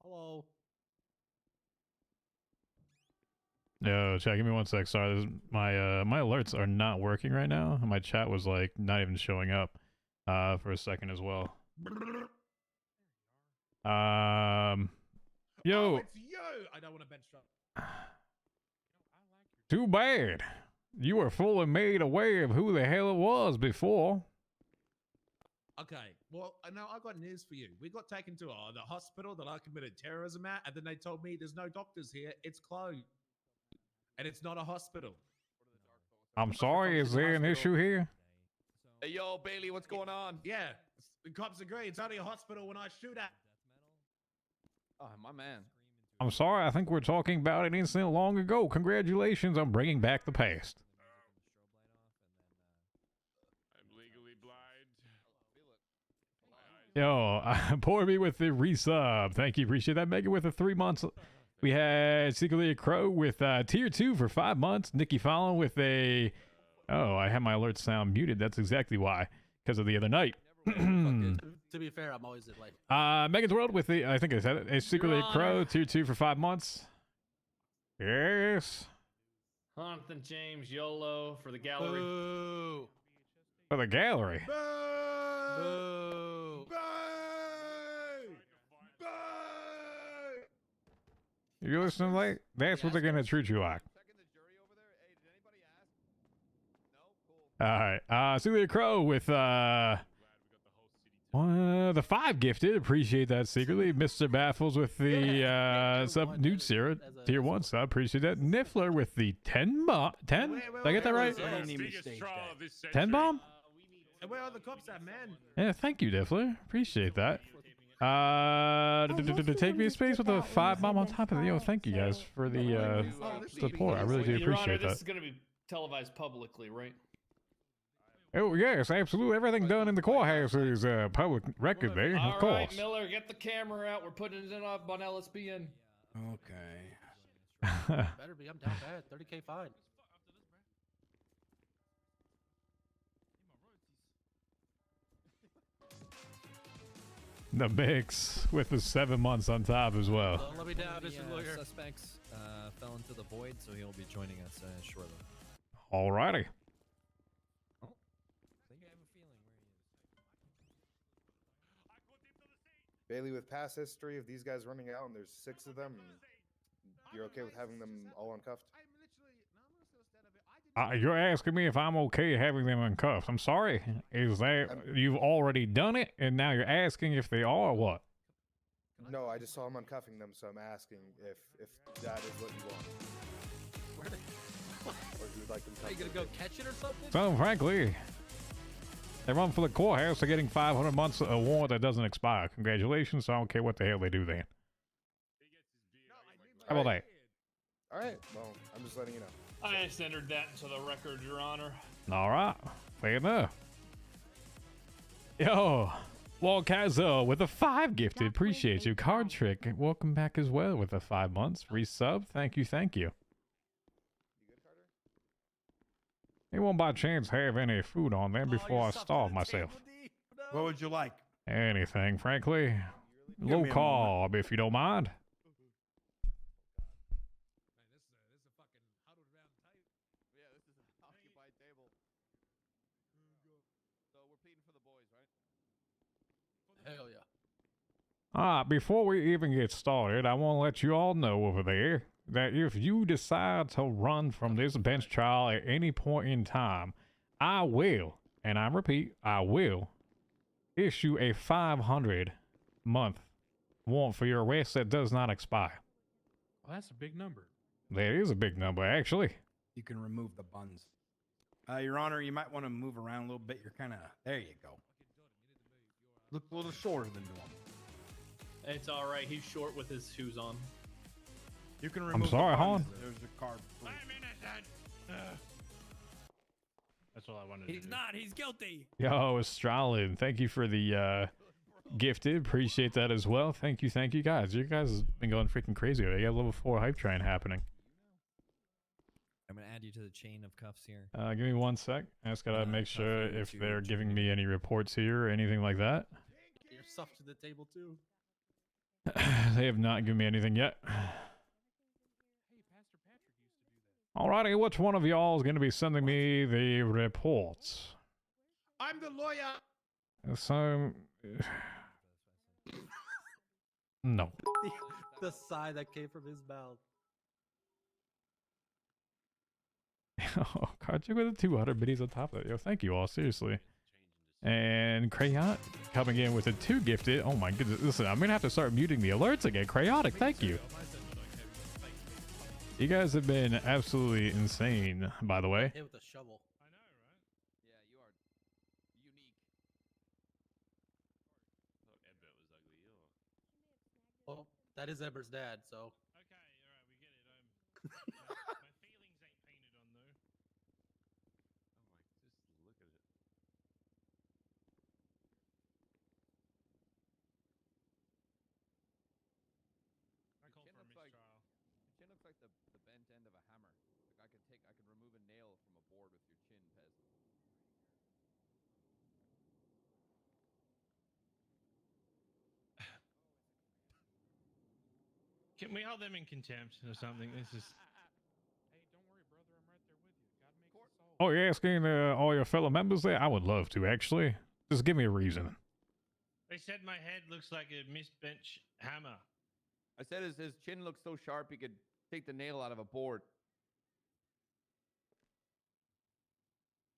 Hello. Yo, chat, give me 1 sec. Sorry, my alerts are not working right now. My chat was like not even showing up for a second as well. Yo. Oh, it's you. I don't want to bench drop. Too bad. You were fully made aware of who the hell it was before. Okay, well, now I got news for you. We got taken to the hospital that I committed terrorism at, and then they told me there's no doctors here. It's closed. And it's not a hospital. I'm sorry, is there an issue here? Hey, yo, Bailey, what's going on? Yeah, the cops agree. It's only a hospital when I shoot at. Oh, my man. I'm sorry, I think we're talking about an incident long ago. Congratulations on bringing back the past. I'm legally blind. Yo, pour me with the resub. Thank you, appreciate that. Megan with the 3 months. We had Secretly a Crow with tier 2 for 5 months. Nikki Fallon with a... Oh, I have my alert sound muted. That's exactly why. Because of the other night. To be fair, I'm always like... Megan's World with the... I think I said it. A Secretly a Crow, tier 2 for 5 months. Yes. Jonathan James YOLO for the gallery. Boo. For the gallery. Boo. Boo. Boo. Boo. You listening late? That's what they're going to treat you like. Alright, Celia Crow with, the 5 gifted. Appreciate that secretly. Mr. Baffles with the, sub nude Sarah, tier 1 sub. Appreciate that. Niffler with the 10 bomb. 10? Did I get that right? 10 bomb? And where are the cops at, man? Yeah, thank you, Niffler. Appreciate that. Take me a space with a 5 bomb on top of it. Yo, thank you guys for the, support. I really do Your Honor, appreciate this that. is going to be televised publicly, right? Oh, yes, absolutely. Everything done in the courthouse is public record there, All of course. right, Miller, get the camera out. We're putting it up on LSBN. Okay. Better be. I'm down bad. 30K fine. The mix with the 7 months on top as well. Don't let me down, Mr. Lawyer. Suspects fell into the void, so he'll be joining us shortly. Alrighty. I think I have a feeling where he is. Bailey, with past history of these guys running out, and there's 6 of them, you're okay with having them all uncuffed? You're asking me if I'm okay having them in cuffs. I'm sorry. Is that you've already done it, and now you're asking if they are or what? No, I just saw him uncuffing them, so I'm asking if that is what you want. Where they... Or if you would like them Are you gonna go catch it or something? So, frankly, they run for the courthouse. They're getting 500 months a warrant that doesn't expire. Congratulations. So I don't care what the hell they do then. How about that? All right. Well, I'm just letting you know. I just entered that into the record, Your Honor. All right. Fair enough. Yo, Walkazo with a 5 gifted. Appreciate you. Card Trick, welcome back as well with the 5 months. Resub. Thank you. Thank you. Anyone by chance have any food on there before I starve myself? What would you like? Anything, frankly. Give Low me a carb, if you don't mind. Yeah, this is an occupied table. So we're pleading for the boys, right? Hell yeah. Before we even get started, I want to let you all know over there that if you decide to run from this bench trial at any point in time, I will, and I repeat, I will issue a 500-month warrant for your arrest that does not expire. Well, that's a big number. That is a big number, actually. You can remove the buns. Your Honor, you might want to move around a little bit. You're kind of... There you go. Look a little shorter than normal. It's all right. He's short with his shoes on. You can remove sorry, the buns. Han. There's a card. I'm innocent. That's all I wanted to do. He's not. He's guilty. Yo, Astralin, thank you for the gifted. Appreciate that as well. Thank you guys. You guys have been going freaking crazy. They got a level 4 hype train happening. I'm gonna add you to the chain of cuffs here. Give me 1 sec. I just gotta make sure if they're giving me any reports here or anything like that. Get your stuff to the table too. They have not given me anything yet. Alrighty, which one of y'all is going to be sending me the reports? I'm the lawyer. So, no. The sigh that came from his mouth. Oh, Karchuk with the 200 biddies on top of it. Yo, thank you all, seriously. And Crayot coming in with a 2 gifted. Oh my goodness. Listen, I'm going to have to start muting the alerts again. Crayotic, thank you. You guys have been absolutely insane, by the way. Hit with a shovel. I know, right? Yeah, you are unique. Thought Edbert was ugly. Well, that is Ember's dad, so. Okay, alright, we get it. My feelings ain't painted on though. Oh my, just look at it. I call for a mistrial. Your chin looks like the bent end of a hammer. Like I could remove a nail from a board with your chin, Pez. Can we hold them in contempt or something? This is. Hey, don't worry, brother. I'm right there with you. Gotta make this solve. Oh, you're asking all your fellow members there? I would love to, actually. Just give me a reason. They said my head looks like a misbent hammer. I said his chin looks so sharp he could take the nail out of a board.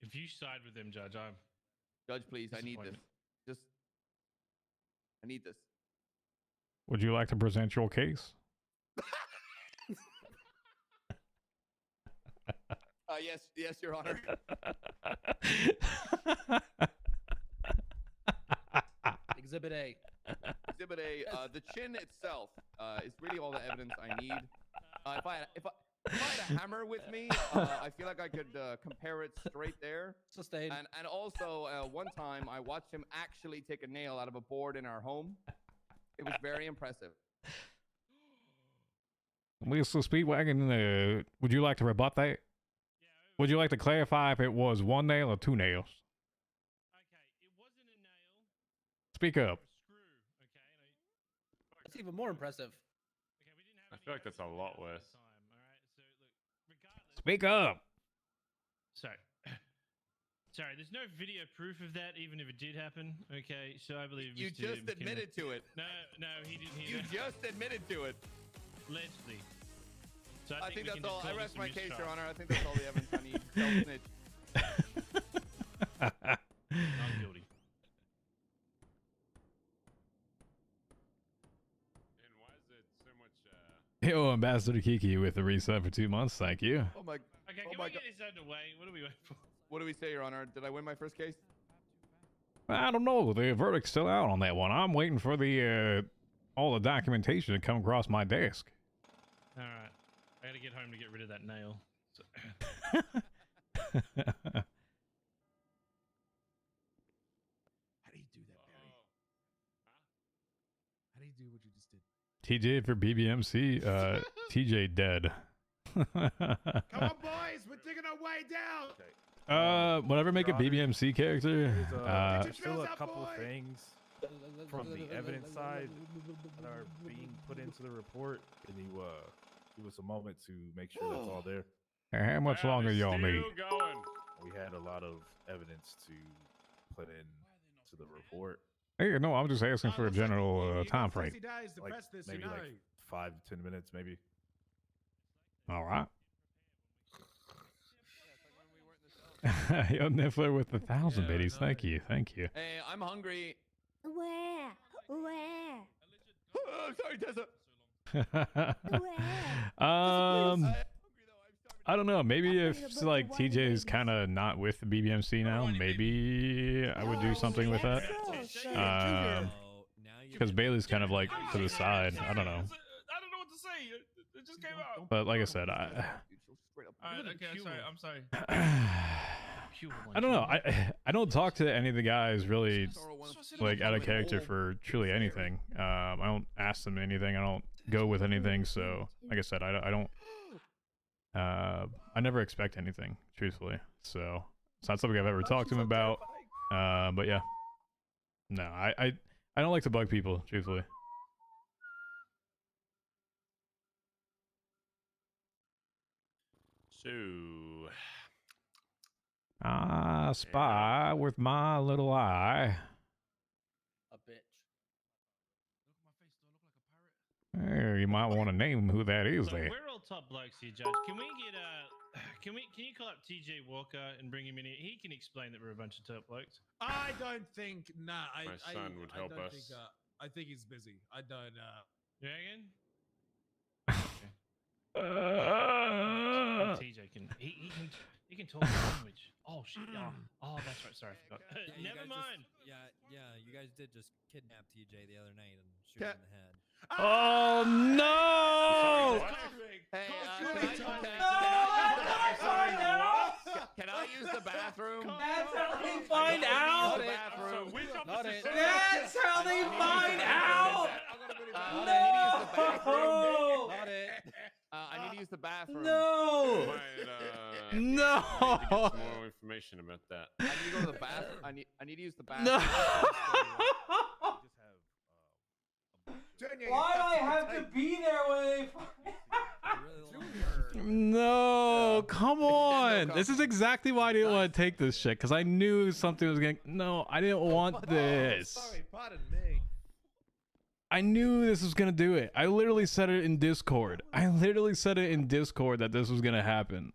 If you side with them, Judge, I'm. Judge, please, I need this. Disappointment. I need this. Would you like to present your case? Yes, Your Honor. Exhibit A. Exhibit A. The chin itself is really all the evidence I need. If I had a hammer with me, I feel like I could compare it straight there. Sustained. And also, one time I watched him actually take a nail out of a board in our home. It was very impressive. Mr. Speedwagon, would you like to rebut that? Would you like to clarify if it was 1 nail or 2 nails? Okay, it wasn't a nail. Speak up. Or a screw. Okay. That's even more impressive. Okay, we didn't have I any feel like that's a evidence lot at the worse. time, all right? So look, regardless. Speak up. Sorry. Sorry, there's no video proof of that, even if it did happen. Okay, so I believe You Mr. just McKenna- admitted to it. No, he didn't. You just admitted to it. Allegedly. So I think we that's can all. just I call rest this a my case, mistrial. Your Honor. I think that's all the evidence I need. Self-snitch. I'm guilty. And why is it so much? Yo, Ambassador Kiki with the reset for 2 months. Thank you. Oh my. Okay, Oh can my we get this out of the way? What are we waiting for? What do we say, Your Honor? Did I win my first case? I don't know. The verdict's still out on that one. I'm waiting for the all the documentation to come across my desk. All right, I gotta get home to get rid of that nail. So How do you do that, Barry? How do you do what you just did? TJ for BBMC. TJ dead. Come on, boys. We're digging our way down. Whenever make a BBMC character, There's Still a up, couple boy. things from the evidence side that are being put into the report. Can you give us a moment to make sure that's all there? how much longer y'all need? Going. We had a lot of evidence to put in to the report, Hey, no, I'm just asking for a looks like general you got time frame. 60 days to like press this, maybe you know. like 5 to 10 minutes, maybe. All right. Yo, Niffler with 1,000 biddies. Thank you. Thank you. Hey, I'm hungry. Where? Where? Oh, sorry, Tessa. I don't know. Maybe if like TJ's kind of not with the BBMC now, maybe I would do something with that. Because Bailey's kind of like to the side. I don't know. I don't know what to say. It just came out. But like I said, Alright, okay, I'm sorry. I don't know. I don't talk to any of the guys really like out of character for truly anything. I don't ask them anything. I don't go with anything. So like I said, I don't. I never expect anything, truthfully. So it's not something I've ever talked to him about. But yeah, no, I don't like to bug people, truthfully. So, I spy with my little eye. A bitch. Hey, you might want to name who that is So there. we're all top blokes here, Judge. Can we get can you call up TJ Walker and bring him in here? He can explain that we're a bunch of top blokes. I don't think. Nah, My son would help don't us. Think, I think he's busy. I don't. You reckon? Uh, TJ can he can talk language. Oh shit! Oh, that's right. Sorry, I forgot. you Never guys mind. You guys did just kidnap TJ the other night and shoot him in the head. oh no! Hey, can I use the bathroom? That's how they find out. That's how they find out. I need to use the bathroom. No. No. I need to get some more information about that. I need to go to the bathroom. I need to use the bathroom. No. Why do I have to be there when they No, come on. This is exactly why I didn't want to take this shit, because I knew something was going to... No, I didn't want this. Sorry, pardon me. I knew this was going to do it. I literally said it in Discord. I literally said it in Discord that this was going to happen.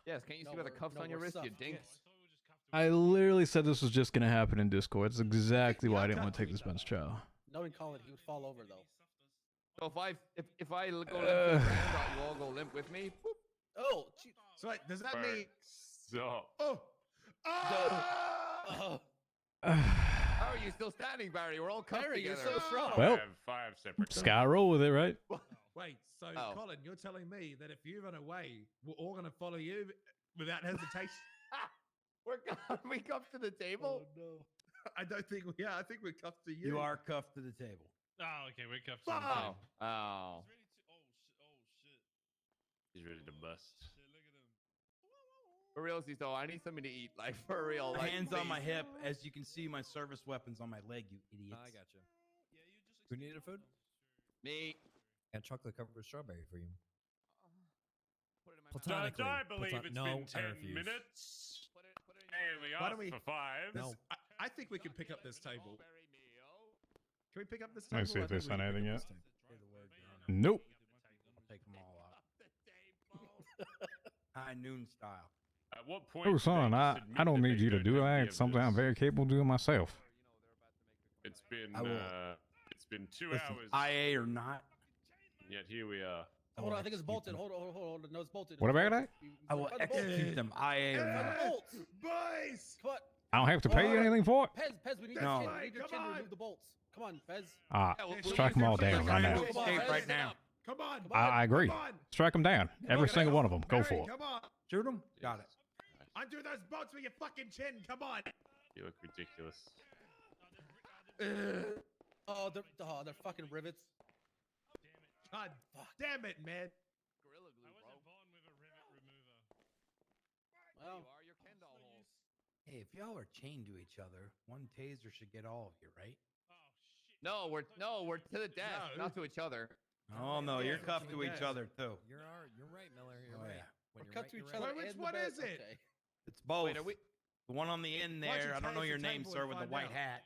Yes, can't you see by the cuffs on your wrist, you dink? I literally said this was just going to happen in Discord. That's exactly why I didn't want to take this bench trial. Knowing Colin, he would fall over though. So if I go limp to the ground, you all go limp with me. Boop. Oh, gee. So wait, does that mean? So. Oh. How are you still standing, Barry? We're all cuffed Barry, you're together. so strong. Well, five separate. Sky roll with it, right? Wait, so Colin, you're telling me that if you run away, we're all gonna follow you without hesitation? We cuffed to the table? Oh, no. I don't think we are. I think we're cuffed to you. You are cuffed to the table. Oh, okay, we're cuffed. Oh. Oh. He's ready to bust. For realsies though, I need something to eat. Like for real. Like, Hands on my please. hip. As you can see, my service weapon's on my leg, you idiots. I got you. Who needed food? Me. And chocolate covered strawberry for you. Put it in my mouth. Platonically. I believe it's No, been I 10 refuse. minutes. Put it in And we Why asked don't we- for 5. No. I think we can pick up this table. Can we pick up this Let table? me see if I there's think we anything can yet. pick up this table. Nope. Take them all out. High noon style. At what point? Oh, did they son, just I admit don't that need they you to don't do have that. the It's something I'm evidence? very capable of doing myself. It's been I will. it's been 2 Listen, hours. IA or not, Yet here we are. Hold on, I think it's bolted. Hold on. No, it's bolted. What about that? I will Find the bolts. execute them. IA or Find not. the bolts. Boys! Come on. I don't have to pay you anything for it. Pez, we need No. your chin. We need your Come chin to on. remove the bolts. Come on, Pez. Ah, Yeah, well, strike them all we'll use down your right chin. now. Escape Come on, right Pez. now. Come on. I agree. Come on. Strike them down. Every Come single on. one of them. Go Barry, for it. Come on. Shoot them. Got it. Undo those bolts with your fucking chin. Come on. You look ridiculous. Oh, they're fucking rivets. God damn it, man. Gorilla glue, bro. born with a rivet remover. Well, You are your Ken doll hole. Hey, if y'all are chained to each other, one taser should get all of you, right? No, we're to the desk, No. not to each other. Oh no, you're Yeah, cuffed to each yes. other too. You're right, Miller. You're Oh, right. yeah. When we're you're cut right, to you're each right. other. Which and the one back. is it? Okay. It's both. Wait, are we The one on the end Why don't you there. I don't know tase your the name, table sir, and with the find white out? hat.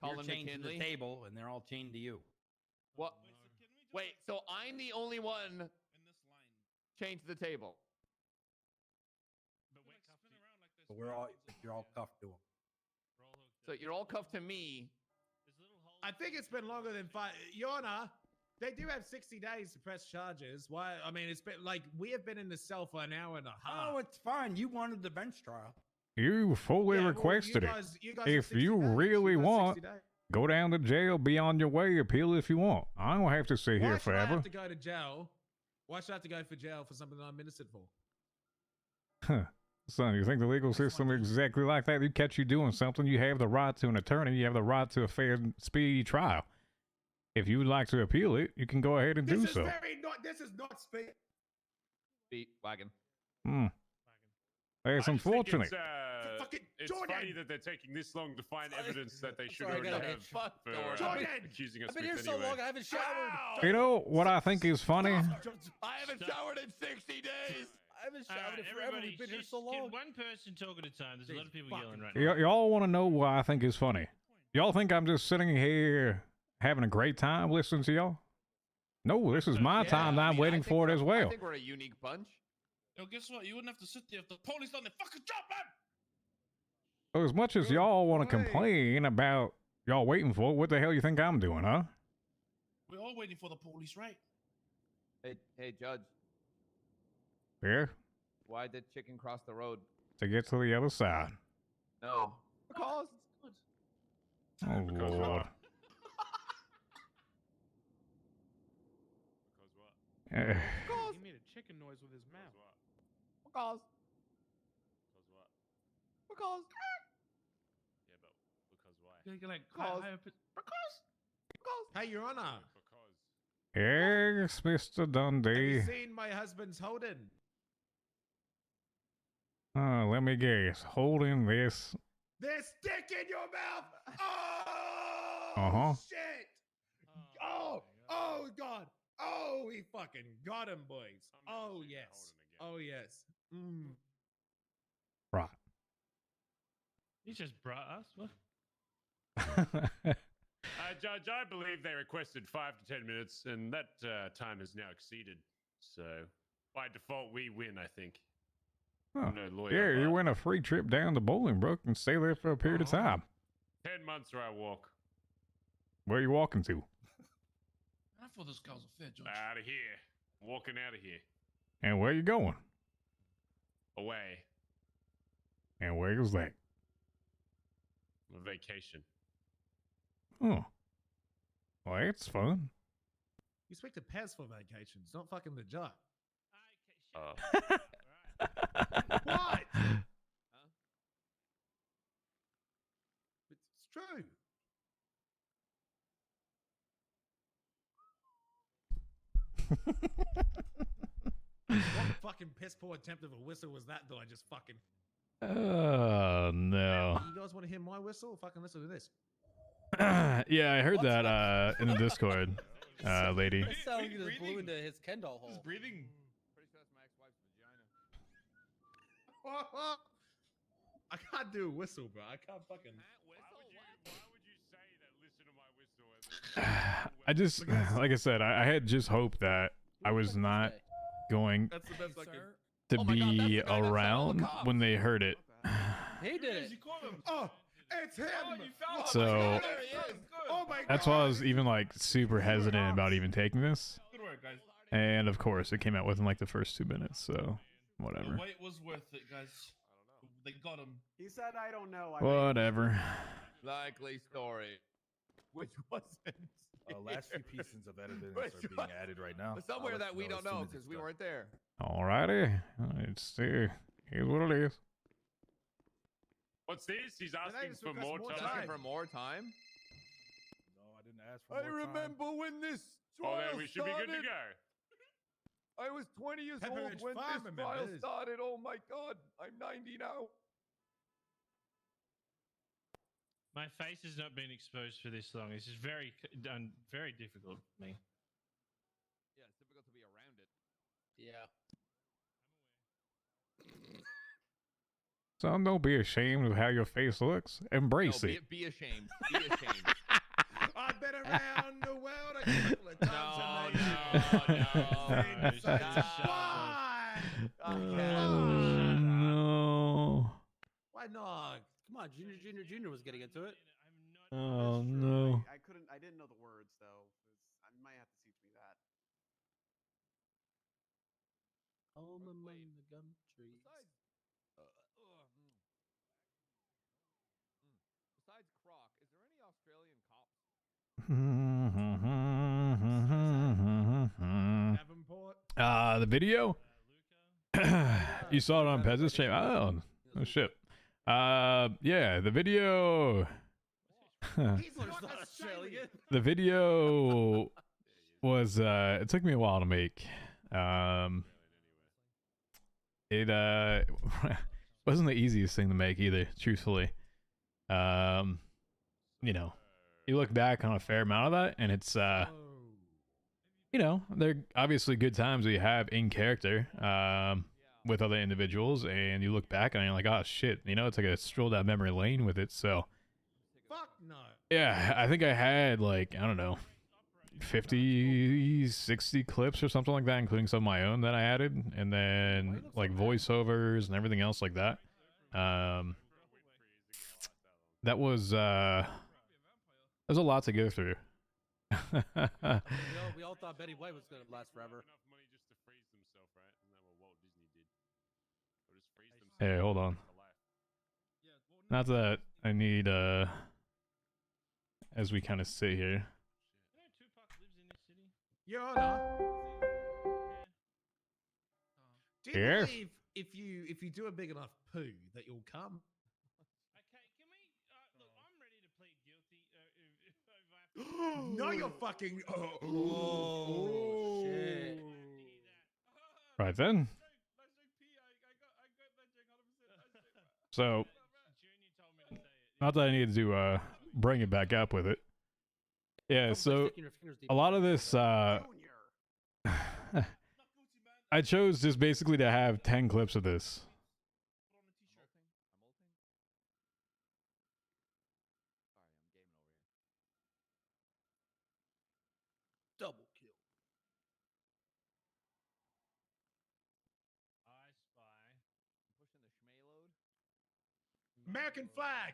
You're Colin chained to McKinley? the table, and they're all chained to you. What? Wait, so I'm the only one chained to the table. But you're all cuffed to them. So you're all cuffed to me. I think it's been longer than 5. Your Honor, they do have 60 days to press charges. Why? I mean, it's been like we have been in the cell for an hour and a half. Oh, it's fine. You wanted the bench trial. You fully Yeah, well, requested you it. guys have If 60 you days. really You got want, 60 days. go down to jail, be on your way, appeal if you want. I don't have to sit Why here should I forever. have to go to jail? Why should I have to go for jail for something that I'm innocent for? Huh. Son, you think the legal system is exactly like that? They catch you doing something, you have the right to an attorney, you have the right to a fair and speedy trial. If you would like to appeal it, you can go ahead and do so. This is not speed. Beat wagon. Hmm. That's I just think unfortunate. It's, fucking It's Jordan. funny that they're taking this long to find evidence that they should Sorry, already I gotta have get fucked, for Jordan. accusing us I've been with here so anyway. long, I haven't showered. You know what I think is funny? I haven't showered in 60 days. I haven't All showered right, in forever. everybody, We've been here just so get long. one person talk at a time. There's a lot of people fucking yelling right now. Y'all want to know what I think is funny? Y'all think I'm just sitting here having a great time listening to y'all? No, this is my time. I I'm mean, waiting I think for it we're- as I well. think we're a unique bunch. Yo, guess what? You wouldn't have to sit there if the police done their fucking job, man. So as much as Good y'all want to point. complain about y'all waiting for it, what the hell you think I'm doing, huh? We're all waiting for the police, right? Hey, Judge. Yeah, Why did chicken cross the road? to get to the other side. No. Because. Oh, Because Lord. what? Because what? Eh, Because. He made a chicken noise with his mouth. Because. Because what? Because. Yeah, but because why? You're like, Cause- because. Hey, Your Honor. Because. yes, Mr. Have Dundee. you seen my husband's Holden? Let me guess. Holding this. There's dick in your mouth. Oh Uh-huh. shit. Oh God. Oh, we fucking got him, boys. Oh yes. Oh yes. Mm. Right. You just brought us. What? Judge, I believe they requested 5 to 10 minutes, and that time has now exceeded. So, by default, we win, I think. Huh. I'm no lawyer. Yeah, you but win a free trip down to Bolingbrook and stay there for a period of time. 10 months or I walk. Where are you walking to? I thought this guy was a fair judge. Out of here. Walking out of here. And where you going? Away. And where is that? On vacation. Oh. Well, that's fun. You speak to Pez for vacations, not fucking the job. What? It's true. What fucking piss poor attempt of a whistle was that, though? I just fucking. Oh, no. You guys want to hear my whistle? Fucking listen to this. Yeah, I heard that in the Discord, lady. That sound like you just blew into his Ken doll hole. He's breathing. Pretty sure that's my ex-wife's vagina. I can't do a whistle, bro. I can't fucking. Why would you say that? Listen to my whistle. I just, like I said, I had just hoped that I was not going That's the best I can. to Oh my God, that's be the guy that shot all the around cops. when they heard it. He did it. You caught him. Oh, it's him. Oh, you found him. So- Good. There he is. Oh my God. That's why I was even like super hesitant about even taking this. Good work, guys. And of course, it came out within like the first 2 minutes, so The whatever. wait was worth it, guys. They got him. He said, "I don't know." Whatever. Likely story. Which wasn't. Last few pieces of evidence Which are being was- added right now. Somewhere I'll let that you we as don't soon know as because it's we done. weren't there. Alrighty. It's here's what it is. What's this? He's they asking just for request more more time. Asking for more time? No, I didn't ask for I more time. remember when this Oh, trial then we should be started. good to go. I was 20 years Pepper old Ridge when Farm this trial remembers. started. Oh my God, I'm 90 now. My face has not been exposed for this long. It's just very very difficult for me. Yeah, it's difficult to be around it. Yeah. Son, don't be ashamed of how your face looks. Embrace No, it. be ashamed. Be ashamed. I've been around the world a couple of times. No. No. Why not? Come on, Junior was getting into it. Oh no. I couldn't. I didn't know the words though. I might have to teach me that. Home among the gum trees. Besides Croc, is there any Australian cops? Davenport. The video? You saw it on Pez's channel? Oh shit. Yeah, the video. He's not Australian. The video was it took me a while to make. It wasn't the easiest thing to make either, truthfully. You know, you look back on a fair amount of that, and it's you know, they're obviously good times that you have in character with other individuals, and you look back and you're like, oh shit, you know, it's like a stroll down memory lane with it. So Fuck no. yeah, I think I had like, I don't know, 50, 60 clips or something like that, including some of my own that I added, and then like voiceovers and everything else like that. That was there's a lot to go through. We all thought Betty White was gonna last forever. Hey, hold on. Not that I need as we kind of sit here. Your Honor. Do you Here? believe if you do a big enough poo that you'll come? No, you're fucking. Oh, shit. Right then. So, not that I need to bring it back up with it. Yeah, so a lot of this, I chose just basically to have 10 clips of this. Double kill. American flag.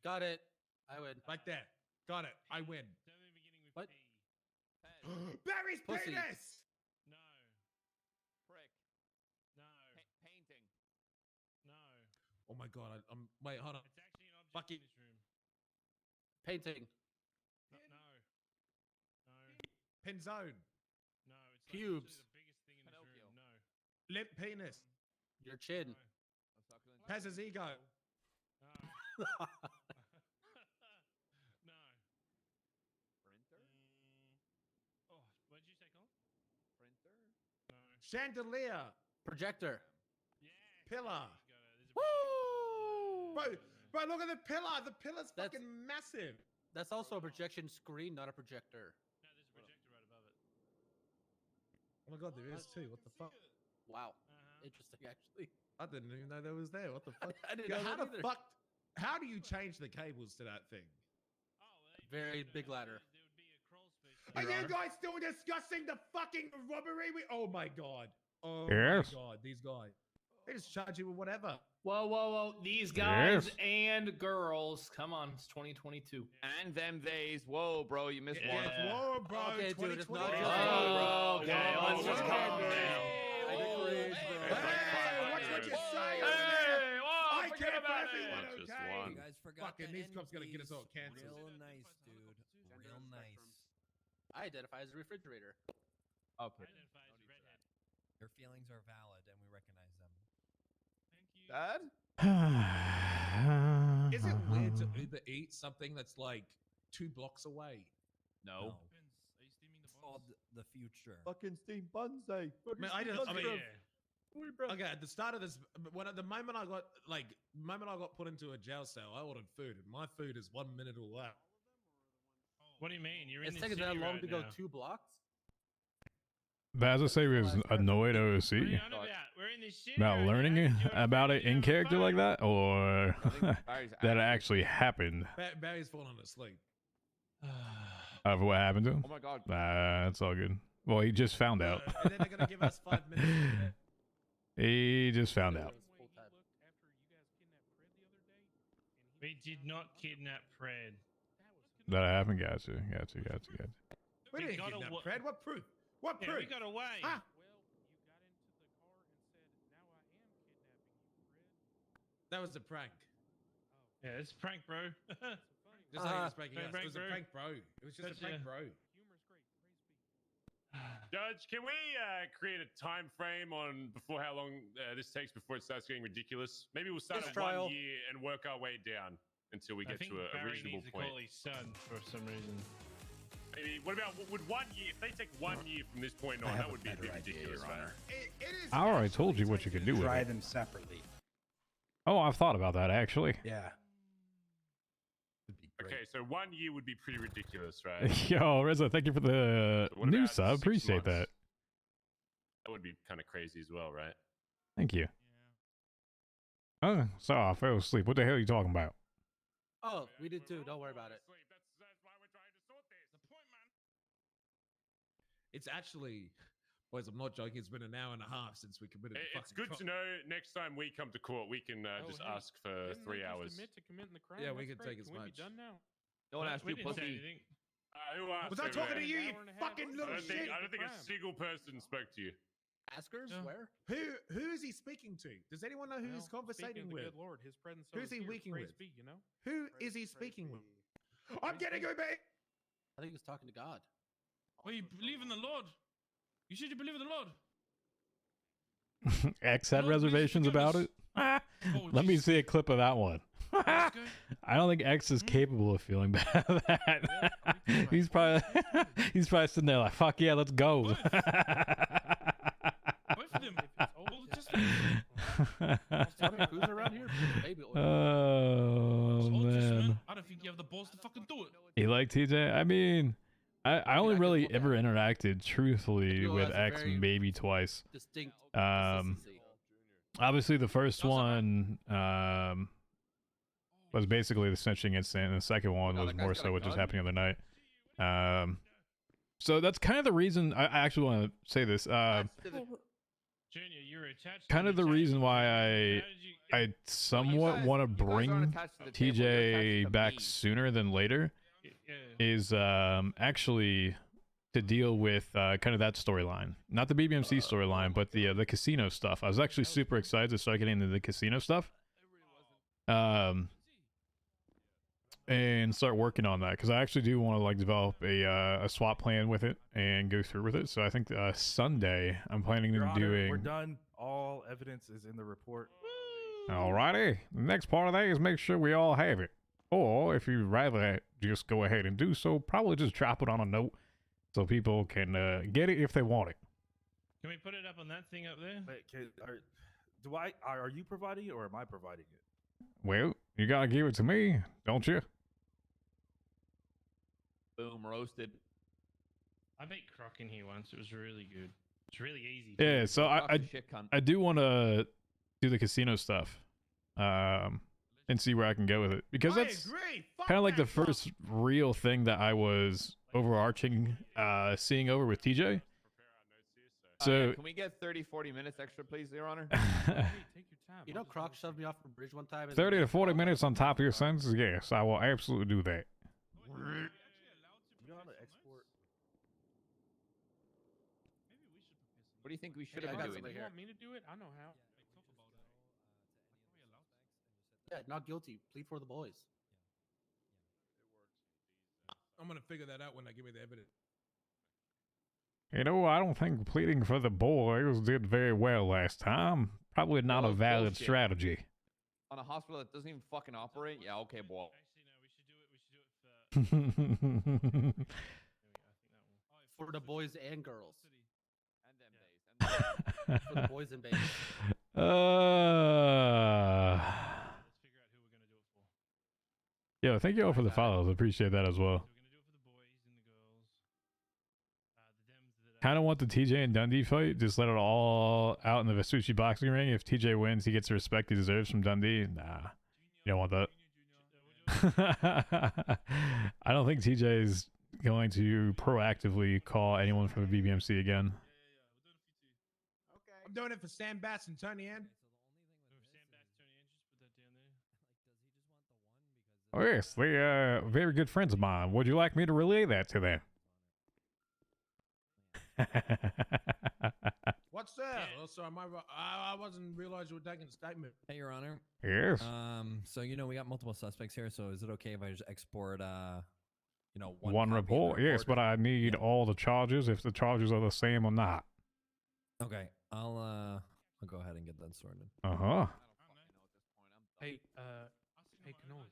Got it. I win. Like that. Got it. I win. What? Barry's Pussy. penis. No. Prick. No. Painting. No. Oh my god. I'm. Wait. Hold on. It's actually an object Fucking in this room. Painting. No. No. pin zone. No. It's like Pubes. the biggest thing in this room. No. Limp penis. Your chin. Pez's ego. No. No. Printer? Oh, what did you say, Colin? Printer? No. Chandelier. Projector. Yeah. Pillar. Woo! Bro, look at the pillar. The pillar's fucking massive. That's also a projection screen, not a projector. No, there's a projector right above it. Oh my god, there is too. What the fuck? Wow. Interesting, actually. I didn't even know there was there. What the fuck? I didn't Yeah, know how that the either. fuck? How do you change the cables to that thing? Very big ladder. Are you guys still discussing the fucking robbery? Oh my god. Oh Yes. my god, these guys. They just charge you with whatever. Whoa, whoa, whoa. These guys Yes. and girls. Come on, it's 2022. And them days. Whoa, bro, you missed one. Yeah. Whoa, bro. Okay, dude, it's not 2020. just- Oh, okay, Whoa, let's just whoa, calm whoa. down. Hey, watch what you say. Hey, whoa, I forget care for about it. everyone, Not just okay? one. You guys forgot Fucking the these cops gonna get us all NBs. cancelled. Real nice, dude. Real nice. I identify as a refrigerator. Okay. Identify as a redhead. Your feelings are valid, and we recognize them. Thank you. Dad? Is it weird to Uber Eat something that's like 2 blocks away? No. Depends. Are you steaming the It's buns? called the future. Fucking Steam Bunzai. Man, I just, I mean, Yeah. okay, at the start of this, the moment I got put into a jail cell, I ordered food, and my food is 1 minute or less. What do you mean? You're in It's the taking city that long right to go now. 2 blocks? But as I say, was annoyed What are OC you on about? We're in the city about right now. learning You're about it afraid in to have a character like phone. that, or I think Barry's that it actually happened Barry's falling asleep. of what happened to him. Oh my god. That's all good. Well, he just found out. And then they're gonna give us 5 minutes. He just found out. We did not kidnap Fred. That happened. Gotcha. We didn't got kidnap awa- Fred. What proof? What Yeah, proof? we got away. Ah. That was a prank. Yeah, it's a prank, bro. Just like he was pranking Prank, us. It was a bro. prank, bro. It was just a That's, prank, yeah. bro. Judge, can we create a time frame on before how long this takes before it starts getting ridiculous? Maybe we'll start This at trial. 1 year and work our way down until we I get think to a Barry reasonable needs to point. call his son for some reason. Maybe, what about would 1 year? If they take 1 year from this point on, that would be a bit ridiculous, Your Honor. I already told you what you could do with Try it. them separately. Oh, I've thought about that actually. Yeah. Okay, so 1 year would be pretty ridiculous, right? Yo, Reza, thank you for the What new about sub. 6 Appreciate months? that. That would be kind of crazy as well, right? Thank you. Oh, sorry, I fell asleep. What the hell are you talking about? Oh, we did too. Don't worry about it. It's actually, boys, I'm not joking. It's been an hour and a half since we committed. the It's fucking good to crime. know next time we come to court, we can just ask for 3 hours. Yeah, we can take as much. No one asked We you, didn't say pussy. anything. Who asked Was I you, talking to man? you, you fucking I little don't think, shit? I don't think a single person spoke to you. Askers? Yeah. Where? Who is he speaking to? Does anyone know who he's conversating with? Lord, his presence Who's he speaking with? you know? Who is he speaking with? I'm getting you, mate. I think he was talking to God. Well, you believe in the Lord. You said you believe in the Lord. X had Lord, please reservations forgive about us. it. Oh, Let me Jesus. see a clip of that one. Okay. I don't think X is capable of feeling bad at that. He's probably sitting there like, fuck yeah, let's go. Both of them. Well, just Who's around here? Baby oil. Oh soldiers, man. I don't think you have the balls to fucking do it. You like TJ? I mean, I only I can really look at ever it. interacted truthfully Duo with has a X very maybe twice. Distinct Um, consistency. Obviously, the first one was basically the snitching incident, and the second one Oh, was that guy's more got so a what just gun? happened the other night. So that's kind of the reason I actually want to say this. Hey, Junior, you're attached. Kind to of the table. reason why How did you- I somewhat guys- want to you guys aren't bring attached to the table, you're attached TJ to back me. sooner than later Yeah. is actually to deal with kind of that storyline, not the BBMC storyline, but the casino stuff. I was actually super excited to start getting into the casino stuff, and start working on that because I actually do want to like develop a swap plan with it and go through with it. So I think Sunday I'm planning Your on Honor, doing. we're done. All evidence is in the report. Alrighty, the next part of that is make sure we all have it. Or if you'd rather just go ahead and do so, probably just drop it on a note so people can get it if they want it. Can we put it up on that thing up there? Wait, are you providing it or am I providing it? Well, you gotta give it to me, don't you? Boom, roasted. I made crock in here once. It was really good. It's really easy. Yeah, so Fuck the shit, cunt. I do want to do the casino stuff, and see where I can go with it because that's kind of like the first real thing that I was overarching seeing over with TJ. So Can we get 30-40 minutes extra, please, Your Honor? You know, Croc shoved me off a bridge one time. and- 30 to 40 minutes on top of your sentences, yes, I will absolutely do that. You know how to export? What do you think we should Yeah, I have got been doing? somebody You here. want me to do it? I know how. Yeah, not guilty. Plead for the boys. I'm gonna figure that out when I give me the evidence. You know, I don't think pleading for the boys did very well last time. Probably not Well, a valid bullshit. strategy. On a hospital that doesn't even fucking operate? Yeah, okay, boy. Actually, no. We should do it. We should do it for. For the boys and girls. And them days. And them For the boys and babies. Let's figure out who we're gonna do it for. Yo, thank you all for the follows. I appreciate that as well. So we're gonna do it for the boys and the girls. The dems that. Kind of want the TJ and Dundee fight. Just let it all out in the Vespucci boxing ring. If TJ wins, he gets the respect he deserves from Dundee. Nah, you don't want that. I don't think TJ is going to proactively call anyone from the BBMC again. I'm doing it for Sam Bass and Tony Ann. Oh yes, they are very good friends of mine. Would you like me to relay that to them? What's that? Oh, sorry, I wasn't realize you were taking a statement. Hey, Your Honor. Yes. So you know we got multiple suspects here. So is it okay if I just export, you know, One copy of the report? Yes, but I need all the charges if the charges are the same or not. Okay, I'll go ahead and get that sorted. Uh-huh. Hey, hey, Canola.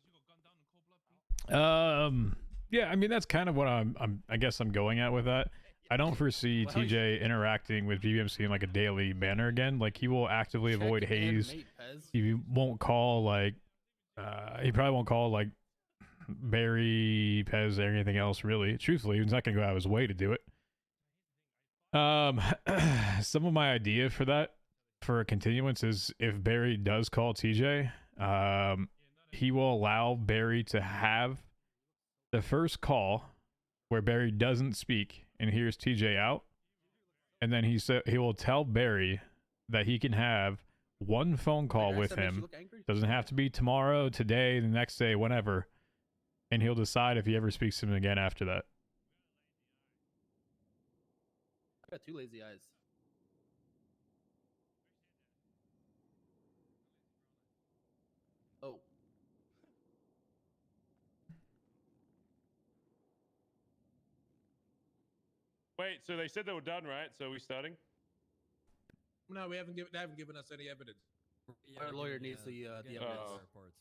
Yeah, I mean that's kind of what I guess I'm going at with that. I don't foresee Well, he's- TJ interacting with BBMC in like a daily manner again. Like he will actively Check avoid and Hayes. mate, Pez. He won't call like he probably won't call like Barry, Pez, or anything else really. Truthfully, he's not gonna go out of his way to do it. Some of my idea for that for a continuance is if Barry does call TJ, he will allow Barry to have the first call where Barry doesn't speak and hears TJ out, and then he will tell Barry that he can have one phone call Your with accent makes you him. look angry? Doesn't have to be tomorrow, today, the next day, whenever, and he'll decide if he ever speaks to him again after that. I got 2 lazy eyes. Oh. Wait, so they said they were done, right? So are we starting? No, they haven't given us any evidence. Our lawyer needs the evidence. Oh. Reports.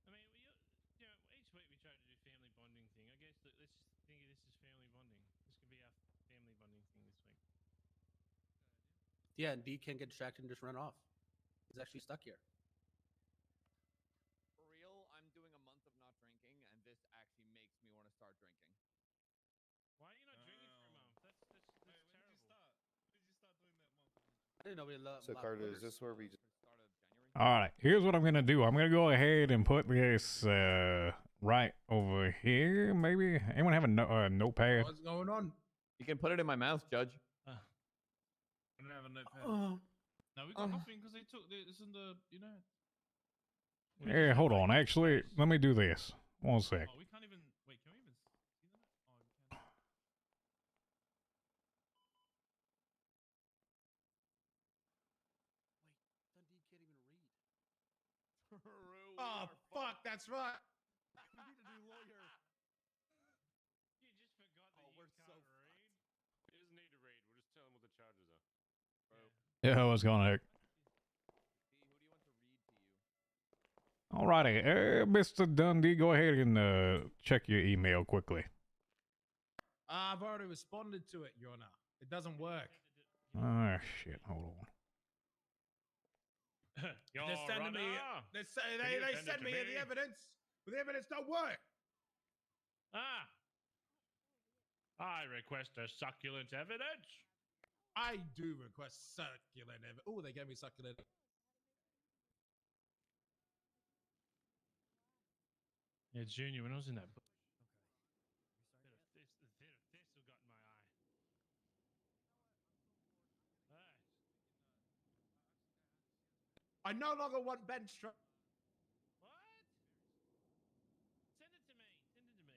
I mean, you know, each week we try to do family bonding thing. I guess let's just think of this as family bonding. This could be our family bonding thing this week. Yeah, and D can't get distracted and just run off. He's actually stuck here. For real, I'm doing a month of not drinking, and this actually makes me want to start drinking. Why are you not drinking for a month? That's terrible. When did you start? When did you start doing that month? I didn't know we loved. So Carter, is this where we just All right, here's what I'm gonna do. I'm gonna go ahead and put this right over here. Maybe anyone have a notepad? What's going on? You can put it in my mouth, Judge. I don't have a notepad. Oh. No, we got nothing because they took this in the, you know. Yeah, hold on. Actually, let me do this. One sec. Oh, we can't even. Wait, can we even see that? Oh, we can. Dundee can't even read. Oh fuck, that's right. We need a new lawyer. You just forgot that Oh, you we're can't so read. He doesn't need to read. We'll just tell him what the charges are. Yeah, what's going on? Alrighty, Mr. Dundee, go ahead and check your email quickly. I've already responded to it, Your Honor. It doesn't work. Ah, shit. Hold on. Your They're sending me. Honor, They can you send it send to me the evidence, but the evidence don't work. I request a succulent evidence. I do request succulent evidence. Oh, they gave me succulent. Yeah, Junior, when I was in that book. This will got in my eye. I no longer want bench trial. What? Send it to me. Send it to me.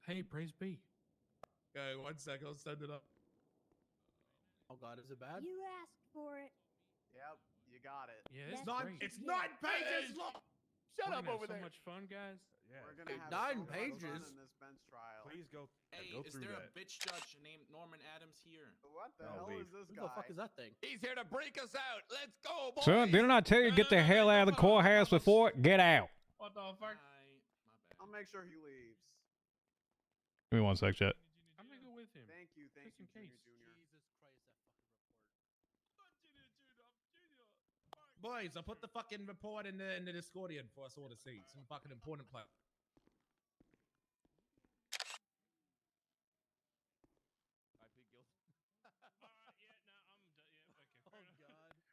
Hey, praise be. Okay, 1 sec. I'll send it up. Oh God, is it bad? You asked for it. Yep, you got it. Yeah, That's It's 9 pages long. Shut We're up gonna over have there. so much fun, guys. Yeah. We're gonna have 9 so much fun pages? in this bench trial. Please go. Hey, go is through there that. a bitch judge named Norman Adams here? What the No, hell leave. is this Who guy? the fuck is that thing? He's here to break us out. Let's go, boys. Son, didn't I tell you get the hell out of the courthouse before? Get out. What the fuck? My bad. I'll make sure he leaves. Give me 1 sec, chat. I'm gonna go with him. Thank you, Just in Junior case. Junior. Jesus Christ, that fucking report. Boys, I put the fucking report in the Discordian for us all to see. Some fucking important plan.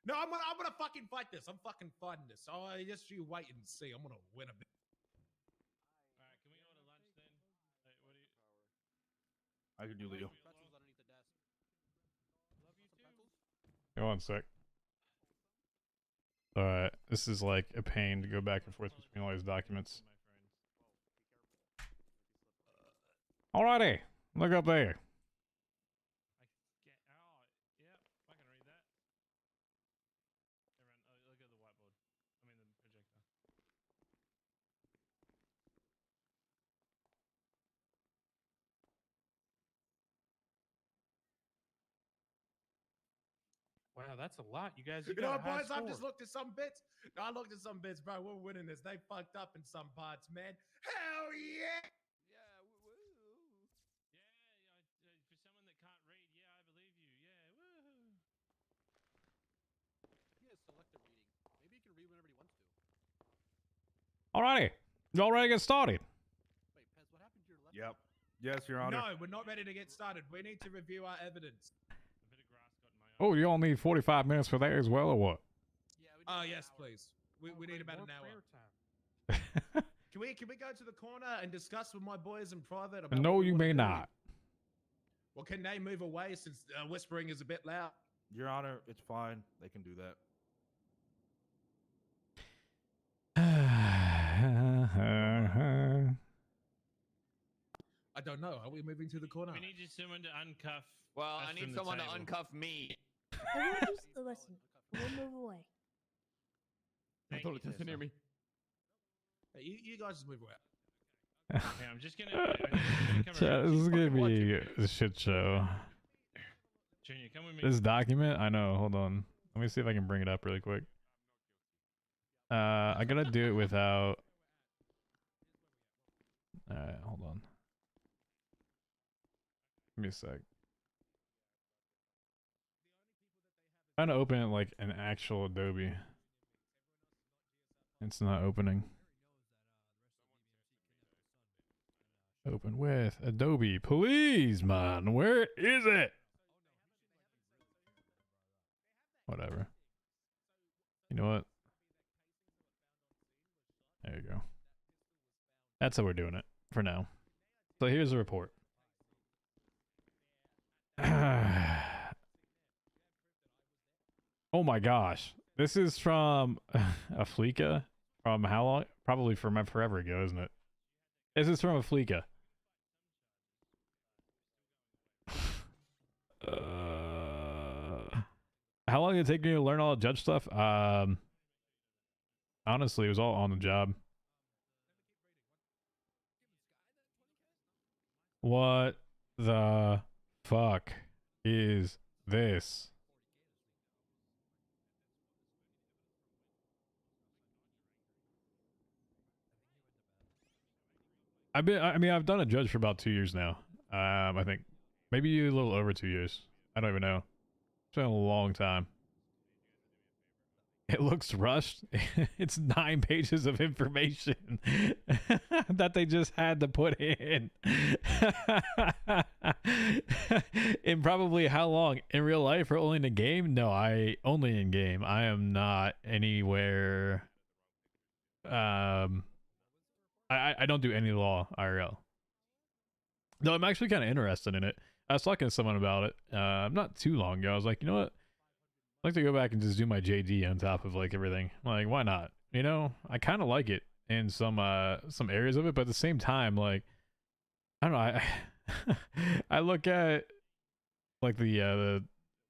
No, I'm gonna fucking fight this. I'm fucking fighting this. So just you wait and see. I'm gonna win a bit. All right, can we order lunch then? Hey, what do you? I can do Leo. Pretzels underneath the desk. Love you too. Go 1 sec. Alright, this is like a pain to go back and forth between all these documents. Alrighty, look up there. Yeah, I can read that. Look at the whiteboard. I mean the projector. Wow, that's a lot. You guys, You you know got what, a high boys? I've score. just looked at some bits. No, I looked at some bits, bro. We're winning this. They fucked up in some parts, man. Hell yeah! For someone that can't read, yeah, I believe you. Yeah, woohoo. He has selective reading. Maybe he can read whenever he wants to. Alrighty. Y'all ready to get started? Wait, Pez, what happened to your left? Yep. Yes, Your Honor. No, we're not ready to get started. We need to review our evidence. Oh, you all need 45 minutes for that as well, or what? Oh, yes, please. We need about an hour. Can we go to the corner and discuss with my boys in private about No, what we you wanna may do? not. Well, can they move away since whispering is a bit loud? Your Honor, it's fine. They can do that. I don't know. Are we moving to the corner? We need just someone to uncuff. Well, us I need from the someone to table. uncuff me. Everyone just listen. We'll move away. I told it doesn't hear me. Hey, you guys just move away. Okay, I'm just gonna come Chat, around. this is gonna be a shit show. Junior, come with me. This document, I know. Hold on. Let me see if I can bring it up really quick. I gotta do it without. Alright, hold on. Give me a sec. Trying to open it like an actual Adobe. It's not opening. Open with Adobe. Please, man. Where is it? Whatever. You know what? There you go. That's how we're doing it for now. So here's the report. Oh my gosh. This is from a Fleeka. From how long? Probably from forever ago, isn't it? This is from a Fleeka. How long did it take you to learn all the judge stuff? Honestly, it was all on the job. What the fuck is this? I've done a judge for about 2 years now. I think maybe a little over 2 years. I don't even know. It's been a long time. It looks rushed. It's 9 pages of information that they just had to put in. In probably how long? In real life or only in the game? No, only in game. I am not anywhere. I don't do any law IRL. No, I'm actually kind of interested in it. I was talking to someone about it not too long ago. I was like, you know what? I'd like to go back and just do my JD on top of like everything. Like, why not? You know, I kind of like it in some areas of it, but at the same time, like, I don't know. I look at like the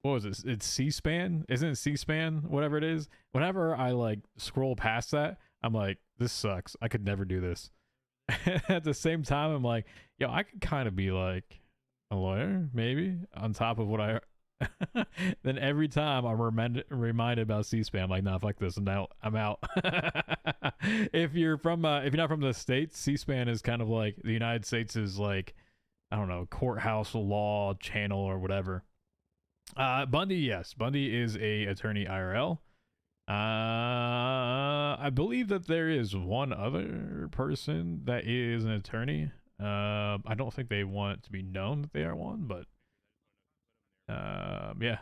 what was it? It's C-SPAN, isn't it? C-SPAN, whatever it is. Whenever I like scroll past that, I'm like, this sucks. I could never do this. At the same time, I'm like, yo, I could kind of be like a lawyer, maybe, on top of what I. Then every time I'm reminded about C-SPAN, I'm like, nah, fuck this. I'm out. If you're not from the States, C-SPAN is kind of like the United States is like, I don't know, courthouse law channel or whatever. Bundy, yes, Bundy is a attorney IRL. I believe that there is one other person that is an attorney. I don't think they want it to be known that they are one, but yeah.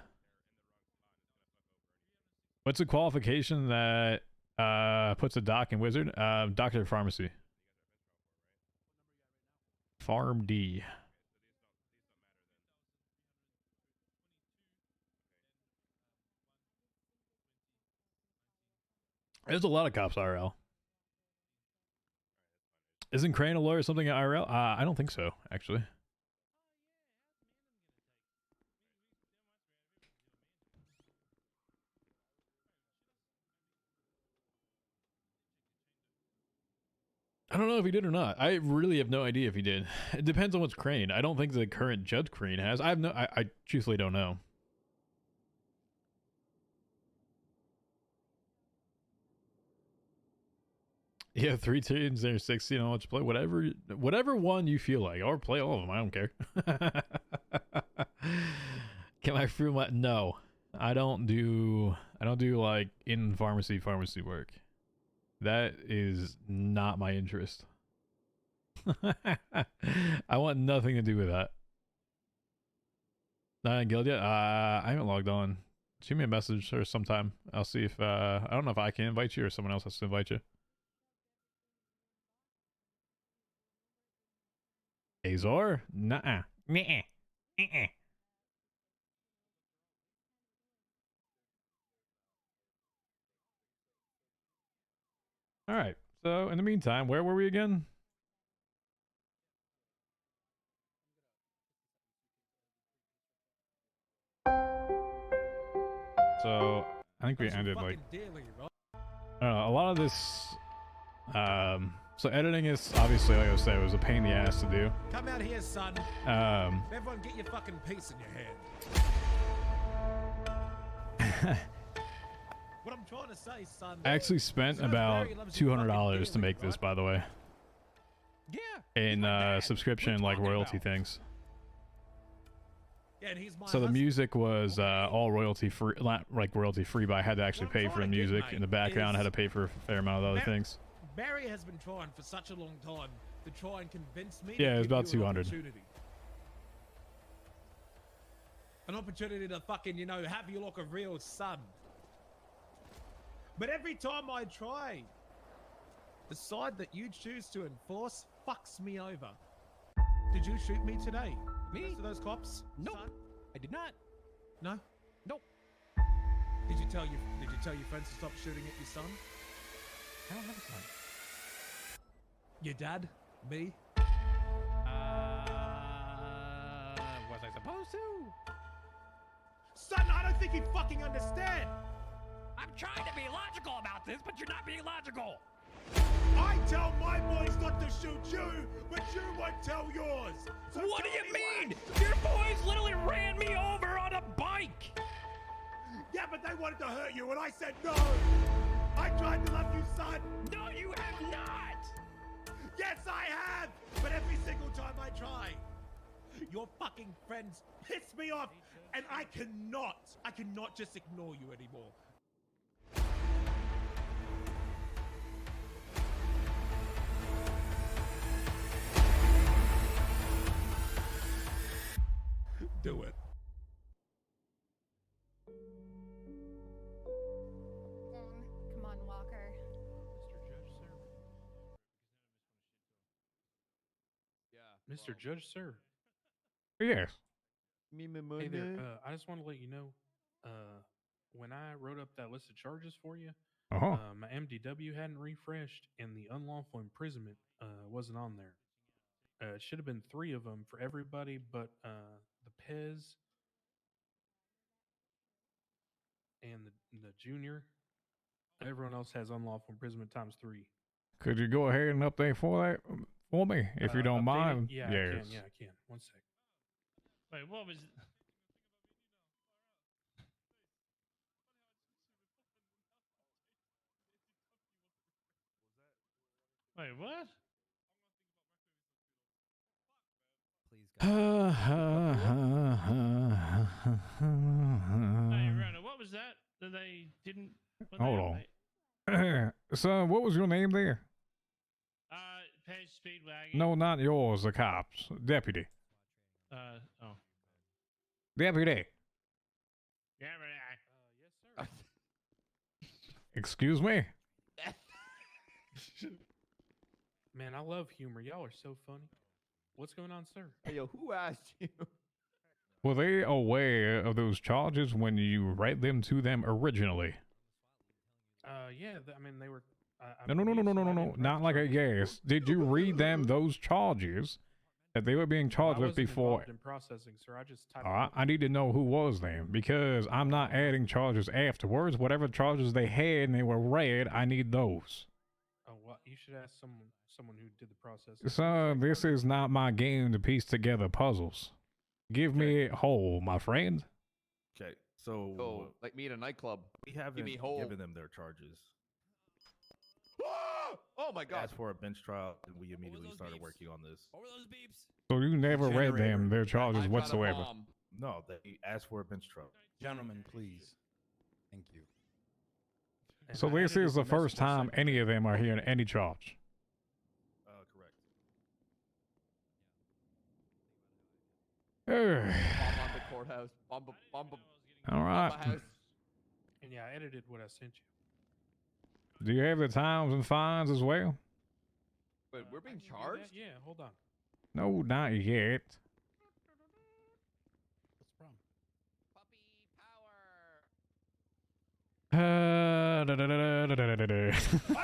What's the qualification that puts a doc in wizard? Doctor of pharmacy. Farm D. There's a lot of cops IRL. Isn't Crane a lawyer or something at IRL? I don't think so, actually. I don't know if he did or not. I really have no idea if he did. It depends on what's Crane. I don't think the current Judge Crane has. I truthfully don't know. Yeah, 3 teams, there's 16 on which play. Whatever one you feel like, or play all of them. I don't care. Can I prove my? No, I don't do like in pharmacy work. That is not my interest. I want nothing to do with that. Not in guild yet? I haven't logged on. Shoot me a message or sometime. I'll see if I don't know if I can invite you or someone else has to invite you. Azor? Nuh-uh. Nuh-uh. Uh-uh. All right. So in the meantime, where were we again? So I think we ended like I don't know, a lot of this. So editing is obviously, like I said, it was a pain in the ass to do. Come out here, son. Everyone, get your fucking piece in your hand. What I'm trying to say, son. I actually spent about $200 to make this, by the way. Yeah. In subscription, like royalty things. Yeah, and he's my So the husband. music was all royalty free, not like royalty free, but I had to actually pay for the music in the background. I had to pay for a fair amount of other things. Barry has been trying for such a long time to try and convince me. Yeah, to it was give about you 200. An opportunity to fucking, you know, have you like a real son. But every time I try, the side that you choose to enforce fucks me over. Did you shoot me today? Me? Most of those cops? Nope. Son? I did not. No? Nope. Did you tell your friends to stop shooting at your son? I don't have a son. Your dad? Me? Was I supposed to? Son, I don't think you fucking understand. I'm trying to be logical about this, but you're not being logical. I tell my boys not to shoot you, but you won't tell yours. So What do tell you me mean? why. Your boys literally ran me over on a bike. Yeah, but they wanted to hurt you, and I said no. I tried to love you, son. No, you have not. Yes, I have. But every single time I try, your fucking friends piss me off, and I cannot just ignore you anymore. Do it. Come on, Walker. Mr. Judge, sir. Yes. Me, my Hey there. money. I just want to let you know, when I wrote up that list of charges for you, Uh-huh. my MDW hadn't refreshed, and the unlawful imprisonment wasn't on there. It should have been 3 of them for everybody, but the Pez and the junior. Everyone else has unlawful imprisonment times 3. Could you go ahead and update for me, if you don't Update it? mind? Yeah, Yes. I can. Yeah, I can. One sec. Wait, what was? Wait, what? Please, Hey, Rona, what was that? That they didn't. what they Hold update? on. So, what was your name there? Page Speedwagon. No, not yours, the cops. Deputy. Oh. Deputy. Yeah, Yes, sir. Excuse me? Man, I love humor. Y'all are so funny. What's going on, sir? Hey, yo, who asked you? Were they aware of those charges when you read them to them originally? Yeah, I mean, they were. No. Not like a yes. Did you read them those charges that they were being charged with before? In processing, sir. I just typed. I need to know who was them, because I'm not adding charges afterwards. Whatever charges they had and they were read, I need those. Oh, well, you should ask someone who did the processing. Son, this is not my game to piece together puzzles. Give me a whole, my friend. Okay, so Oh, like me at a nightclub. we haven't me whole. given them their charges. Oh my God. Asked for a bench trial, and we immediately started working on this. What were those beeps? So you never read them, their charges I've got a whatsoever. bomb. No, they asked for a bench trial. Gentlemen, please. Thank you. And So I this edited is the first message I time sent any of them are hearing any charge. Correct. Bomb on the courthouse. Bomb. All right. House. And yeah, I edited what I sent you. Do you have the times and fines as well? Wait, we're being I can do that. charged? Yeah, hold on. No, not yet. What's the problem?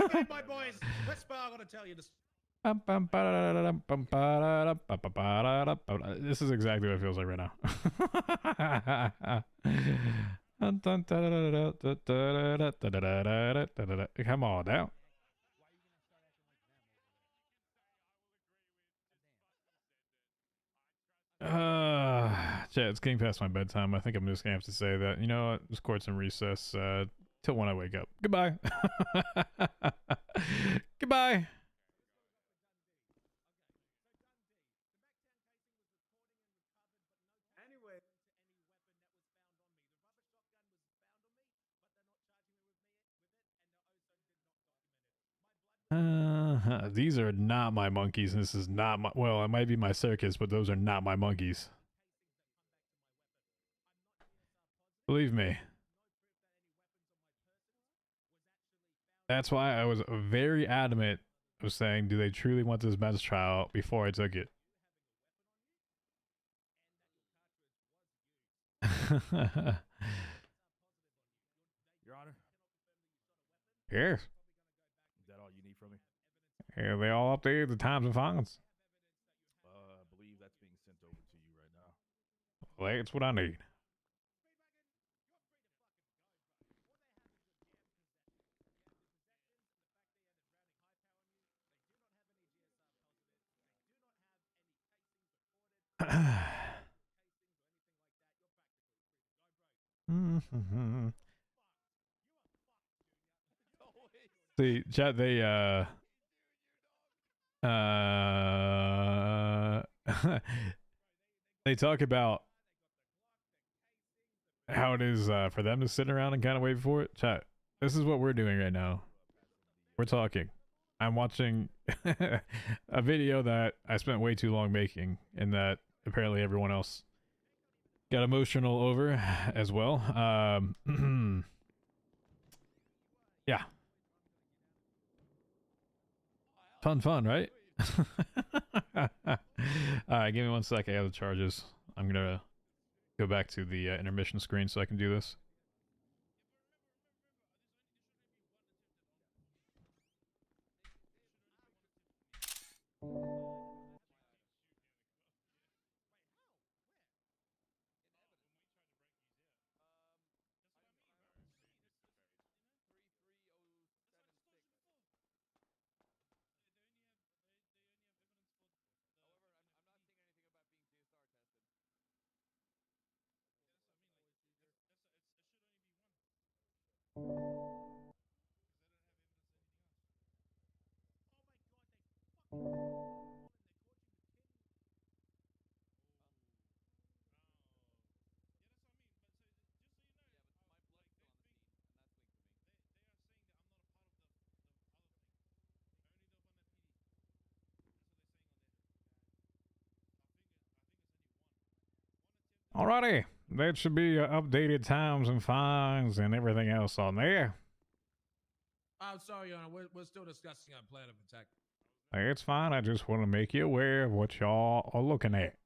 Okay, my boys. Whisper, I'm gonna tell you this. This is exactly what it feels like right now. Come on now. It's getting past my bedtime. I think I'm just gonna have to say that. You know what? Just court some recess till when I wake up. Goodbye. Goodbye. These are not my monkeys. This is not my, well, it might be my circus, but those are not my monkeys. Believe me. That's why I was very adamant of saying, do they truly want this bench trial before I took it? Your Honor. Yes. Is that all you need from me? Yeah, they all up there, the times and fines. I believe that's being sent over to you right now. Well, that's what I need. See, chat, they they talk about how it is for them to sit around and kind of wait for it. Chat, this is what we're doing right now. We're talking. I'm watching a video that I spent way too long making, and that apparently everyone else got emotional over as well. Yeah. Fun, right? Alright, give me 1 sec. I have the charges. I'm gonna go back to the intermission screen so I can do this. Alrighty, that should be updated times and fines and everything else on there. I'm sorry, Your Honor. We're still discussing our plan of attack. It's fine. I just want to make you aware of what y'all are looking at.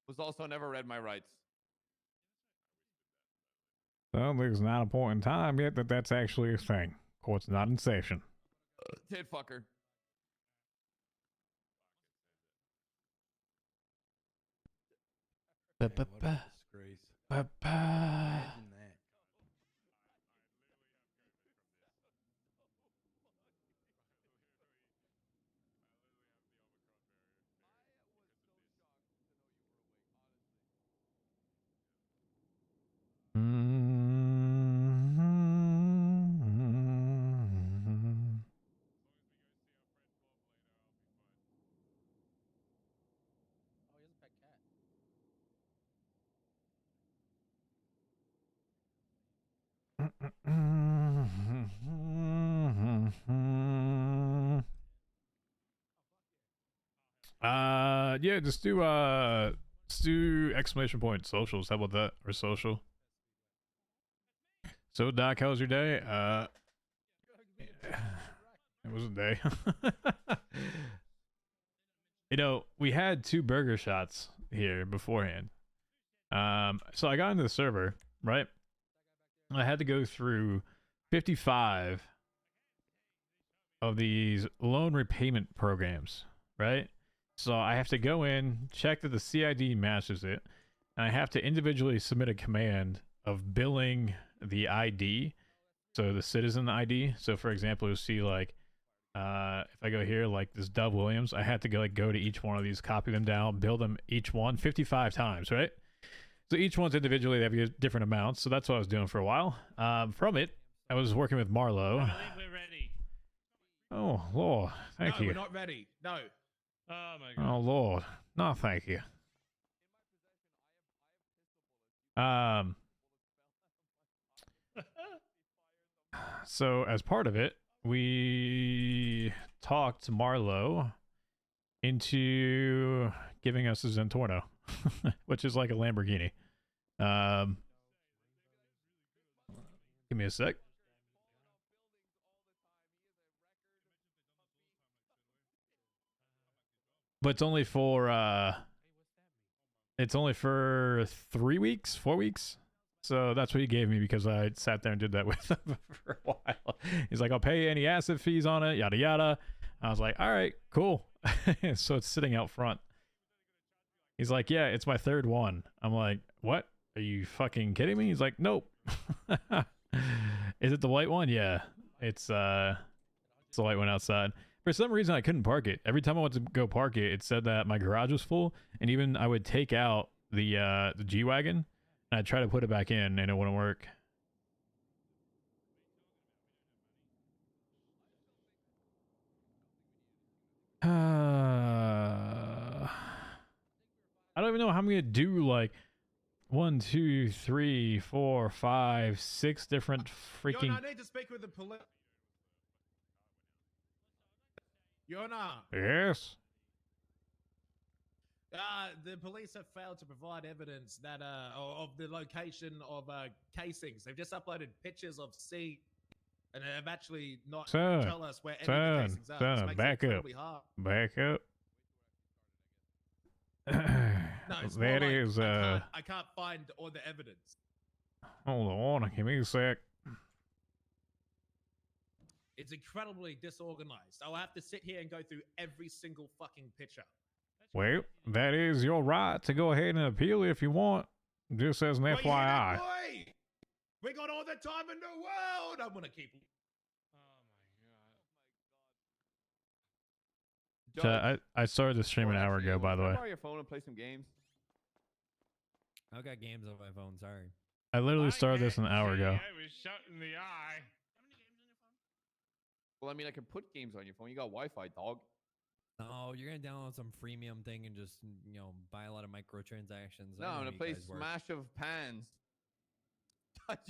Was also never read my rights. Well, there's not a point in time yet that that's actually a thing. Court's not in session. Tit fucker. Disgrace. Imagine that. Yeah, just do exclamation point socials. How about that? Or social. So Doc, how was your day? It was a day. You know, we had 2 burger shots here beforehand. So I got into the server, right? I had to go through 55 of these loan repayment programs, right? So I have to go in, check that the CID matches it, and I have to individually submit a command of billing the ID, so the citizen ID. So for example, you'll see like, if I go here, like this Dove Williams, I had to go to each one of these, copy them down, bill them each one 55 times, right? So each one's individually, they have different amounts. So that's what I was doing for a while. From it, I was working with Marlo. I believe we're ready. Oh, Lord. Thank No, you. we're not ready. No. Oh my god. Oh, Lord. No, thank you. So as part of it, we talked Marlo into giving us a Zentorno, which is like a Lamborghini. Give me a sec. But it's only for 3 weeks, 4 weeks. So that's what he gave me because I sat there and did that with him for a while. He's like, I'll pay any asset fees on it, yada yada. I was like, all right, cool. So it's sitting out front. He's like, yeah, it's my 3rd one. I'm like, what? Are you fucking kidding me? He's like, nope. Is it the white one? Yeah, it's the white one outside. For some reason, I couldn't park it. Every time I went to go park it, it said that my garage was full, and even I would take out the G-Wagon, and I'd try to put it back in, and it wouldn't work. I don't even know how I'm gonna do like 1, 2, 3, 4, 5, 6 different freaking. I need to speak with the police. Yona. Yes. The police have failed to provide evidence that of the location of casings. They've just uploaded pictures of C, and they've actually not tell us where any of the casings are. This makes it Back up. incredibly hard. Back up. No, it's more That like, is I can't find all the evidence. Hold on, give me a sec. It's incredibly disorganized. I'll have to sit here and go through every single fucking picture. Well, that is your right to go ahead and appeal if you want. Just as an Well, you hear that, FYI. boy? We got all the time in the world. I'm gonna keep. So I started the stream an hour ago, by the way. Borrow your phone and play some games. I've got games on my phone. Sorry. I literally started this an hour ago. I was shot in the eye. Well, I mean, I can put games on your phone. You got Wi-Fi, dog. No, you're gonna download some freemium thing and just buy a lot of microtransactions. No, I'm gonna play Smash of Pans. Smash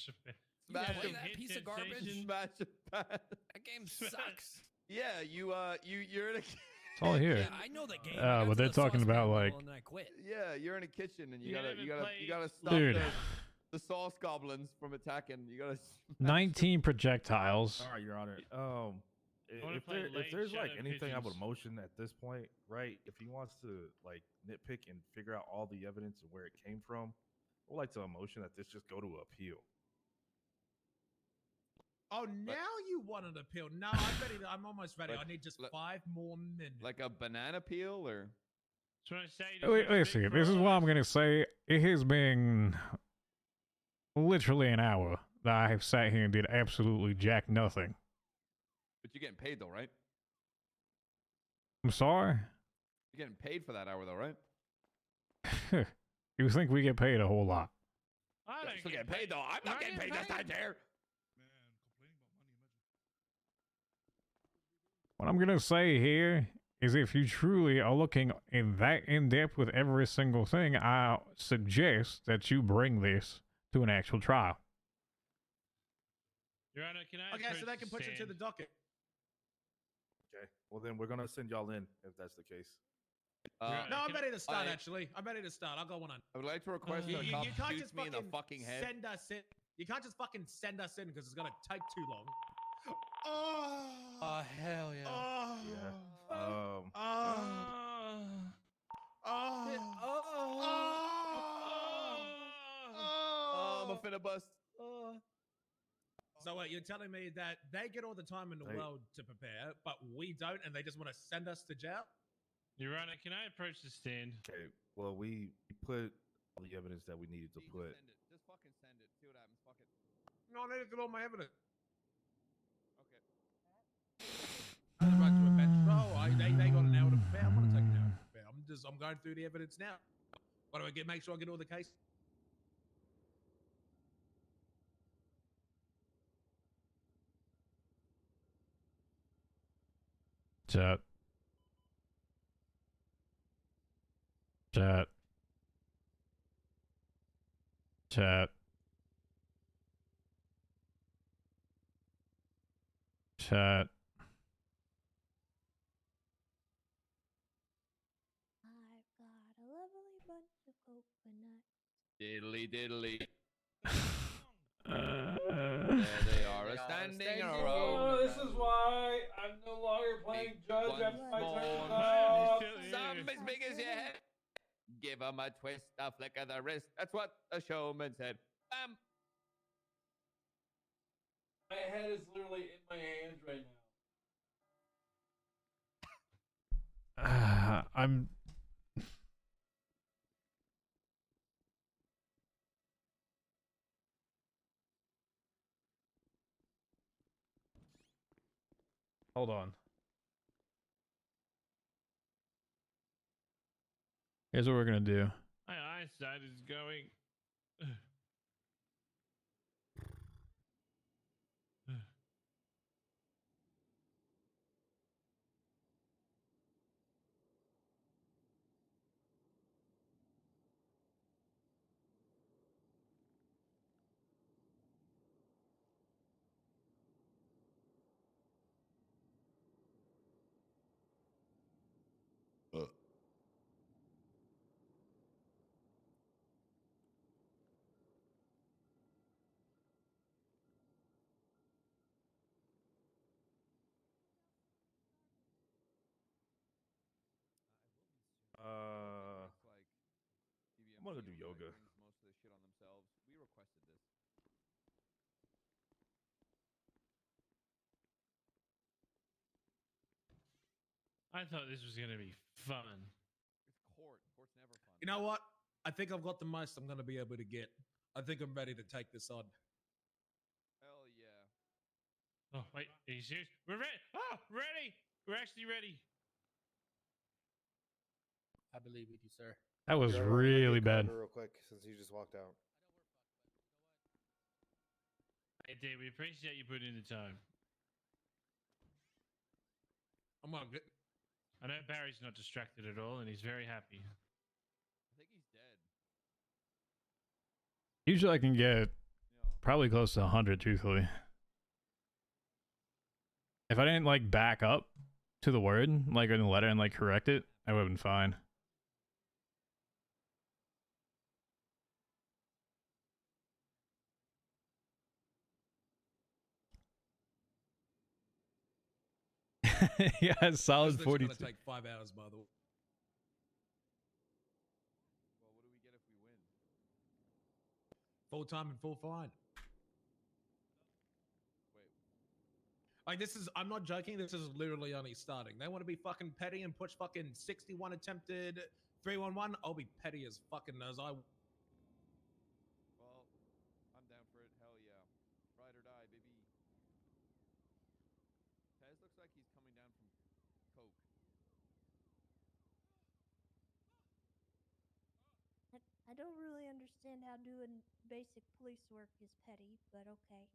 of Pans. Smash of that piece of garbage. Smash of Pans. That game sucks. Yeah, you're in a. It's all here. Yeah, I know that game. I got But to they're the talking sauce about level like. and then I quit. Yeah, you're in a kitchen and you You gotta stop Dude. the sauce goblins from attacking. You gotta. 19 projectiles. All right, Your Honor. wanna If, play if Late there's like Shadow anything I would Pigeons. motion at this point, right? If he wants to like nitpick and figure out all the evidence and where it came from, I would like to motion that this just go to appeal. Oh, now you want an appeal? No, I'm ready. I'm almost ready. I need just 5 more minutes. Like a banana peel, or. So I say Wait a second. This is what I'm going to say. It has been literally an hour that I have sat here and did absolutely jack nothing. But you're getting paid though, right? I'm sorry? You're getting paid for that hour though, right? You think we get paid a whole lot? I Yeah, don't still get getting paid though. I'm not getting paid this time, there. What I'm going to say here is if you truly are looking in depth with every single thing, I suggest that you bring this to an actual trial. Your Honor, can I? Okay, so they can put you to the docket. Okay. Well, then we're gonna send y'all in if that's the case. No, I'm ready to start. Actually, I'm ready to start. I'll go one on. I would like to request You that a cop can't shoots just me in the fucking fucking head. send us in. You can't just fucking send us in because it's gonna take too long. Oh hell yeah. I'm a finna bust. So you're telling me that they get all the time in the world to prepare, but we don't, and they just want to send us to jail? Your Honor, can I approach the stand? Okay. Well, we put all the evidence that we needed to put. Just fucking send it. See what happens. Fuck it. No, I need to get all my evidence. Okay. I have a right to a bench trial. They got an hour to prepare. I'm gonna take an hour to prepare. I'm going through the evidence now. Why do I make sure I get all the cases? Chat. Chat. Chat. Chat. I've got a lovely bunch of coconuts. Diddly diddly. There they are, standing in a row. This is why I'm no longer playing judge after my time. Some as big as your head. Give 'em a twist, a flick of the wrist. That's what the showman said. Bam. My head is literally in my hands right now. I'm. Hold on. Here's what we're gonna do. My eyesight is going. I'm gonna do yoga. Most of the shit on themselves. We requested this. I thought this was gonna be fun. It's court. Court's never fun. You know what? I think I've got the most I'm gonna be able to get. I think I'm ready to take this on. Hell yeah. Oh wait, are you serious? We're ready. Oh, ready. We're actually ready. I believe in you, sir. That was You're really bad. Real quick, since you just walked out. Hey, Dave, we appreciate you putting in the time. I'm on. I know Barry's not distracted at all, and he's very happy. I think he's dead. Usually I can get probably close to 100, truthfully. If I didn't like back up to the word, like in the letter, and like correct it, I would have been fine. Yeah, solid 42. It's gonna take 5 hours, by the way. Well, what do we get if we win? Full time and full fine. Wait. Like this is, I'm not joking. This is literally only starting. They want to be fucking petty and push fucking 61 attempted 311. I'll be petty as fucking as I. Well, I'm down for it. Hell yeah. Ride or die, baby. Tez looks like he's coming down from coke. I don't really understand how doing basic police work is petty, but okay.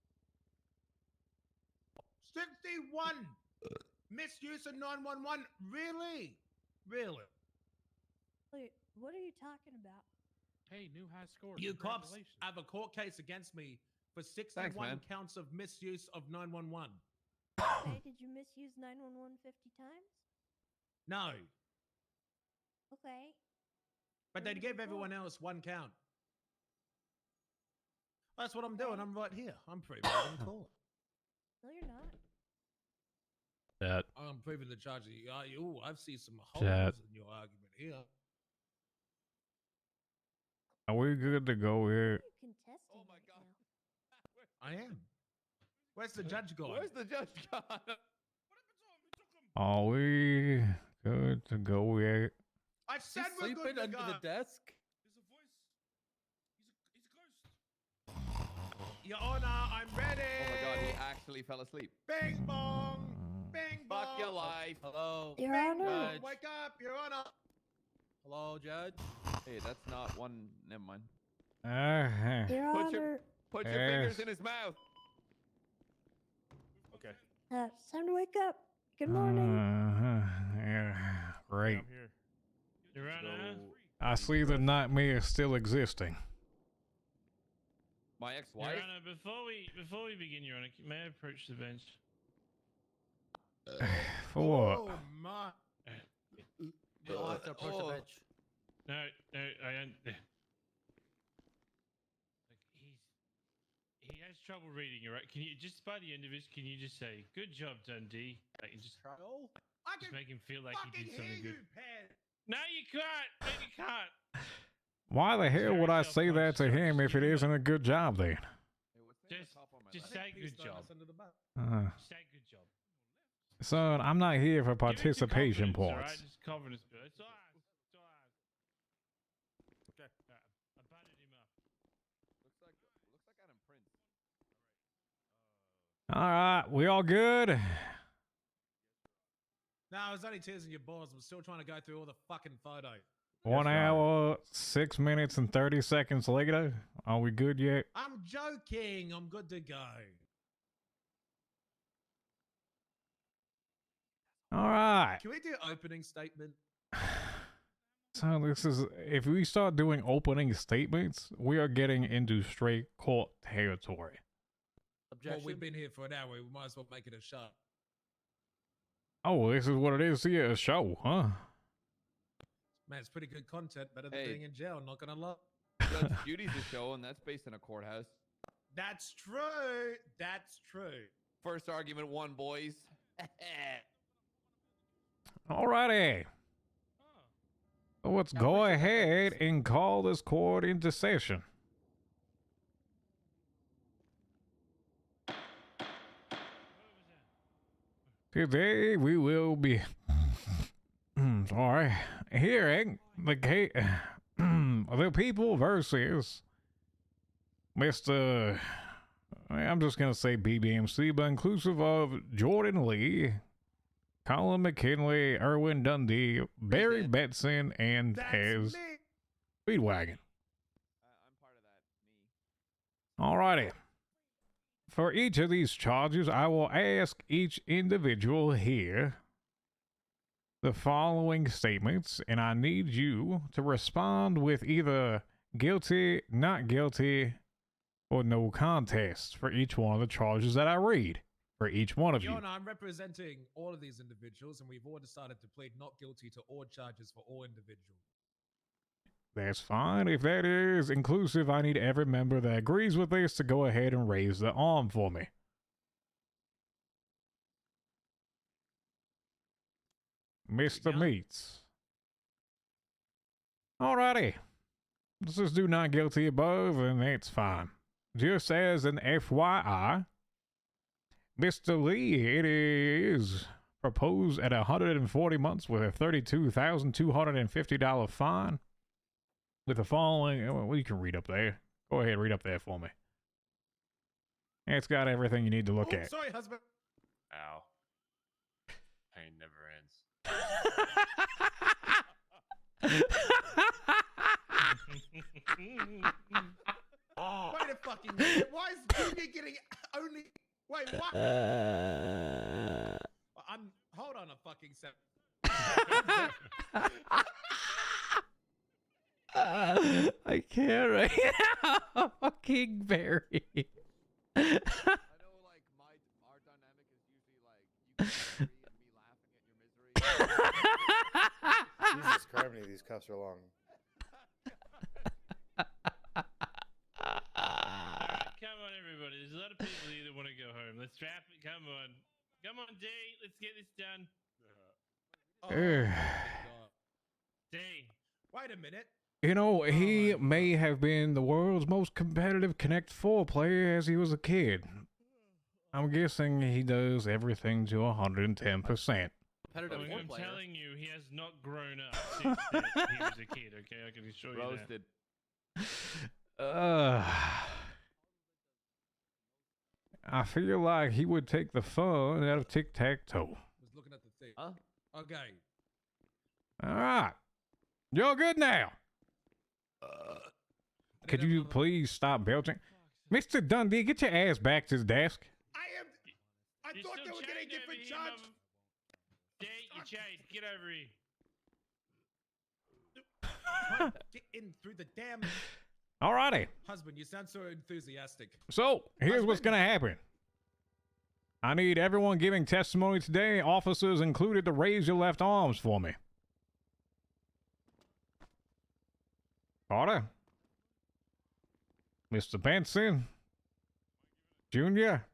61 misuse of 911. Really? Really? Wait, what are you talking about? Hey, new high score. You cops Congratulations. have a court case against me for 61 man. counts of misuse of 911. Okay, did you misuse 911 50 times? No, Okay. but Where they'd was the give everyone call? else one count. That's what I'm doing. I'm right here. I'm proving the call. No, you're not. Chat. I'm proving the charge. Ooh, I've seen some holes Chat. in your argument here. Are we good to go here? You're contesting right now. I am. Where's the judge gone? Where's the judge gone? Are we good to go here? I said we're good to go. desk. Your Honor, I'm ready. Oh my god, he actually fell asleep. Bing bong. Bing bong. Fuck your life. Hello. Your Bing Honor. bong. Judge. Wake up, Your Honor. Hello, Judge. Hey, that's not one. Never mind. Your Put Honor. your fingers in his mouth. Okay. It's time to wake up. Good morning. Yeah, great. I'm here. Your Honor. I see the nightmare is still existing. My Your ex-wife. Honor, before we begin, Your Honor, may I approach the bench? For what? Oh my. You'll have to approach the bench. No, he has trouble reading, right? Can you just by the end of this, can you just say, "Good job, Dundee"? Like, and just make him feel like he did something good. No, you can't. No, you can't. Why the hell would I say that to him if it isn't a good job then? Just say good job. Say good job. Son, I'm not here for Give it to participation confidence, all right? points. Just confidence, but it's all right. It's all right. Okay. I batted him up. Looks like Adam Prince. All right, we all good? No, it was only tears in your balls. I'm still trying to go through all the fucking photo. 1 hour, 6 minutes, and 30 seconds later. Are we good yet? I'm joking. I'm good to go. All right. Can we do opening statement? So this is, if we start doing opening statements, we are getting into straight court territory. Well, we've been here for an hour. We might as well make it a show. Oh, this is what it is here, a show, huh? Man, it's pretty good content. Better than Hey. being in jail. Not gonna lie. Judge Judy's a show, and that's based in a courthouse. That's true. That's true. First argument won, boys. Alrighty. So let's go ahead and call this court into session. Today we will be hearing the case, the people versus Mr. I'm just gonna say BBMC, but inclusive of Jordan Lee, Colin McKinley, Erwin Dundee, Barry Betson, and Pez Speedwagon. I'm part of that. Me. Alrighty. For each of these charges, I will ask each individual here the following statements, and I need you to respond with either guilty, not guilty, or no contest for each one of the charges that I read for each one of you. Your Honor, I'm representing all of these individuals, and we've all decided to plead not guilty to all charges for all individuals. That's fine. If that is inclusive, I need every member that agrees with this to go ahead and raise their arm for me. Mr. Meats. Alrighty. Let's just do not guilty above, and that's fine. Just as an FYI, Mr. Lee, it is proposed at 140 months with a $32,250 fine. With the following, well, you can read up there. Go ahead, read up there for me. It's got everything you need to look at. Sorry, husband. Ow. Pain never ends. Wait a fucking minute. Why is Junior getting only... Wait, what? Hold on a fucking second. I can't right now. Fucking Barry. I know, like, our dynamic is usually like However many of these cuffs are long. Alright, come on, everybody. There's a lot of people here that want to go home. Let's wrap it. Come on. Come on, D. Let's get this done. D. Wait a minute. You know, he may have been the world's most competitive Connect 4 player as he was a kid. I'm guessing he does everything to 110%. Competitive I'm player. telling you, he has not grown up since that he was a kid, okay? I can assure you Roasted. I feel like he would take the fun out of tic-tac-toe. Was looking at the thing. Huh? Okay. All right. You're good now. Could you please stop belching? Mr. Dundee, get your ass back to the desk. I thought they were getting different judge. Date, you changed. Get over here. Try to get in through the damn. Alrighty. Husband, you sound so enthusiastic. So, here's what's going to happen. I need everyone giving testimony today, officers included, to raise your left arms for me. Carter. Mr. Benson. Junior.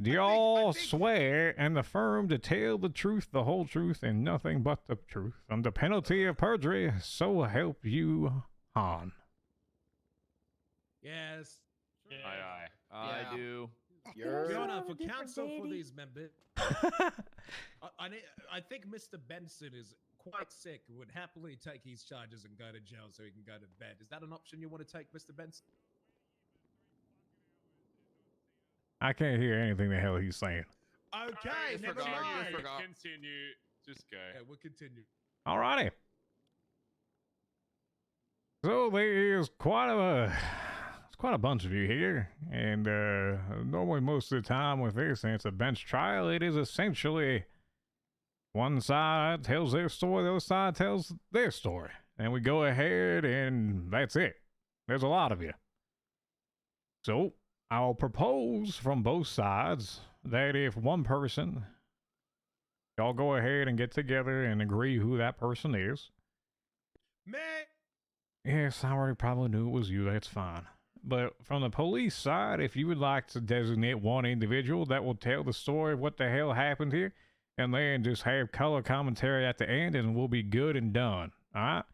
Do y'all swear and affirm to tell the truth, the whole truth, and nothing but the truth, under penalty of perjury, so help you on? Yes. Aye, aye. I do. Your Honor, for counsel for these members, I think Mr. Benson is quite sick, would happily take his charges and go to jail so he can go to bed. Is that an option you want to take, Mr. Benson? I can't hear anything the hell he's saying. Okay, never mind. Continue. Just go. Okay, we'll continue. Alrighty. So there is quite a bunch of you here, and normally most of the time with this, and it's a bench trial, it is essentially one side tells their story, the other side tells their story, and we go ahead and that's it. There's a lot of you. So I'll propose from both sides that if one person, y'all go ahead and get together and agree who that person is. Me. Yes, I already probably knew it was you, that's fine. But from the police side, if you would like to designate one individual that will tell the story of what the hell happened here, and then just have color commentary at the end, and we'll be good and done. Alright?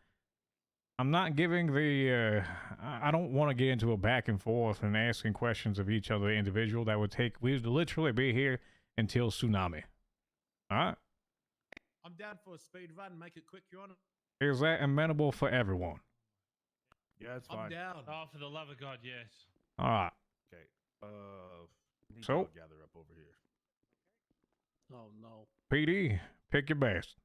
I'm not giving the, I don't want to get into a back and forth and asking questions of each other individual. That would take, we'd literally be here until tsunami. Alright? I'm down for a speed run, make it quick, Your Honor. Is that amenable for everyone? Yeah, it's fine. I'm down. Oh, for the love of God, yes. Alright. Okay. We need So? to all gather up over here. Oh no. PD, pick your best.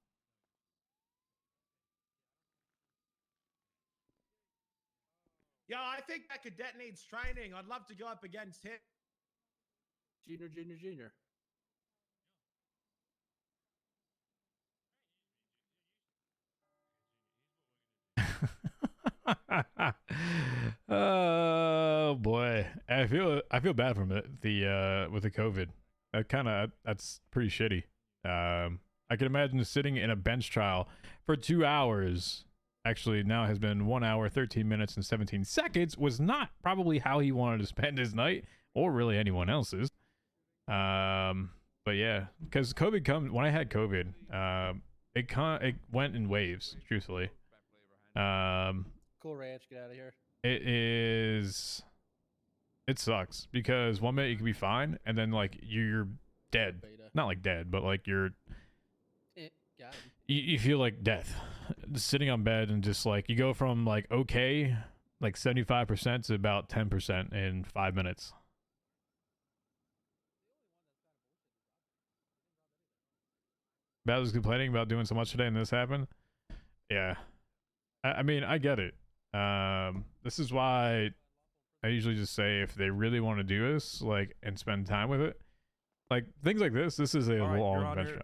Yeah, I think that cadet needs training. I'd love to go up against him. Junior. Oh boy, I feel bad from it. With the COVID, that's pretty shitty. I can imagine sitting in a bench trial for 2 hours. Actually, now has been 1 hour, 13 minutes, and 17 seconds. Was not probably how he wanted to spend his night, or really anyone else's. But yeah, because COVID comes when I had COVID. It went in waves. Truthfully. Cool Ranch, get out of here. It sucks because 1 minute you can be fine and then like you're dead. Not like dead, but like you're Got him. you feel like death. Just sitting on bed and just like you go from like okay, like 75% to about 10% in 5 minutes. Bad was complaining about doing so much today and this happened. Yeah. I mean, I get it. This is why I usually just say if they really want to do this, like, and spend time with it, like things like this is a All right, Your long Honor, adventure.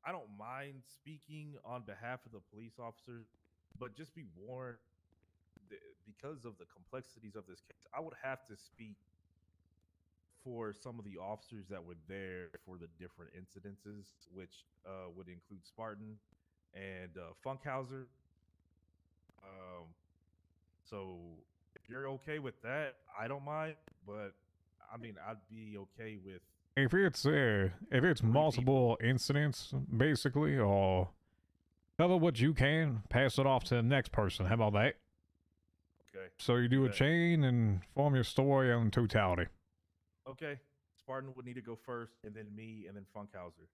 I don't mind speaking on behalf of the police officers, but just be warned, because of the complexities of this case, I would have to speak for some of the officers that were there for the different incidences, which would include Spartan and Funkhauser. So if you're okay with that, I don't mind. But I mean, I'd be okay with If it's multiple incidents, basically, or cover what you can, pass it off to the next person. How about that? Okay. So you do a chain and form your story on totality. Okay. Spartan would need to go first, and then me, and then Funkhauser.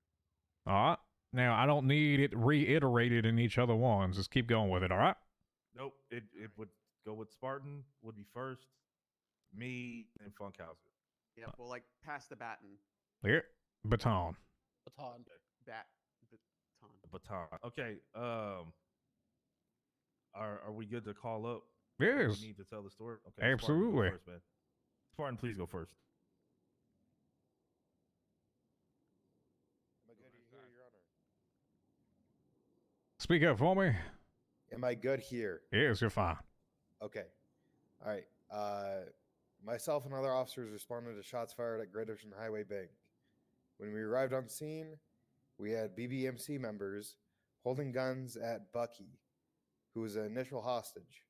All right. Now, I don't need it reiterated in each other ones. Just keep going with it, all right? Nope. It would go with Spartan would be first, me, and Funkhauser. Yeah, well, like pass the baton. Here, baton. Baton. Baton. Okay. Are we good to call up? Yes. We need to tell the story. Okay. Absolutely. Spartan, go first, man. Spartan, please go first. Speak up for me. Am I good here? Yes, you're fine. Okay. All right. Myself and other officers responded to shots fired at Great Ocean Highway Bank. When we arrived on scene, we had BBMC members holding guns at Bucky, who was an initial hostage.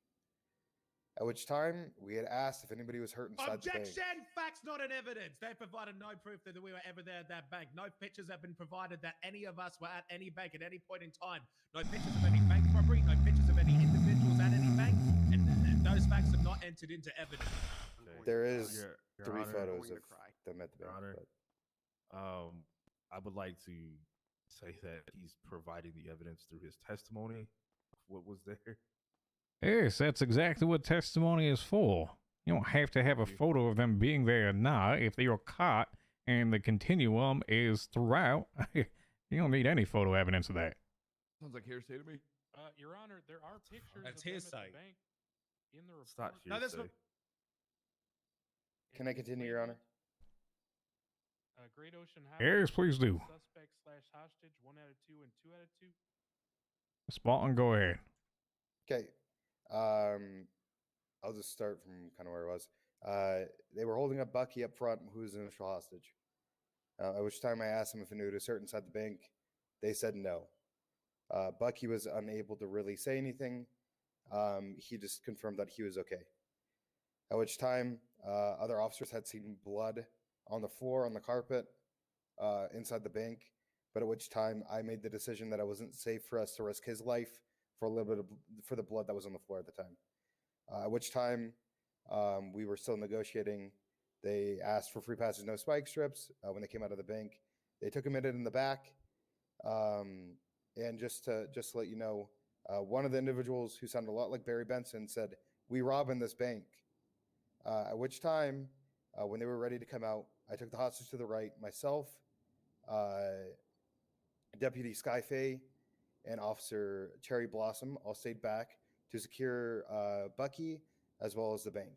At which time, we had asked if anybody was hurt inside the bank. Objection! Facts not in evidence. They provided no proof that we were ever there at that bank. No pictures have been provided that any of us were at any bank at any point in time. No pictures of any bank robbery. No pictures of any individuals at any bank. And those facts are not entered into evidence. There is Your 3 Honor, photos of them at the Your bank. Honor, but I would like to say that he's providing the evidence through his testimony. What was there? Yes, that's exactly what testimony is for. You don't have to have a photo of them being there now. If they are caught and the continuum is throughout, you don't need any photo evidence of that. Sounds like hearsay to me. Your Honor, there are pictures That's of them hearsay. at the bank in the report. It's not No, there's hearsay. Can I continue, Your Honor? Great Ocean Highway. Yes, please do. Suspect / hostage, 1 out of 2 and 2 out of 2. Spartan, go ahead. Okay. I'll just start from kind of where I was. They were holding up Bucky up front, who was an initial hostage. At which time I asked them if he knew to certain inside the bank. They said no. Bucky was unable to really say anything. He just confirmed that he was okay. At which time, other officers had seen blood on the floor, on the carpet, inside the bank. But at which time, I made the decision that it wasn't safe for us to risk his life for a little bit for the blood that was on the floor at the time. At which time, we were still negotiating. They asked for free passes, no spike strips. When they came out of the bank, they took a minute in the back. And just to let you know, one of the individuals who sounded a lot like Barry Benson said, "We robbing this bank." At which time, when they were ready to come out, I took the hostage to the right. Myself, Deputy Skyfay, and Officer Cherry Blossom all stayed back to secure Bucky as well as the bank.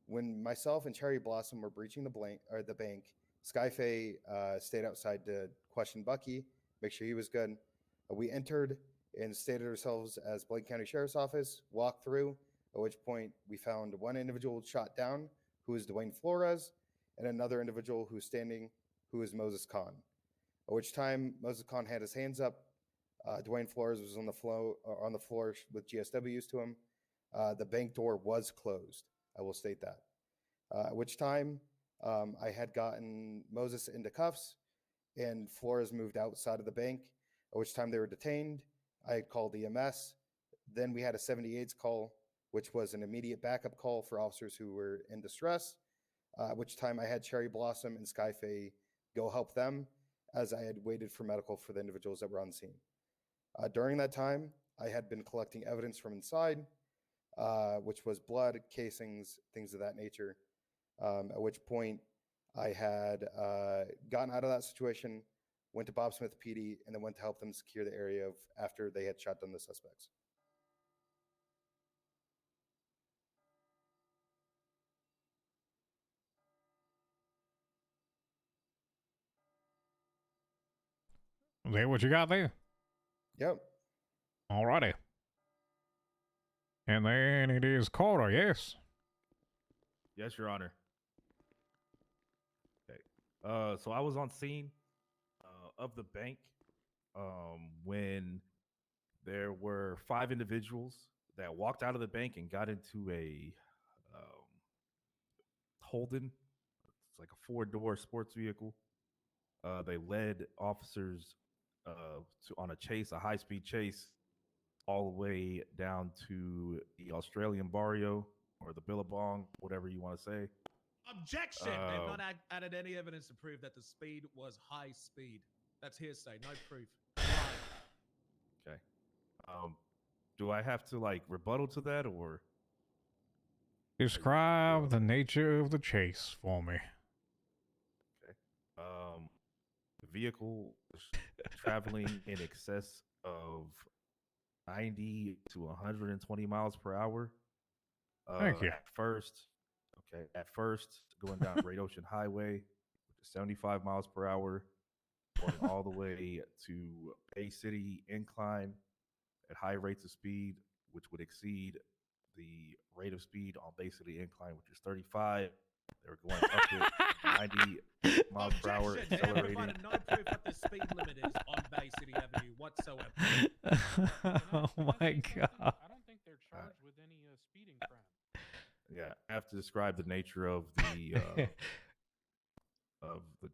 When myself and Cherry Blossom were breaching the bank, Skyfay stayed outside to question Bucky, make sure he was good. We entered and stated ourselves as Blaine County Sheriff's Office, walked through, at which point we found one individual shot down, who is Dwayne Flores, and another individual who's standing, who is Moses Khan. At which time Moses Khan had his hands up. Dwayne Flores was on the floor with GSWs to him. The bank door was closed. I will state that. At which time I had gotten Moses into cuffs, and Flores moved outside of the bank. At which time they were detained. I had called EMS. Then we had a 78's call, which was an immediate backup call for officers who were in distress. At which time I had Cherry Blossom and Skyfay go help them, as I had waited for medical for the individuals that were on scene. During that time, I had been collecting evidence from inside, which was blood, casings, things of that nature. At which point I had gotten out of that situation, went to Bob Smith PD, and then went to help them secure the area after they had shot down the suspects. Is that what you got there? Yep. Alrighty. And then it is Carter, yes? Yes, Your Honor. So I was on scene of the bank when there were 5 individuals that walked out of the bank and got into a Holden. It's like a 4-door sports vehicle. They led officers on a chase, a high-speed chase, all the way down to the Australian barrio or the Billabong, whatever you want to say. Objection! They've not added any evidence to prove that the speed was high speed. That's hearsay, no proof. Okay. Do I have to like rebuttal to that or? Describe the nature of the chase for me. Okay. The vehicle was traveling in excess of 90 to 120 miles per hour. Thank you. At first, going down Great Ocean Highway, which is 75 miles per hour, going all the way to Bay City Incline at high rates of speed, which would exceed the rate of speed on Bay City Incline, which is 35. They were going up at 90 miles per hour, accelerating. No proof what the speed limit is on Bay City Avenue whatsoever. Oh my god. I don't think they're charged with any speeding crime. Yeah, I have to describe the nature of the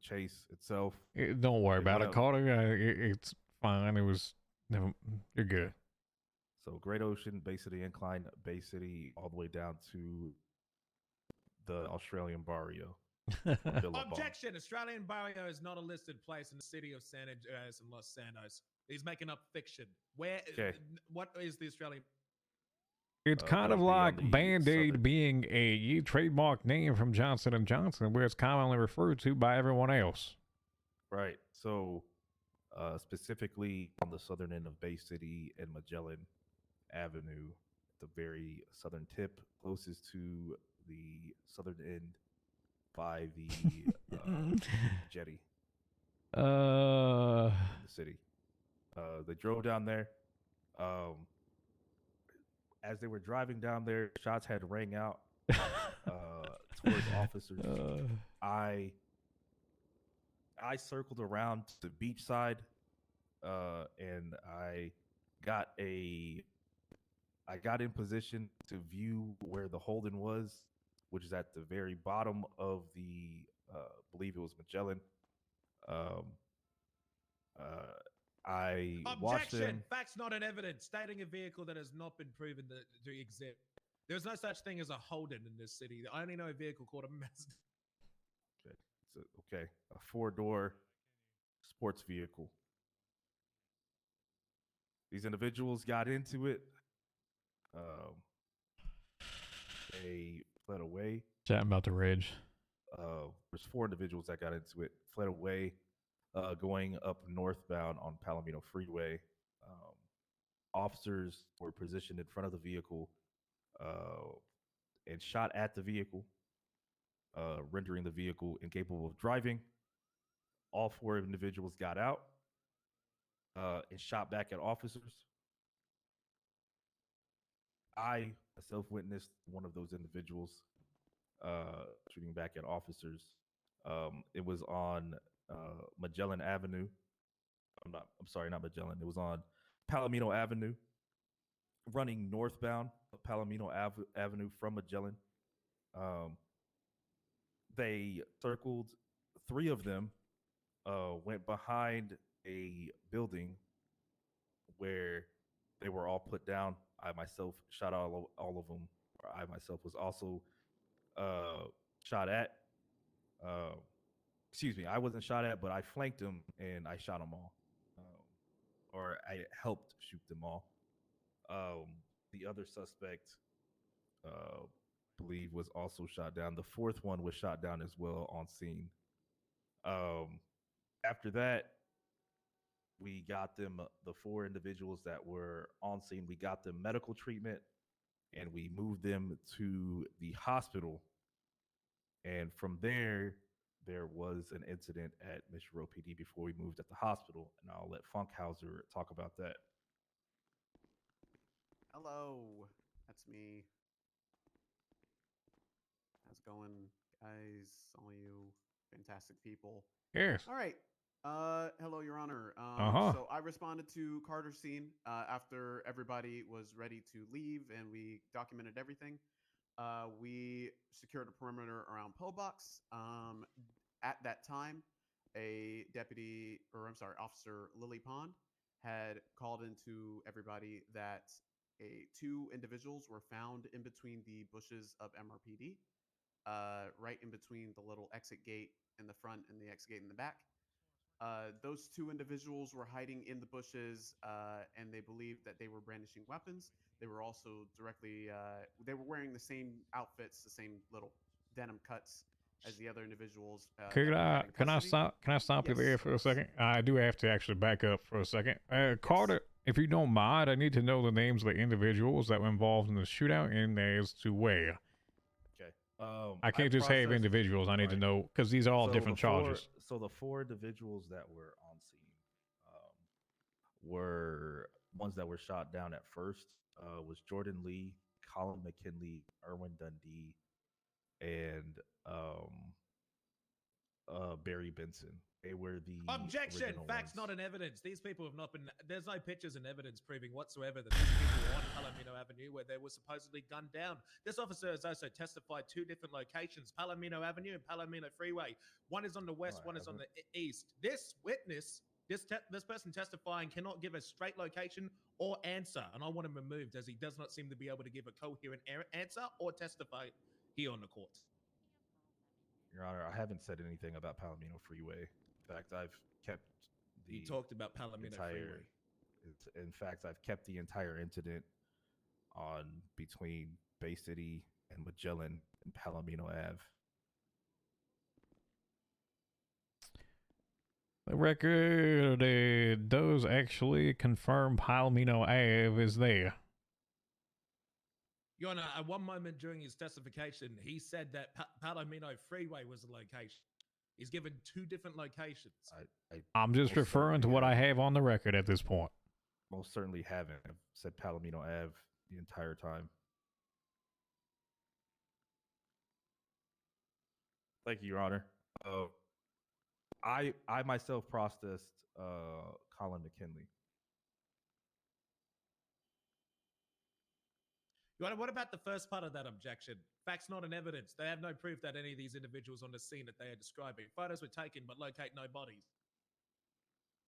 chase itself. Don't worry about it, Carter. It's fine. You're good. So Great Ocean, Bay City Incline, Bay City, all the way down to the Australian barrio. Objection! Australian barrio is not a listed place in the city of San Andreas and Los Santos. He's making up fiction. What is the Australian? It's kind of like Band-Aid being a trademark name from Johnson & Johnson, where it's commonly referred to by everyone else. Right. So, specifically on the southern end of Bay City and Magellan Avenue, the very southern tip, closest to the southern end by the jetty. The city. They drove down there. As they were driving down there, shots had rang out towards officers. I circled around to the beach side, and I got in position to view where the Holden was, which is at the very bottom of the, believe it was Magellan. I watched them. Objection! Facts not in evidence. Stating a vehicle that has not been proven to exist. There's no such thing as a Holden in this city. I only know a vehicle called a Mazda. Okay, a 4-door sports vehicle. These individuals got into it. They fled away. Chatting about the rage. There's 4 individuals that got into it, fled away, going up northbound on Palomino Freeway. Officers were positioned in front of the vehicle and shot at the vehicle, rendering the vehicle incapable of driving. All 4 individuals got out and shot back at officers. I myself witnessed one of those individuals shooting back at officers. It was on Magellan Avenue. I'm sorry, not Magellan. It was on Palomino Avenue, running northbound Palomino Avenue from Magellan. They circled. 3 of them went behind a building where they were all put down. I myself shot all of them. I myself was also shot at. Excuse me, I wasn't shot at, but I flanked them and I shot them all. Or I helped shoot them all. The other suspect, believe, was also shot down. The 4th one was shot down as well on scene. After that, we got them, the 4 individuals that were on scene, we got them medical treatment and we moved them to the hospital. And from there was an incident at Mission Road PD before we moved at the hospital. And I'll let Funkhauser talk about that. Hello, that's me. How's it going, guys? All you fantastic people. Yes. All right. Hello, Your Honor. So I responded to Carter's scene after everybody was ready to leave, and we documented everything. We secured a perimeter around Pillbox. At that time, Officer Lily Pond had called into everybody that two individuals were found in between the bushes of MRPD, right in between the little exit gate in the front and the exit gate in the back. Those two individuals were hiding in the bushes, and they believed that they were brandishing weapons. They were also they were wearing the same outfits, the same little denim cuts as the other individuals. Can I stop you there for a second? I do have to actually back up for a second. Carter, if you don't mind, I need to know the names of the individuals that were involved in the shootout and as to where. Okay. I can't just have individuals. I need to know because these are all different charges. So the 4 individuals that were on scene were ones that were shot down at first. Was Jordan Lee, Colin McKinley, Erwin Dundee, and Barry Benson. They were the objection. Facts, ones. not in evidence. These people have not been. There's no pictures and evidence proving whatsoever that these people were on Palomino Avenue where they were supposedly gunned down. This officer has also testified 2 different locations: Palomino Avenue and Palomino Freeway. One is on the west, one is on the east. This witness, this person testifying, cannot give a straight location or answer, and I want him removed as he does not seem to be able to give a coherent answer or testify here on the court. Your Honor, I haven't said anything about Palomino Freeway. In fact, I've kept the. You talked about Palomino Freeway. In fact, I've kept the entire incident on between Bay City and Magellan and Palomino Ave. The record does actually confirm Palomino Ave is there. Your Honor, at one moment during his testification, he said that Palomino Freeway was the location. He's given 2 different locations. I'm just referring to what I have on the record at this point. Most certainly haven't. I've said Palomino Ave the entire time. Thank you, Your Honor. I myself processed Colin McKinley. Your Honor, what about the first part of that objection? Facts not in evidence. They have no proof that any of these individuals on the scene that they are describing. Photos were taken, but locate no bodies.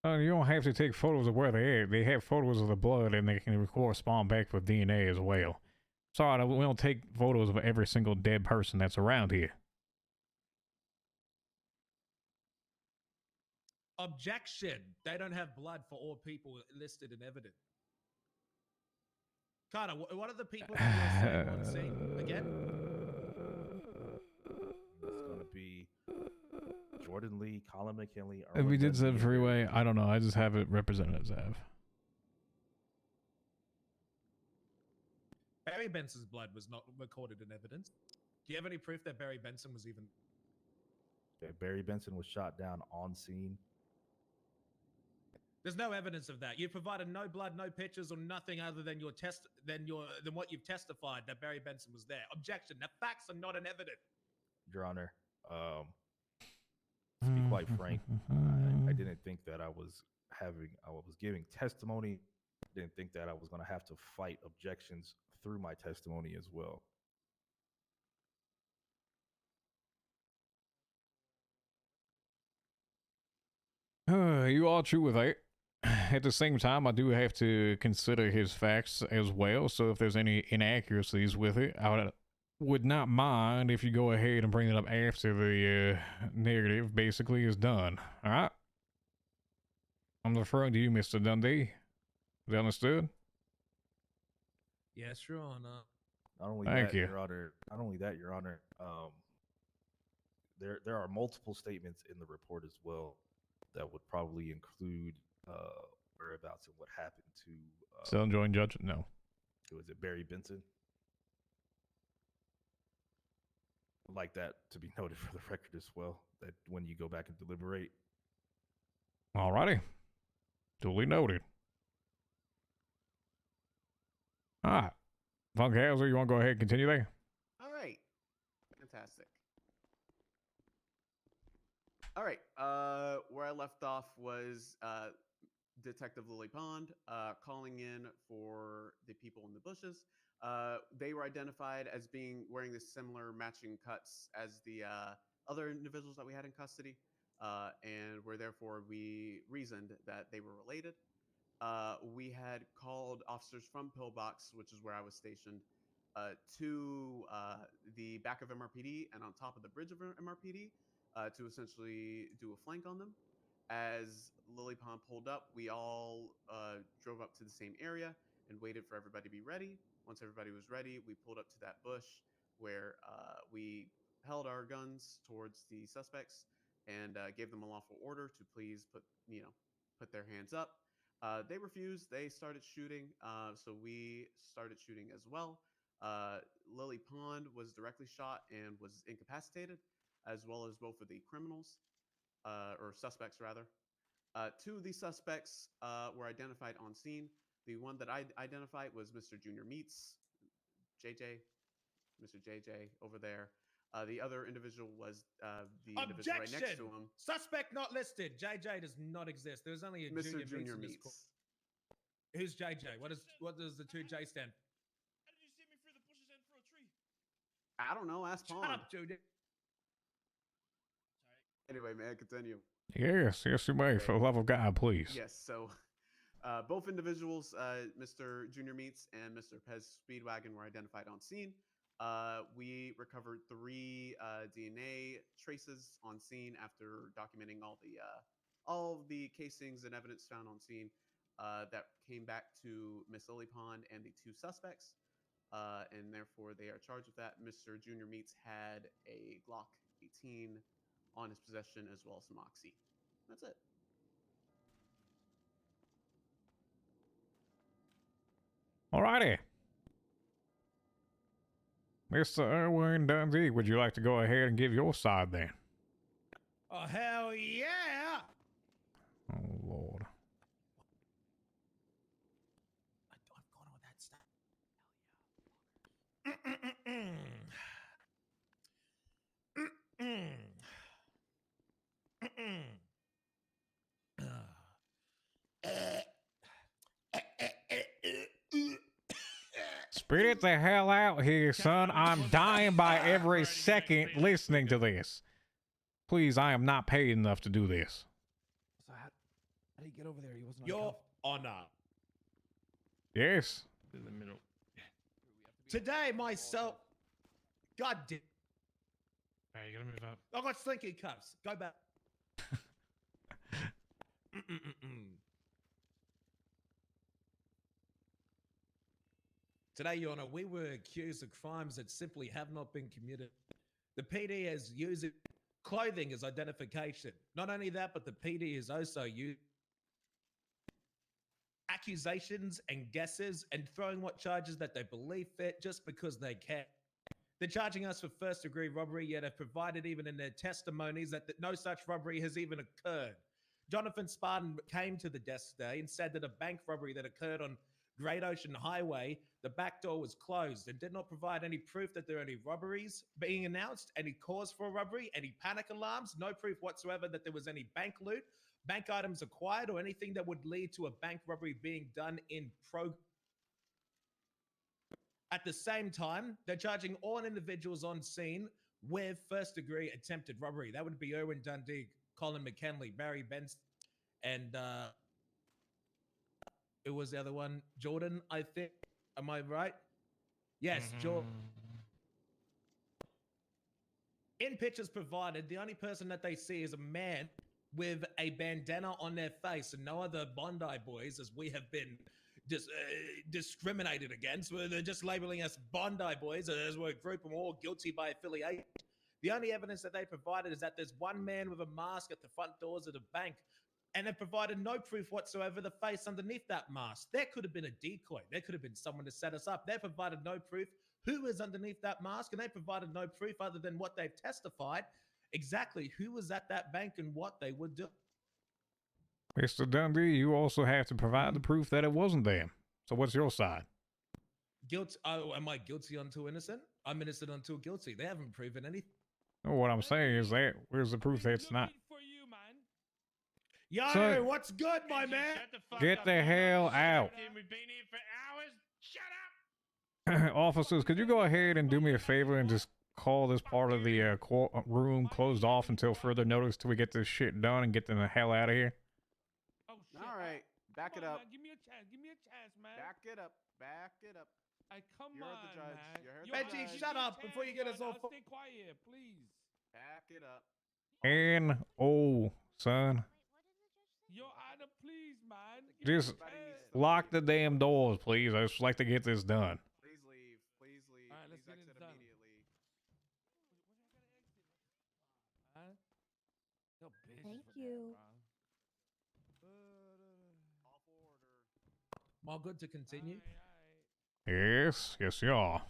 You don't have to take photos of where they are. They have photos of the blood, and they can correspond back with DNA as well. Sorry, we don't take photos of every single dead person that's around here. Objection. They don't have blood for all people listed in evidence. Carter, what are the people that you're saying on scene again? That's going to be Jordan Lee, Colin McKinley. If we did say Freeway, I don't know. I just have it represented as Ave. Barry Benson's blood was not recorded in evidence. Do you have any proof that Barry Benson was even... Okay, Barry Benson was shot down on scene. There's no evidence of that. You've provided no blood, no pictures, or nothing other than than what you've testified that Barry Benson was there. Objection. The facts are not in evidence. Your Honor, to be quite frank, I didn't think that I was giving testimony. I didn't think that I was going to have to fight objections through my testimony as well. You are true with that. At the same time, I do have to consider his facts as well. So if there's any inaccuracies with it, I would not mind if you go ahead and bring it up after the narrative basically is done. All right? I'm referring to you, Mr. Dundee. Is that understood? Yes, Your Honor. Not only Thank that, you. Your Honor. Not only that, Your Honor. There are multiple statements in the report as well that would probably include whereabouts and what happened to. Still enjoying judge? No. Was it Barry Benson? I'd like that to be noted for the record as well. That when you go back and deliberate. Alrighty. Duly noted. All right. Funkhauser, you want to go ahead and continue there? All right. Fantastic. All right. Where I left off was Detective Lily Pond calling in for the people in the bushes. They were identified as being wearing the similar matching cuts as the other individuals that we had in custody, and were therefore we reasoned that they were related. We had called officers from Pillbox, which is where I was stationed, to the back of MRPD and on top of the bridge of MRPD to essentially do a flank on them. As Lily Pond pulled up, we all drove up to the same area and waited for everybody to be ready. Once everybody was ready, we pulled up to that bush where we held our guns towards the suspects and gave them a lawful order to please put their hands up. They refused. They started shooting, so we started shooting as well. Lily Pond was directly shot and was incapacitated, as well as both of the criminals, or suspects rather. Two of the suspects were identified on scene. The one that I identified was Mr. Junior Meats, Mr. JJ over there. The other individual was the individual right next to him. Suspect not listed. JJ does not exist. There's only a Mr. Junior Meats. Who's JJ? What does the 2J stand for? How did you see me through the bushes and through a tree? I don't know. Ask Pond. Shut up, Junior. Anyway, man, continue. Yes, you may. For the love of God, please. Yes, so both individuals, Mr. Junior Meats and Mr. Pez Speedwagon, were identified on scene. We recovered 3 DNA traces on scene after documenting all the casings and evidence found on scene that came back to Miss Lily Pond and the 2 suspects, and therefore they are charged with that. Mr. Junior Meats had a Glock 18 on his possession as well as some Oxy. That's it. Alrighty. Mr. Erwin Dundee, would you like to go ahead and give your side then? Oh, hell yeah! Oh, Lord. I've gone on that stuff. Hell yeah. Spit it the hell out here, son. I'm dying by every second listening to this. Please, I am not paid enough to do this. So how did he get over there? He wasn't. Your Honor. Yes. In the middle. Today, myself. God damn. Alright, you gotta move up. I got slinky cuffs. Go back. Today, Your Honor, we were accused of crimes that simply have not been committed. The PD is using clothing as identification. Not only that, but the PD is also using accusations and guesses and throwing what charges that they believe fit just because they can. They're charging us for first-degree robbery, yet have provided even in their testimonies that no such robbery has even occurred. Jonathan Spartan came to the desk today and said that a bank robbery that occurred on Great Ocean Highway, the back door was closed and did not provide any proof that there are any robberies being announced, any cause for a robbery, any panic alarms, no proof whatsoever that there was any bank loot, bank items acquired, or anything that would lead to a bank robbery being done in progress. At the same time, they're charging all individuals on scene with first-degree attempted robbery. That would be Erwin Dundee, Colin McKinley, Barry Benson, and it was the other one, Jordan, I think. Am I right? Yes, Jordan. In pictures provided, the only person that they see is a man with a bandana on their face and no other Bondi boys, as we have been discriminated against. They're just labeling us Bondi boys as we're a group of all guilty by affiliation. The only evidence that they provided is that there's one man with a mask at the front doors of the bank, and they provided no proof whatsoever the face underneath that mask. There could have been a decoy. There could have been someone to set us up. They provided no proof who was underneath that mask, and they provided no proof other than what they've testified, exactly who was at that bank and what they would do. Mr. Dundee, you also have to provide the proof that it wasn't them. So what's your side? Guilt? Oh, am I guilty until innocent? I'm innocent until guilty. They haven't proven anything. No, what I'm saying is that where's the proof that it's not? Yo, Son, what's good, my man? get the hell out. We've been here for hours. Shut up. Officers, could you go ahead and do me a favor and just call this part of the room closed off until further notice till we get this shit done and get the hell out of here? All right, back it up. Man, give me a chance, man. Back it up. Back it up. Come you on, heard the judge. man. You heard Yo, the Benji, judge. shut up before you get us all. Stay quiet, please. Back it up. N-O, son. Yo, Anna, please, man. Just lock the damn doors, please. I just like to get this done. Please leave. Please leave. All right, let's Please get exit it done. immediately. Huh? Yo, bitch, Thank for that, you. All good to continue. Yes, yes, you are.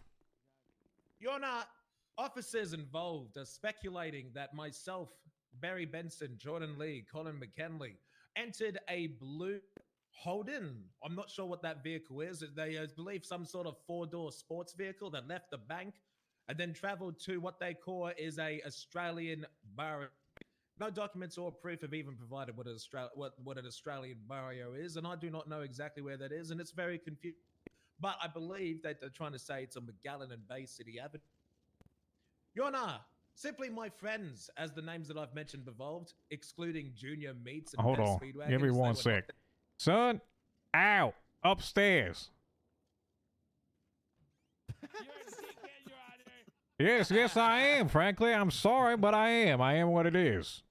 Your Honor, officers involved are speculating that myself, Barry Benson, Jordan Lee, Colin McKinley entered a blue Holden. I'm not sure what that vehicle is. They believe some sort of four-door sports vehicle that left the bank and then traveled to what they call is a Australian barrio. No documents or proof have even provided what an Australian barrio is, and I do not know exactly where that is, and it's very confusing. But I believe that they're trying to say it's on McGallen and Bay City Avenue. Your Honor, simply my friends, as the names that I've mentioned evolved, excluding Junior Meats and Hold Best on. Speedwagons, Give me they one were sec. not Son, out. Upstairs. Yes, I am. Frankly, I'm sorry, but I am. I am what it is.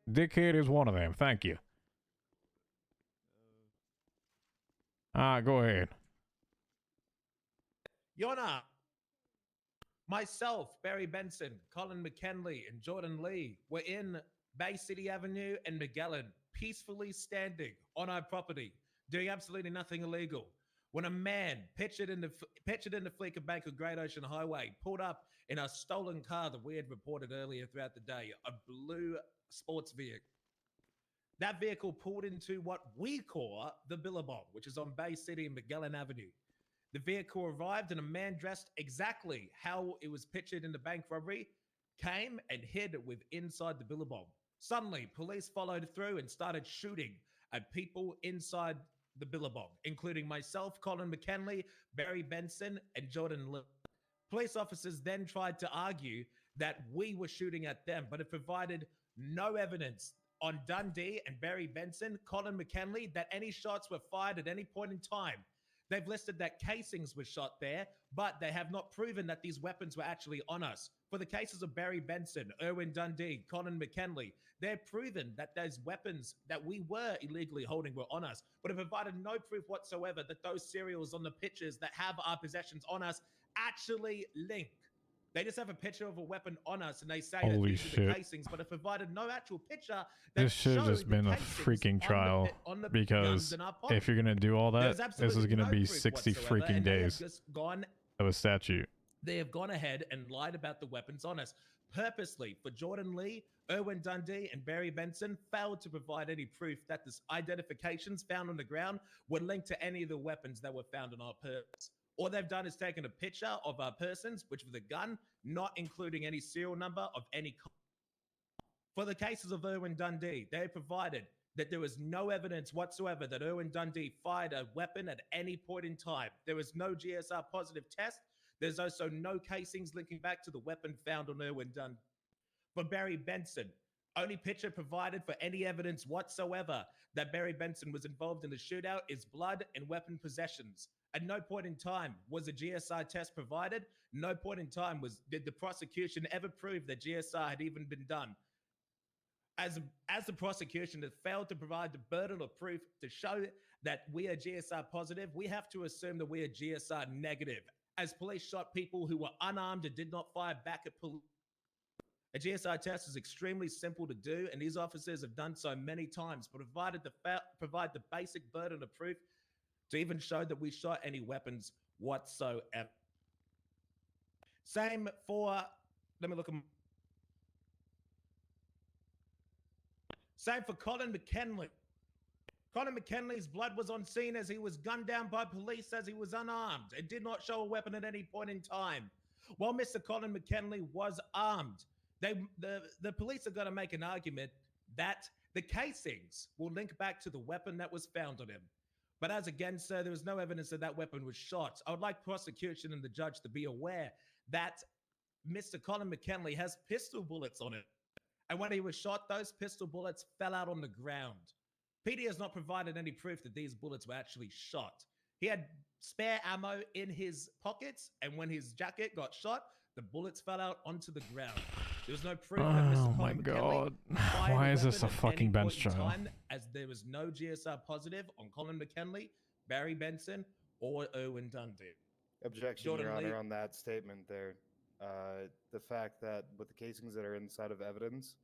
Dickhead is one of them. Thank you. All right, go ahead. Your Honor, myself, Barry Benson, Colin McKinley, and Jordan Lee were in Bay City Avenue and McGallen, peacefully standing on our property, doing absolutely nothing illegal, when a man pictured in the Fleeca Bank of Great Ocean Highway pulled up in a stolen car that we had reported earlier throughout the day, a blue sports vehicle. That vehicle pulled into what we call the Billabong, which is on Bay City and McGallen Avenue. The vehicle arrived and a man dressed exactly how it was pictured in the bank robbery came and hid with inside the Billabong. Suddenly, police followed through and started shooting at people inside the Billabong, including myself, Colin McKinley, Barry Benson, and Jordan Lee. Police officers then tried to argue that we were shooting at them, but it provided no evidence on Dundee and Barry Benson, Colin McKinley, that any shots were fired at any point in time. They've listed that casings were shot there, but they have not proven that these weapons were actually on us. For the cases of Barry Benson, Erwin Dundee, Colin McKinley, they're proven that those weapons that we were illegally holding were on us, but have provided no proof whatsoever that those serials on the pictures that have our possessions on us actually link. They just have a picture of a weapon on us and they say that Holy these are the shit. casings, but have provided no actual picture. This should have just been a freaking trial because if you're going to do all that, this is going to be 60 freaking days of a statute. They have gone ahead and lied about the weapons on us purposely. For Jordan Lee, Erwin Dundee, and Barry Benson failed to provide any proof that the identifications found on the ground were linked to any of the weapons that were found on our purse. All they've done is taken a picture of our persons, which was a gun, not including any serial number of any kind. For the cases of Erwin Dundee, they provided that there was no evidence whatsoever that Erwin Dundee fired a weapon at any point in time. There was no GSR positive test. There's also no casings linking back to the weapon found on Erwin Dundee. For Barry Benson, only picture provided for any evidence whatsoever that Barry Benson was involved in the shootout is blood and weapon possessions. At no point in time was a GSI test provided. No point in time did the prosecution ever prove that GSI had even been done. As the prosecution has failed to provide the burden of proof to show that we are GSI positive, we have to assume that we are GSI negative, as police shot people who were unarmed and did not fire back at police. A GSI test is extremely simple to do, and these officers have done so many times, but provide the basic burden of proof to even show that we shot any weapons whatsoever. Same for, same for Colin McKinley. Colin McKinley's blood was on scene as he was gunned down by police as he was unarmed and did not show a weapon at any point in time. While Mr. Colin McKinley was armed, the police are going to make an argument that The casings will link back to the weapon that was found on him. But as again, sir, there was no evidence that that weapon was shot. I would like prosecution and the judge to be aware that Mr. Colin McKinley has pistol bullets on it. And when he was shot, those pistol bullets fell out on the ground. PD has not provided any proof that these bullets were actually shot. He had spare ammo in his pockets, and when his jacket got shot, the bullets fell out onto the ground. There was no proof that Mr. Oh my Colin God. McKinley fired Why a is this a weapon at any fucking bench point in trial? time, as there was no GSR positive on Colin McKinley, Barry Benson, or Erwin Dundee. Objection, Jordan Your Lee. Honor, on that statement there. The fact that with the casings that are inside of evidence,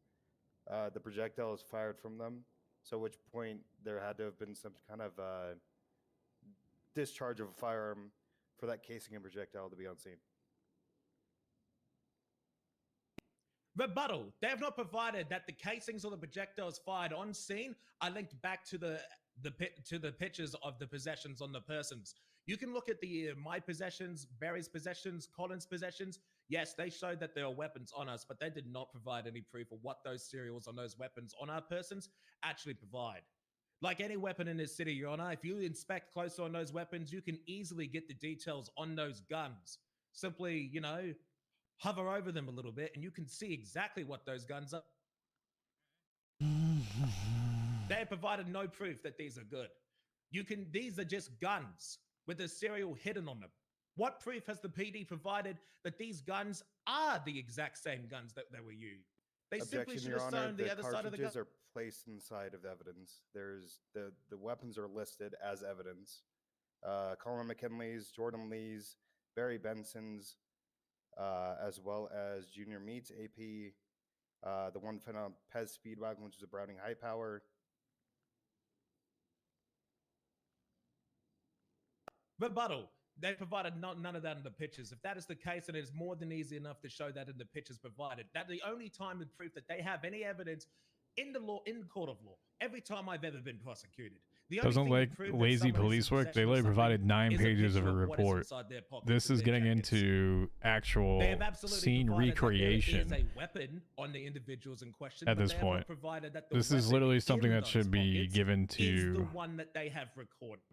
the projectile is fired from them, so at which point there had to have been some kind of discharge of a firearm for that casing and projectile to be on scene. Rebuttal. They have not provided that the casings or the projectiles fired on scene are linked back to the pictures of the possessions on the persons. You can look at the my possessions, Barry's possessions, Colin's possessions. Yes, they showed that there are weapons on us, but they did not provide any proof of what those serials on those weapons on our persons actually provide. Like any weapon in this city, Your Honor, if you inspect closer on those weapons, you can easily get the details on those guns. Simply, you know, hover over them a little bit and you can see exactly what those guns are. They have provided no proof that these are good. These are just guns with a serial hidden on them. What proof has the PD provided that these guns are the exact same guns that were used? They simply should Your have Honor, shown the other side of the gun. cartridges are placed inside of evidence. There's the weapons are listed as evidence. Colin McKinley's, Jordan Lee's, Barry Benson's, as well as Junior Meats, AP, the one found on Pez Speedwagon, which is a Browning High Power. Rebuttal. They provided none of that in the pictures. If that is the case, then it is more than easy enough to show that in the pictures provided. That's the only time and proof that they have any evidence in the court of law. Every time I've ever been prosecuted. The only Doesn't thing to like prove that lazy someone is in police work. They possession of literally something provided 9 is a pages of a picture what is report. inside their pockets This with is their getting jackets. into actual They have absolutely scene provided that recreation there is a weapon on the individuals in question, at but this they have not point. provided that the This is weapon literally something in that those should be pockets given is the to one that they have recorded.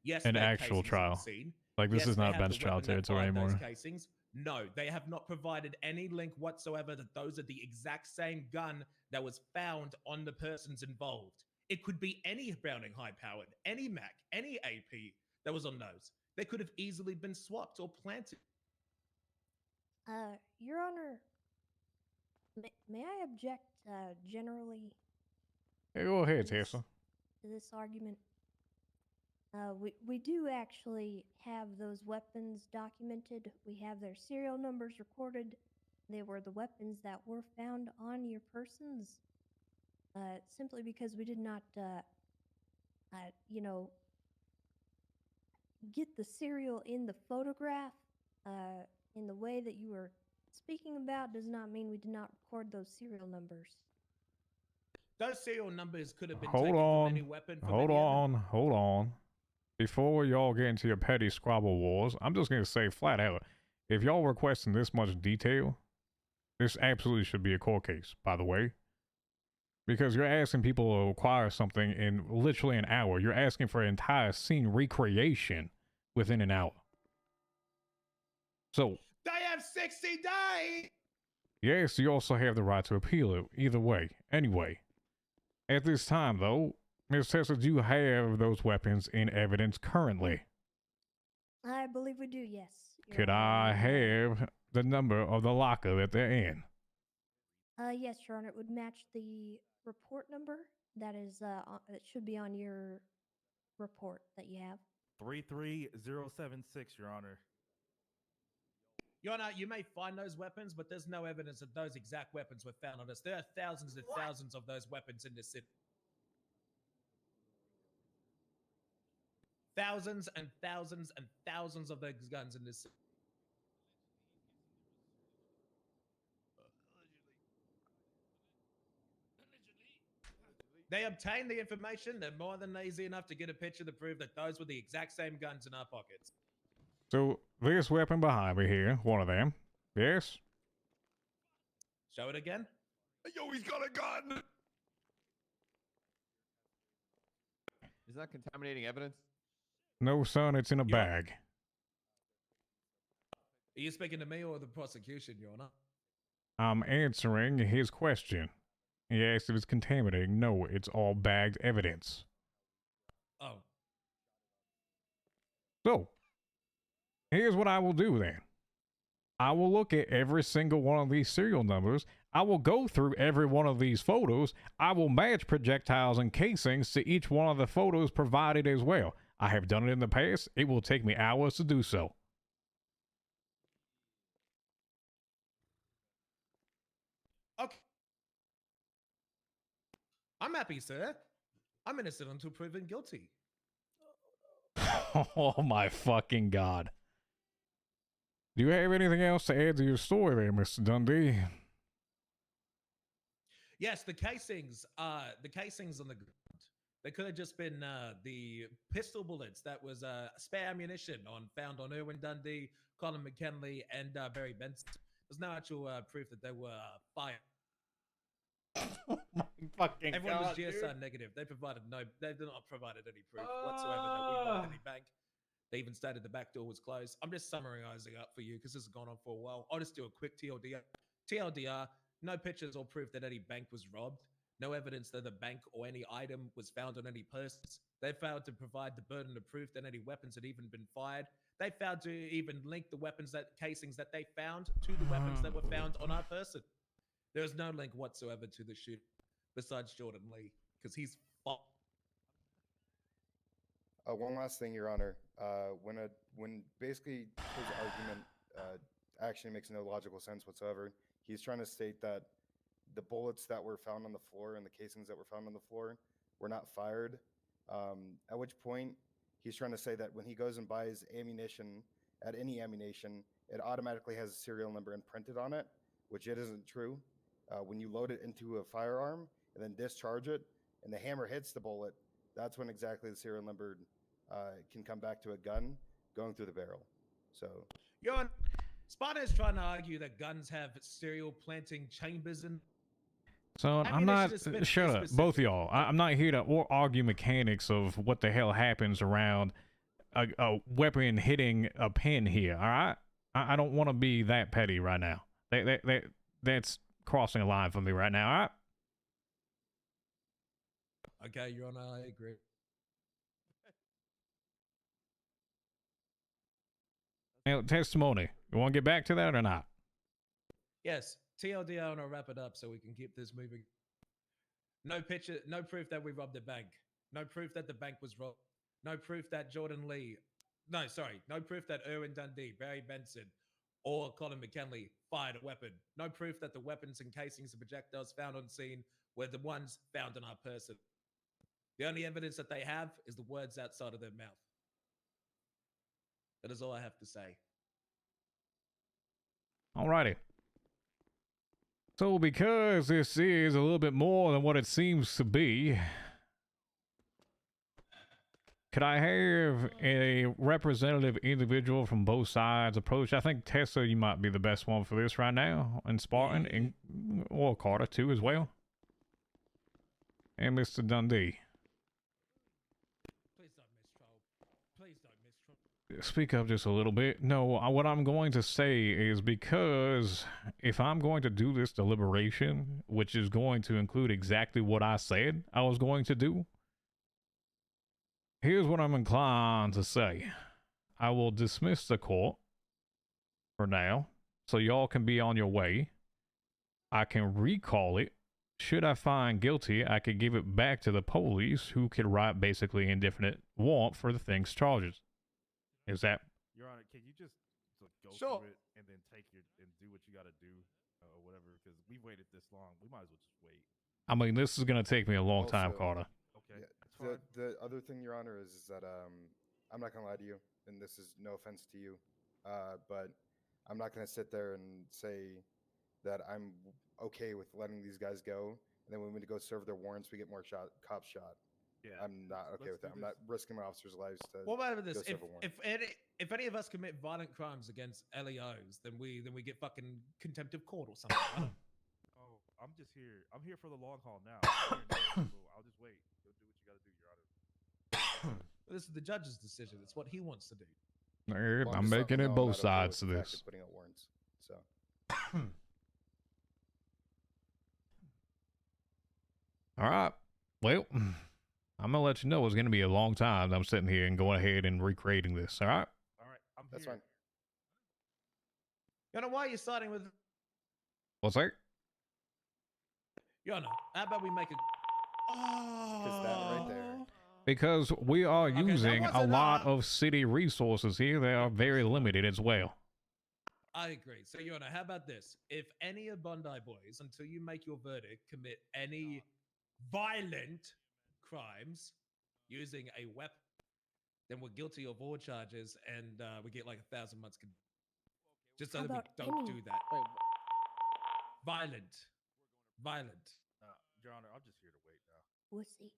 Yes, an their actual casings are trial. seen. Like, this Yes, is they not have the bench trial weapon that territory fired those anymore. casings. No, they have not provided any link whatsoever that those are the exact same gun that was found on the persons involved. It could be any Browning high-powered, any Mac, any AP that was on those. They could have easily been swapped or planted. Your Honor, may I object generally Hey, go ahead, to this- Tessa. to this argument? We do actually have those weapons documented. We have their serial numbers recorded. They were the weapons that were found on your persons. Simply because we did not, you know, get the serial in the photograph in the way that you were speaking about does not mean we did not record those serial numbers. Those serial numbers could have been Hold taken from on. any weapon. From Hold any other- on. Hold on. Before y'all get into your petty squabble wars, I'm just going to say flat out, if y'all requesting this much detail, this absolutely should be a court case, by the way. Because you're asking people to acquire something in literally an hour. You're asking for an entire scene recreation within an hour. So, They have 60 days! yes, you also have the right to appeal it. Either way. Anyway, at this time, though, Ms. Tessa, do you have those weapons in evidence currently? I believe we do, yes. Your Could Honor. I have the number of the locker that they're in? Yes, Your Honor. It would match the report number that is, it should be on your report that you have. 33076, Your Honor. Your Honor, you may find those weapons, but there's no evidence that those exact weapons were found on us. There are thousands and thousands of those weapons in this city. Thousands and thousands and thousands of those guns in this city. They obtained the information. They're more than easy enough to get a picture to prove that those were the exact same guns in our pockets. So, this weapon behind me here, one of them, yes? Show it again. Yo, he's got a gun! Is that contaminating evidence? No, son, it's in a bag. Are you speaking to me or the prosecution, Your Honor? I'm answering his question. He asked if it's contaminating. No, it's all bagged evidence. Oh. So, here's what I will do then. I will look at every single one of these serial numbers. I will go through every one of these photos. I will match projectiles and casings to each one of the photos provided as well. I have done it in the past. It will take me hours to do so. Okay. I'm happy, sir. I'm innocent until proven guilty. Oh my fucking God. Do you have anything else to add to your story there, Mr. Dundee? Yes, the casings on the ground. They could have just been the pistol bullets that was spare ammunition found on Irwin Dundee, Colin McKinley, and Barry Benson. There's no actual proof that they were fired. Oh my fucking Everyone God, was GSR dude. negative. They did not provided any proof whatsoever that we robbed any bank. They even stated the back door was closed. I'm just summarizing up for you because this has gone on for a while. I'll just do a quick TLDR. TLDR, no pictures or proof that any bank was robbed. No evidence that the bank or any item was found on any persons. They failed to provide the burden of proof that any weapons had even been fired. They failed to even link the casings that they found to the weapons that were found on our person. There is no link whatsoever to the shooter besides Jordan Lee because he's fucked. One last thing, Your Honor. When basically his argument actually makes no logical sense whatsoever. He's trying to state that the bullets that were found on the floor and the casings that were found on the floor were not fired. At which point, he's trying to say that when he goes and buys ammunition at any ammunition, it automatically has a serial number imprinted on it, which it isn't true. When you load it into a firearm and then discharge it, and the hammer hits the bullet, that's when exactly the serial number can come back to a gun going through the barrel. So, Sparta is trying to argue that guns have serial planting chambers in. So I'm not. Shut up, both of y'all. I'm not here to argue mechanics of what the hell happens around a weapon hitting a pin here. All right, I don't want to be that petty right now. That's crossing a line for me right now. All right. Okay, Your Honor, I agree. Now, testimony. You want to get back to that or not? Yes, TLDR, and I'll wrap it up so we can keep this moving. No picture, no proof that we robbed the bank. No proof that the bank was robbed. No proof that no proof that Irwin Dundee, Barry Benson, or Colin McKinley fired a weapon. No proof that the weapons and casings and projectiles found on scene were the ones found on our person. The only evidence that they have is the words outside of their mouth. That is all I have to say. Alrighty. So because this is a little bit more than what it seems to be, could I have a representative individual from both sides approach? I think Tessa, you might be the best one for this right now, and Spartan, and or Carter too as well, and Mr. Dundee. Speak up just a little bit. No, what I'm going to say is because if I'm going to do this deliberation, which is going to include exactly what I said I was going to do, here's what I'm inclined to say. I will dismiss the court for now, so y'all can be on your way. I can recall it. Should I find guilty, I could give it back to the police, who could write basically indefinite warrant for the thing's charges. Is that? Your Honor, can you just go Sure. through it and then take your and do what you got to do or whatever? Because we've waited this long, we might as well just wait. I mean, this is gonna take me a long time, Also, Carter. Okay. Yeah, the other thing, Your Honor, is that I'm not gonna lie to you, and this is no offense to you, but I'm not gonna sit there and say that I'm okay with letting these guys go, and then when we go serve their warrants, we get more cops shot. Yeah, I'm not okay with that. I'm not risking my officers' lives to. What about this? go serve a warrant. If any of us commit violent crimes against LEOs, then we get fucking contempt of court or something. I don't- Oh, I'm here for the long haul now. I'm here now, so I'll just wait. Go do what you got to do, Your Honor. This is the judge's decision. It's what he wants to do. Alright, Well, I'm just letting making you it know I'm both not okay sides to with the fact this. of putting out warrants. So. All right. Well, I'm gonna let you know it's gonna be a long time. I'm sitting here and going ahead and recreating this. All right. All right, That's fine. You know why you're starting with? What's that? Yona, how about we make a? Because that right there. Because we are that using a wasn't, lot of city resources here. They are very limited as well. I agree. So, Yona, how about this? If any of Bondi boys, until you make your verdict, commit any violent crimes using a weapon, then we're guilty of all charges, and we get like 1,000 months. Just so How that we about don't any- do that. Violent. Your Honor, I'm just here to wait now. Wussy.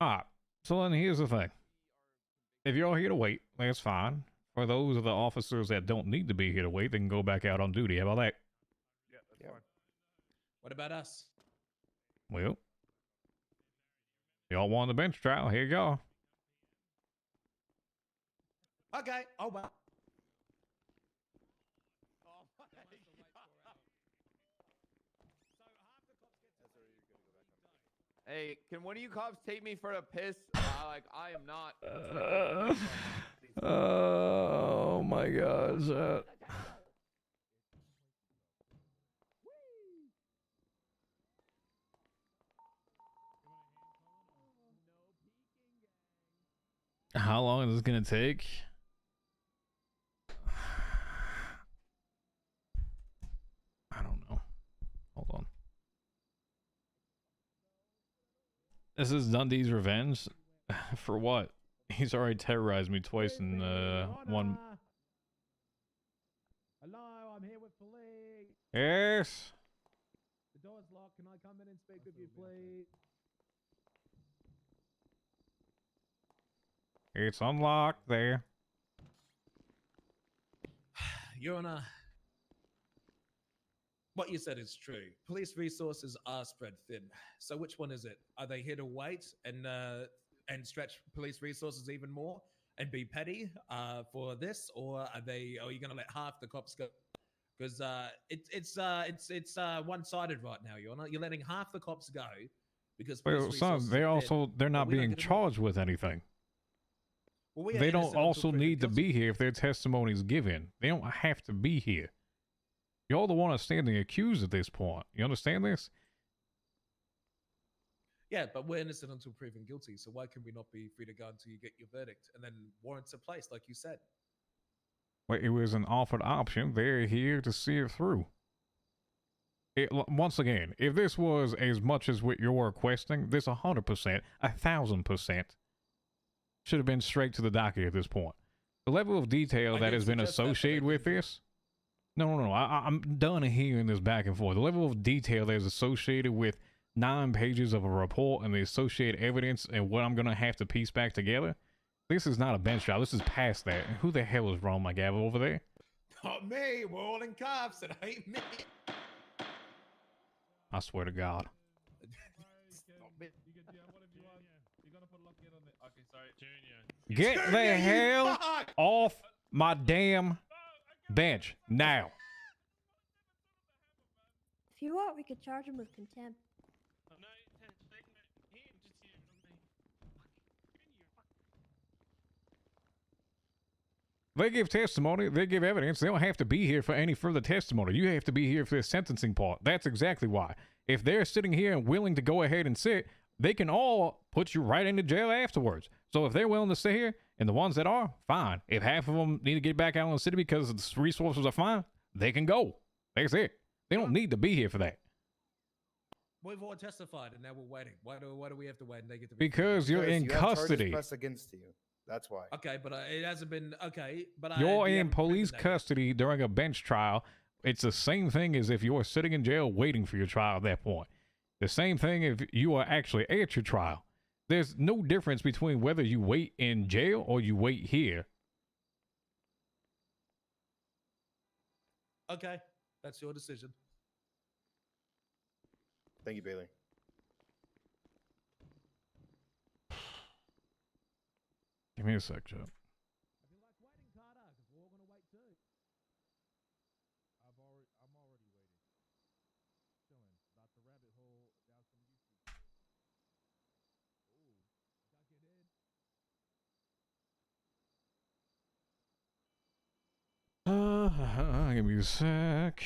All right. So then here's the thing. If you're all here to wait, that's fine. For those of the officers that don't need to be here to wait, they can go back out on duty. How about that? Yeah, that's fine. What about us? Well, y'all won the bench trial. Here you go. Okay. Oh, well. Hey, can one of you cops take me for a piss? Like, I am not. Oh my gosh. How long is this gonna take? I don't know. Hold on. This is Dundee's revenge? For what? He's already terrorized me twice in one. Hello, I'm here with police. Yes. The door's locked. Can I come in and speak with you, please? It's unlocked there. Your Honor, what you said is true. Police resources are spread thin. So which one is it? Are they here to wait and stretch police resources even more and be petty for this, or are you going to let half the cops go? Because it's one-sided right now. You're letting half the cops go because police Well, son, resources are thin, they're but not we're being gonna- charged with anything. Well, we are They don't innocent until also proven need to guilty. be here if their testimony is given. They don't have to be here. You're the one standing accused at this point. You understand this? Yeah, but we're innocent until proven guilty. So why can we not be free to go until you get your verdict and then warrants are placed, like you said? Well, it was an offered option. They're here to see it through. Once again, if this was as much as what you're requesting, this 100%, 1,000% should have been straight to the docket at this point. The level of detail that has been associated with this. No. I'm done hearing this back and forth. The level of detail that is associated with 9 pages of a report and the associated evidence and what I'm going to have to piece back together. This is not a bench trial. This is past that. And who the hell is wrong, my gavel over there? Not me. We're all in cuffs. It ain't me. I swear to God. Get the hell off my damn bench now. If you want, we could charge him with contempt. They give testimony, they give evidence. They don't have to be here for any further testimony. You have to be here for the sentencing part. That's exactly why. If they're sitting here and willing to go ahead and sit, they can all put you right into jail afterwards. So if they're willing to sit here, and the ones that are, fine. If half of them need to get back out in the city because the resources are fine, they can go. That's it. They don't need to be here for that. We've all testified, and now we're waiting. Why do we have to wait? And they get to Because you're in you have charges custody. pressed against you. That's why. Okay, but it hasn't been okay. But You're we in haven't proven police that. custody during a bench trial. It's the same thing as if you're sitting in jail waiting for your trial at that point. The same thing if you are actually at your trial. There's no difference between whether you wait in jail or you wait here. Okay, that's your decision. Thank you, Bailey. Give me a sec, chat. Give me a sec.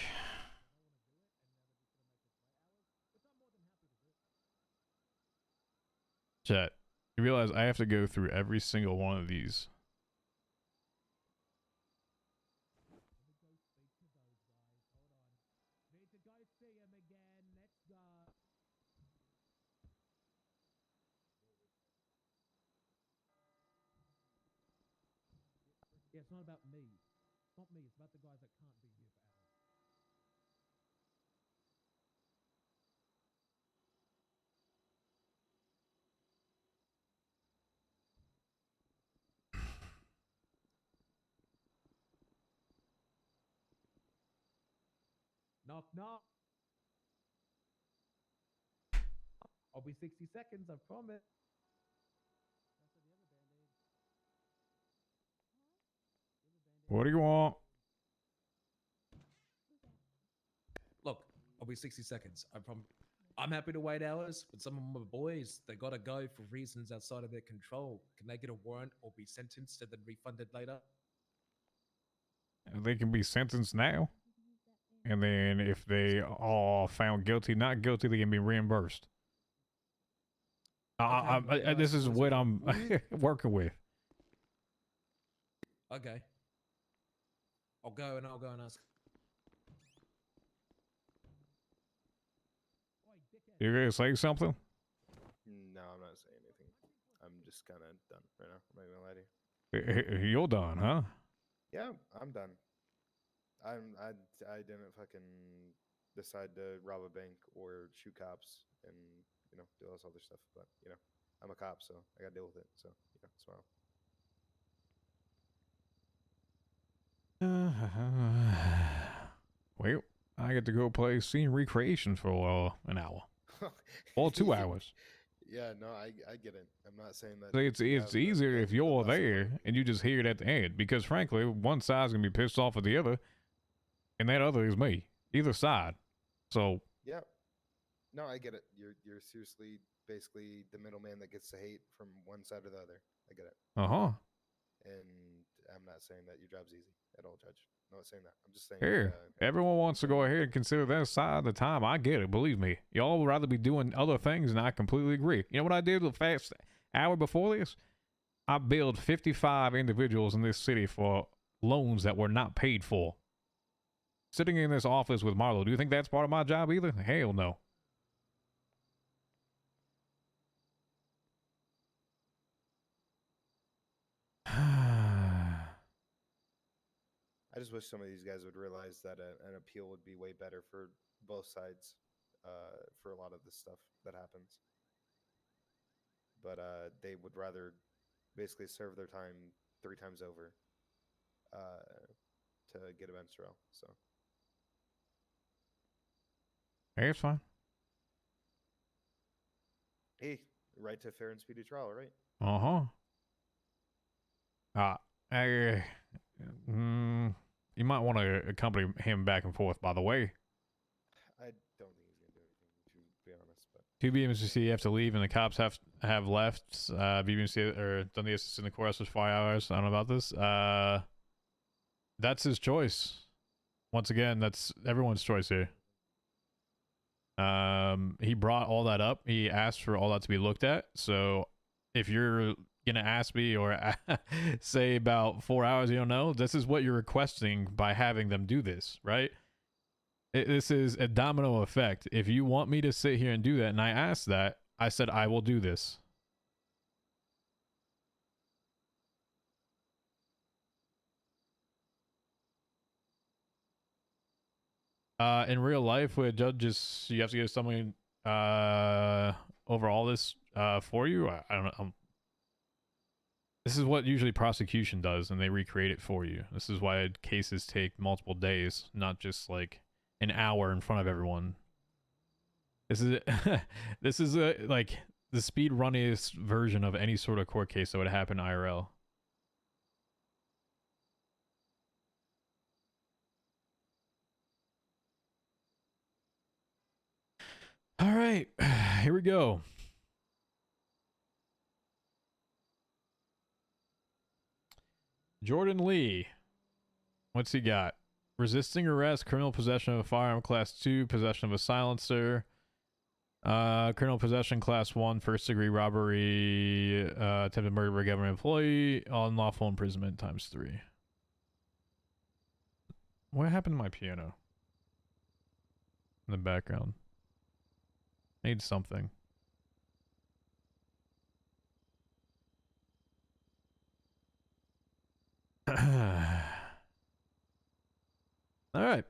Chat, you realize I have to go through every single one of these. Yeah, it's not about me. It's not me. It's about the guys that can't be here for hours. Knock, knock. I'll be 60 seconds, I promise. What do you want? Look, I'll be 60 seconds, I promise. I'm happy to wait hours, but some of my boys, they gotta go for reasons outside of their control. Can they get a warrant or be sentenced and then refunded later? They can be sentenced now. And then if they are found guilty, not guilty, they can be reimbursed. This is what I'm working with. Okay. I'll go and ask. You gonna say something? No, I'm not saying anything. I'm just kind of done right now. I'm not gonna lie to you. You're done, huh? Yeah, I'm done. I didn't fucking decide to rob a bank or shoot cops and do all this other stuff. But I'm a cop, so I gotta deal with it. So smile. Well, I get to go play scene recreation for an hour. Or 2 hours. Yeah, no, I get it. I'm not saying that. It's easier if you're there and you just hear it at the end. Because frankly, one side's going to be pissed off at the other. And that other is me. Either side. So. Yeah. No, I get it. You're seriously basically the middleman that gets the hate from one side or the other. I get it. Uh-huh. And I'm not saying that your job's easy at all, Judge. I'm not saying that. I'm just saying. Here, everyone wants to go ahead and consider their side of the time. I get it. Believe me. Y'all would rather be doing other things, and I completely agree. You know what I did the fast hour before this? I billed 55 individuals in this city for loans that were not paid for. Sitting in this office with Marlo, do you think that's part of my job either? Hell no. I just wish some of these guys would realize that an appeal would be way better for both sides for a lot of this stuff that happens. But they would rather basically serve their time 3 times over to get a bench trial. So. Hey, it's fine. Hey, right to fair and speedy trial, right? You might want to accompany him back and forth, by the way. I don't think he's going to do anything, to be honest. But 2 BBMC have to leave, and the cops have left. BBMC or done the assist in the course for 5 hours. I don't know about this. That's his choice. Once again, that's everyone's choice here. He brought all that up. He asked for all that to be looked at. So if you're gonna ask me or say about 4 hours you don't know, this is what you're requesting by having them do this, right? This is a domino effect. If you want me to sit here and do that, and I asked that, I said I will do this. In real life, with judges, you have to get someone over all this for you. I don't know. This is what usually prosecution does, and they recreate it for you. This is why cases take multiple days, not just like an hour in front of everyone. This is this is like the speed runniest version of any sort of court case that would happen IRL. All right, here we go. Jordan Lee. What's he got? Resisting arrest, criminal possession of a firearm class 2, possession of a silencer, criminal possession class 1, first degree robbery, attempted murder by a government employee, unlawful imprisonment times 3. What happened to my piano? In the background. Need something. All right,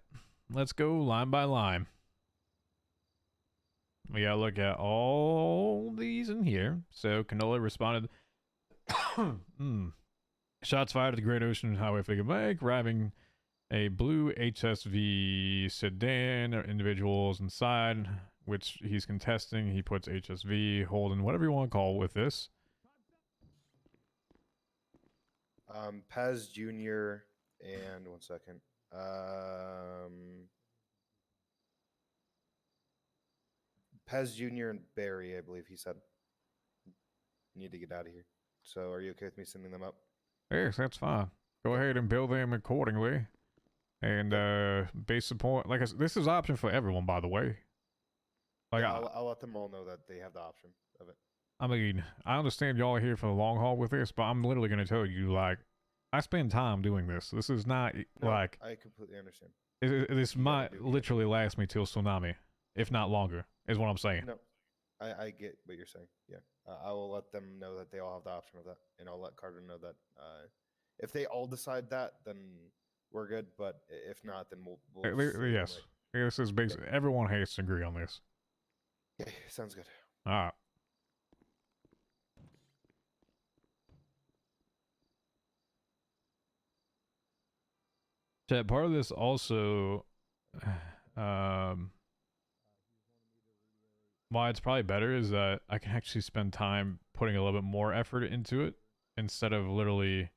let's go line by line. We gotta look at all these in here. So Canola responded. Shots fired at the Great Ocean Highway Figure Bank, arriving a blue HSV sedan. Individuals inside, which he's contesting. He puts HSV, Holden, whatever you want to call with this. Paz Jr. and 1 second. Paz Jr. and Barry, I believe he said. Need to get out of here. So are you okay with me sending them up? Yes, that's fine. Go ahead and bill them accordingly. And based upon, like I said, this is option for everyone, by the way. Like yeah, I'll let them all know that they have the option of it. I mean, I understand y'all are here for the long haul with this, but I'm literally going to tell you, like, I spend time doing this. This is not, like... I completely understand. This might literally last me till tsunami, if not longer, is what I'm saying. No, I get what you're saying, yeah. I will let them know that they all have the option of that, and I'll let Carter know that if they all decide that, then we're good, but if not, then we'll yes. This is basically... Everyone has to agree on this. Okay, sounds good. All right. Chat, part of this also, why it's probably better is that I can actually spend time putting a little bit more effort into it instead of literally,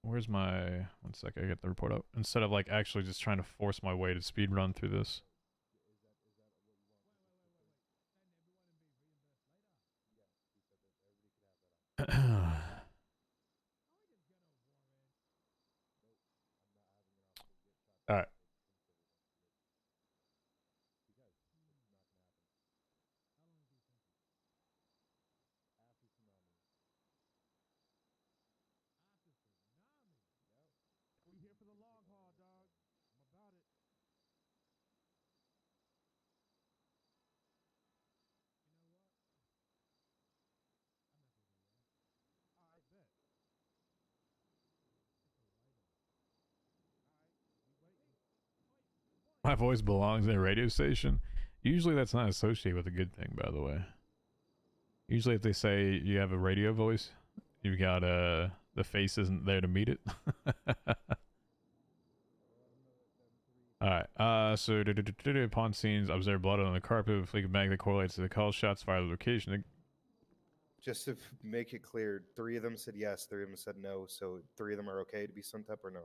where's my, 1 sec, I get the report up, instead of like actually just trying to force my way to speed run through this. All right. My voice belongs in a radio station. Usually that's not associated with a good thing, by the way. Usually if they say you have a radio voice, you've got the face isn't there to meet it. Alright, so upon scenes, observe blood on the carpet with a fleek of mag that correlates to the call shots fired at the location. Just to make it clear, 3 of them said yes, 3 of them said no, so 3 of them are okay to be sent up or no?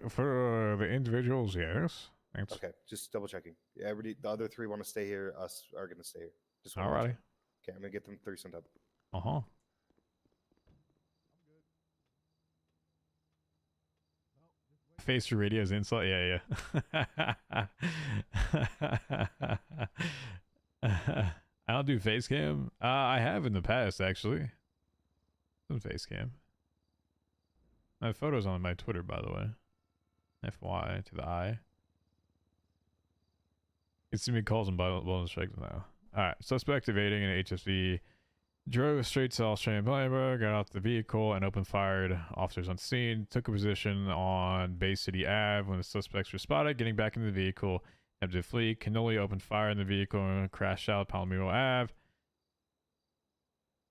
For the individuals, yes. Thanks. Okay, just double checking. Yeah, the other 3 want to stay here. Us are going to stay here. Just alrighty. Okay, I'm going to get them 3 sent up. Uh-huh. Face your radio's insult? Yeah, yeah. I don't do face cam. I have in the past, actually. Some face cam. I have photos on my Twitter, by the way. FY to the I. You see me calls and bonus strikes now. Alright, suspect evading an HSV. Drove straight to Australian Playboy, got out the vehicle and opened fired. Officers on scene took a position on Bay City Ave when the suspects were spotted. Getting back into the vehicle, attempted to flee. Cannoli opened fire in the vehicle and crashed out Palomino Ave.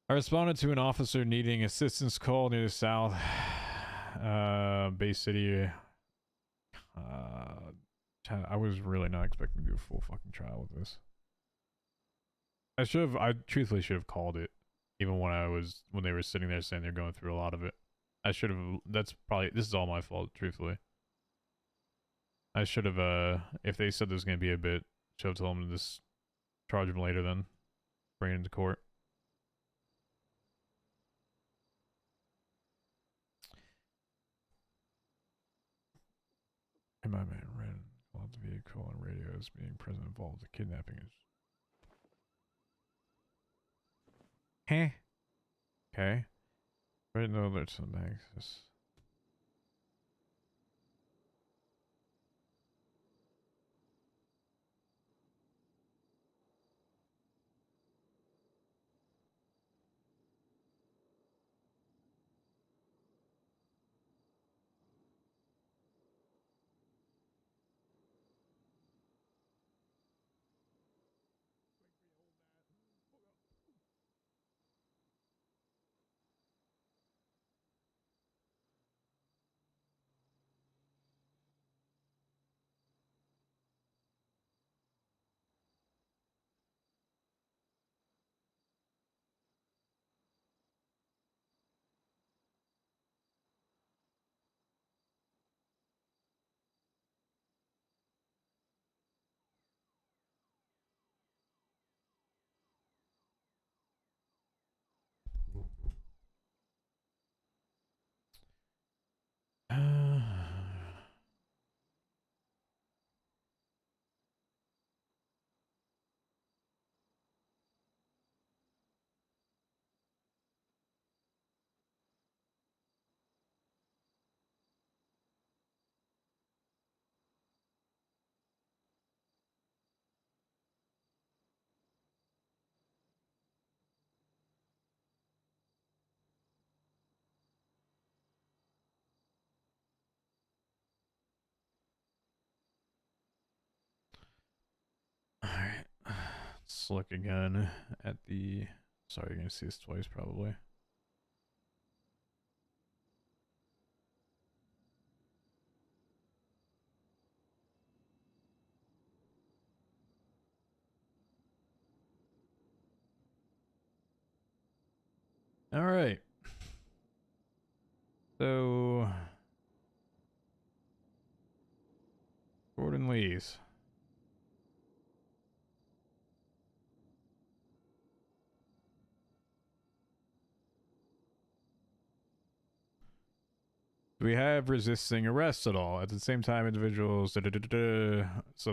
I responded to an officer needing assistance call near the south Bay City. I was really not expecting to do a full fucking trial with this. I truthfully should have called it, even when they were sitting there saying they're going through a lot of it. I should have, this is all my fault, truthfully. I should have, if they said there's going to be a bit, should have told them to just charge him later then. Bring it into court. Hey, my man, ran off the vehicle and radios being present involved. The kidnapping is. Huh? Okay. Right, no alerts to the bank. Alright. Let's look again at the. Sorry, you're going to see this twice probably. All right. So Gordon Lee's. Do we have resisting arrest at all? At the same time, individuals. So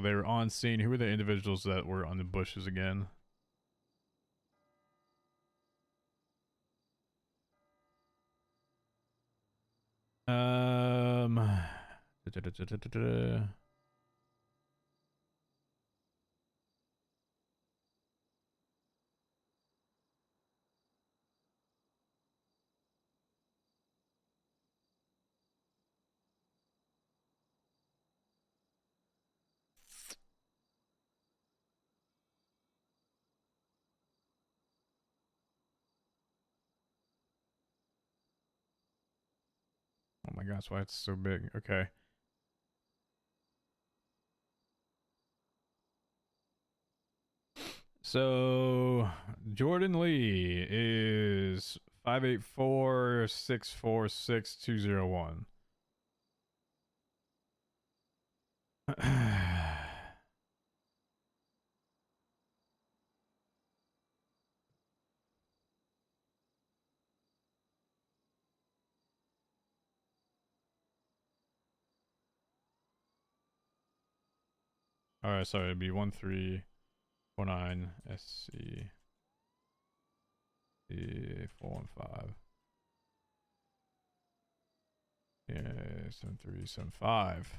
they were on scene. Who were the individuals that were on the bushes again? Um. Oh my gosh, why it's so big? Okay. So Jordan Lee is 584-646-201. Alright, sorry, it'd be 1349 SC 415. Yeah, 7375.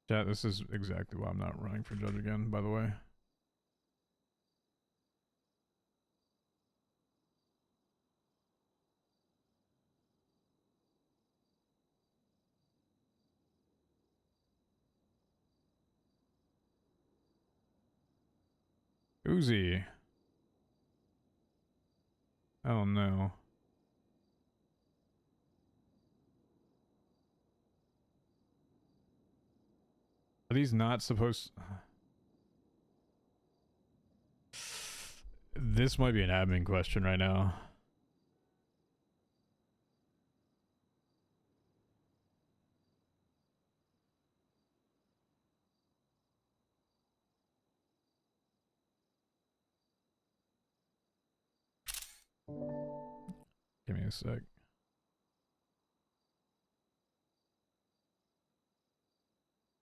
Yeah, this is exactly why I'm not running for judge again, by the way. Uzi. Oh no. Are these not supposed... This might be an admin question right now. Give me a sec.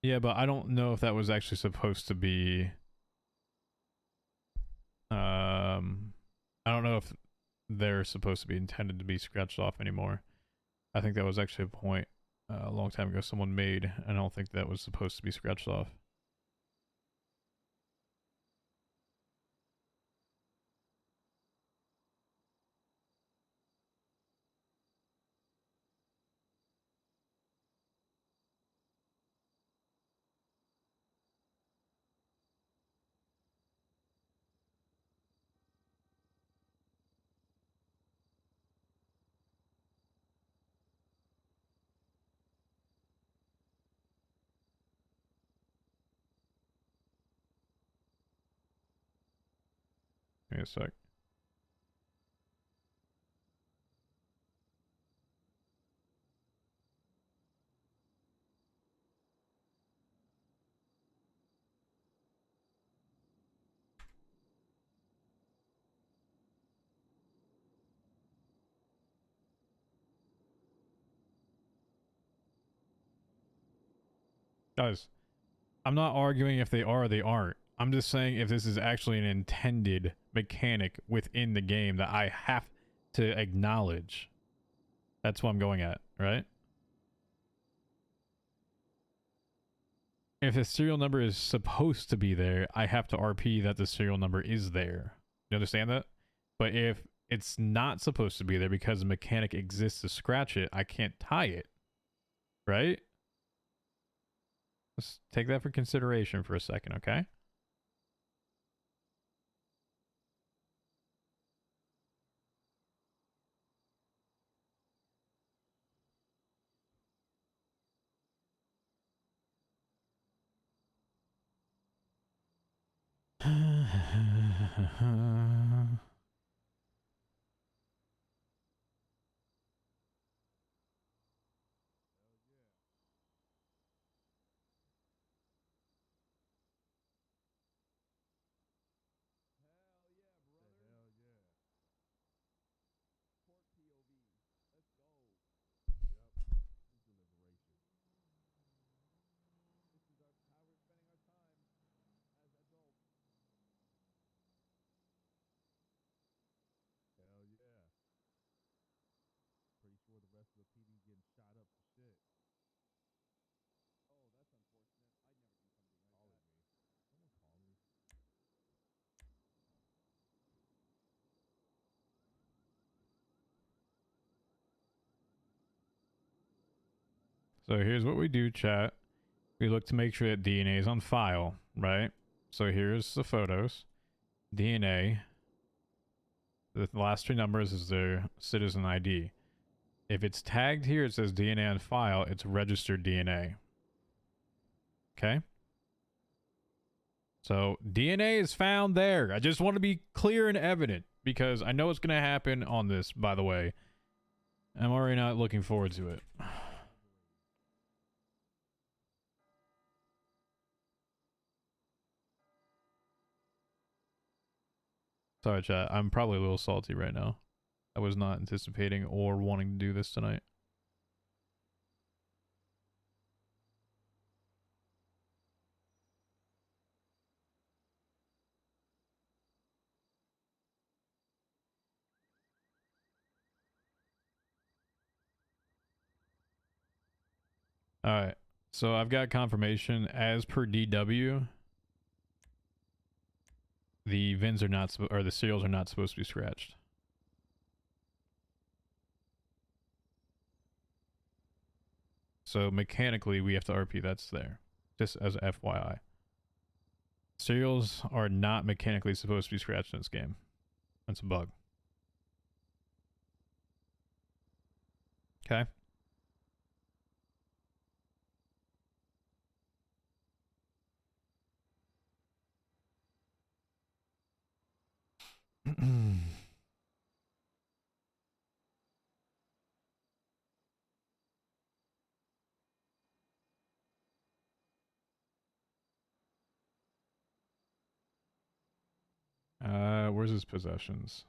Yeah, but I don't know if that was actually supposed to be... I don't know if they're supposed to be intended to be scratched off anymore. I think that was actually a point a long time ago someone made. I don't think that was supposed to be scratched off. Give me a sec. Guys, I'm not arguing if they are or they aren't. I'm just saying if this is actually an intended mechanic within the game that I have to acknowledge. That's what I'm going at, right? If the serial number is supposed to be there, I have to RP that the serial number is there. You understand that? But if it's not supposed to be there because the mechanic exists to scratch it, I can't tie it. Right? Let's take that for consideration for a second, okay? So here's what we do, chat. We look to make sure that DNA is on file, right? So here's the photos. DNA. The last three numbers is their citizen ID. If it's tagged here, it says DNA on file, it's registered DNA. Okay? So DNA is found there. I just want to be clear and evident because I know what's going to happen on this, by the way. I'm already not looking forward to it. Sorry, chat. I'm probably a little salty right now. I was not anticipating or wanting to do this tonight. Alright. So I've got confirmation. As per DW, the VINs are not, or the serials are not supposed to be scratched. So mechanically, we have to RP that's there. Just as FYI. Serials are not mechanically supposed to be scratched in this game. That's a bug. Okay. Where's his possessions?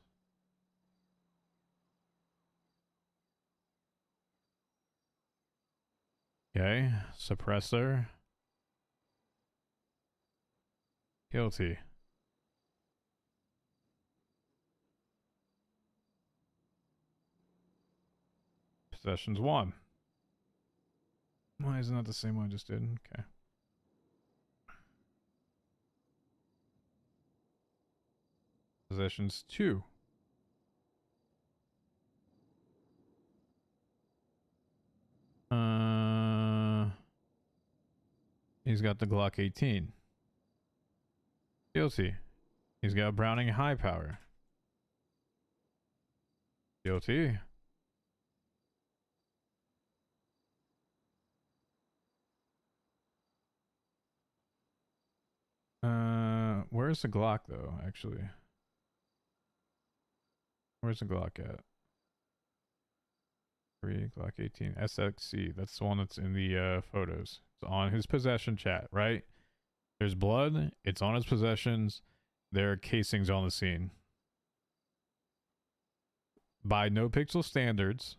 Okay, suppressor. Guilty. Possessions 1. Why isn't that the same one I just did? Okay. Possessions 2. He's got the Glock 18. Guilty. He's got Browning high power. Guilty. Where's the Glock though, actually? Where's the Glock at? 3 Glock 18 SXC. That's the one that's in the photos. It's on his possession chat, right? There's blood. It's on his possessions. There are casings on the scene. By NoPixel standards,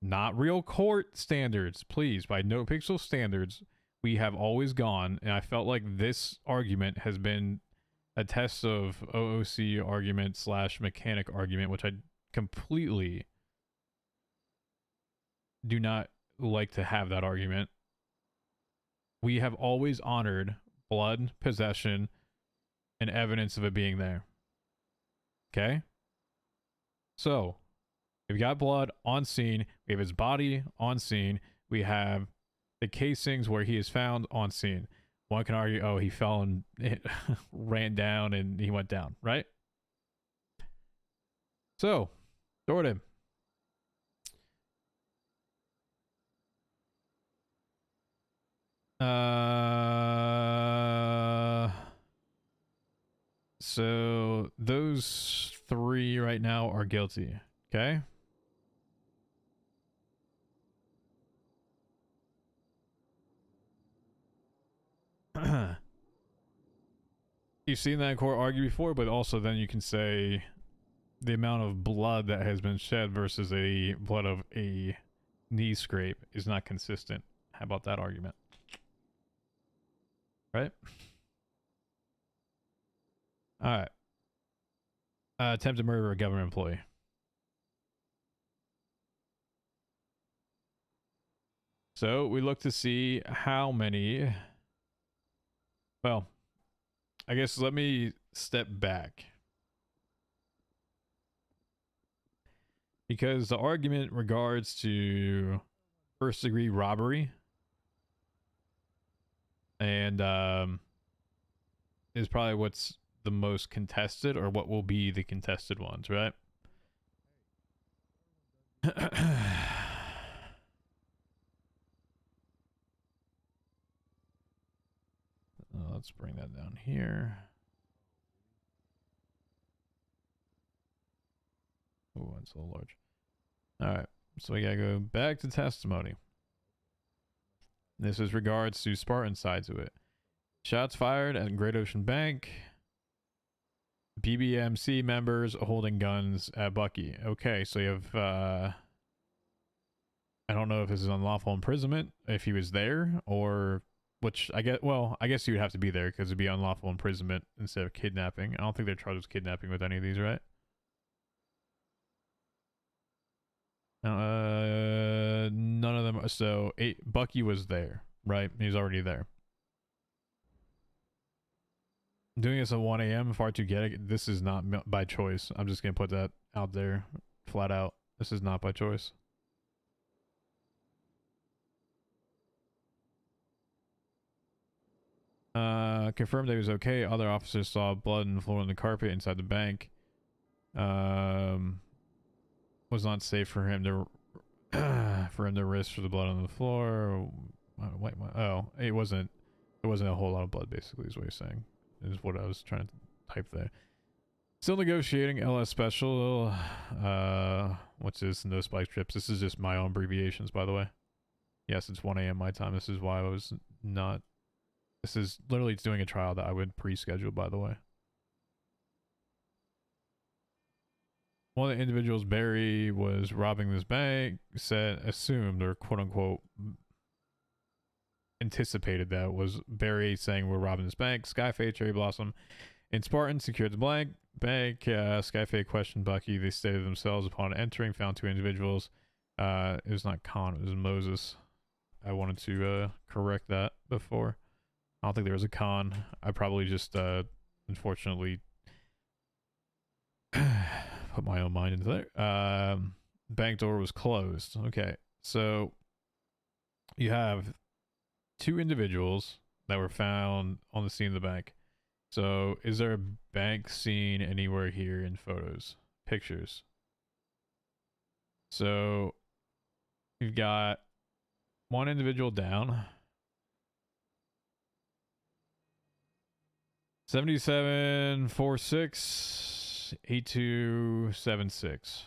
not real court standards, please. By NoPixel standards, we have always gone, and I felt like this argument has been a test of OOC argument / mechanic argument, which I completely do not like to have that argument. We have always honored blood, possession, and evidence of it being there. Okay? So, we've got blood on scene. We have his body on scene. We have the casings where he is found on scene. One can argue, oh, he fell and it ran down and he went down, right? So, Jordan. So those 3 right now are guilty. Okay. You've seen that court argue before, but also then you can say the amount of blood that has been shed versus a blood of a knee scrape is not consistent. How about that argument? Right? Alright. Attempted murder of a government employee. So we look to see how many. Well, I guess let me step back. Because the argument regards to first degree robbery and is probably what's the most contested, or what will be the contested ones, right? Let's bring that down here. Oh, it's a little large. Alright, so we gotta go back to testimony. This is regards to Spartan side to it. Shots fired at Great Ocean Bank. BBMC members holding guns at Bucky. Okay, so you have, I don't know if this is unlawful imprisonment, if he was there, or, which I guess, well, I guess you would have to be there because it'd be unlawful imprisonment instead of kidnapping. I don't think they're charged with kidnapping with any of these, right? None of them. So Bucky was there, right? He's already there. Doing this at 1 a.m. far too get. This is not by choice. I'm just gonna put that out there, flat out. This is not by choice. Confirmed that he was okay. Other officers saw blood on the floor on the carpet inside the bank. Was not safe for him to risk for the blood on the floor. Wait, oh, it wasn't a whole lot of blood, basically, is what you're saying. Is what I was trying to type there. Still negotiating LS special. What's this? No spike strips. This is just my own abbreviations, by the way. Yes, it's 1 a.m. my time. This is why I was not. This is literally doing a trial that I would pre-schedule, by the way. One of the individuals, Barry, was robbing this bank, assumed, or quote unquote, anticipated that was Barry saying we're robbing this bank. Skyface, Cherry Blossom, and Spartan secured the bank. Skyface questioned Bucky. They stated themselves upon entering, found two individuals. It was not Khan, it was Moses. I wanted to correct that before. I don't think there was a Khan. I probably just, unfortunately, put my own mind into there. Bank door was closed. Okay, so you have two individuals that were found on the scene of the bank. So is there a bank scene anywhere here in photos, pictures? So you've got one individual down. 7746 8276.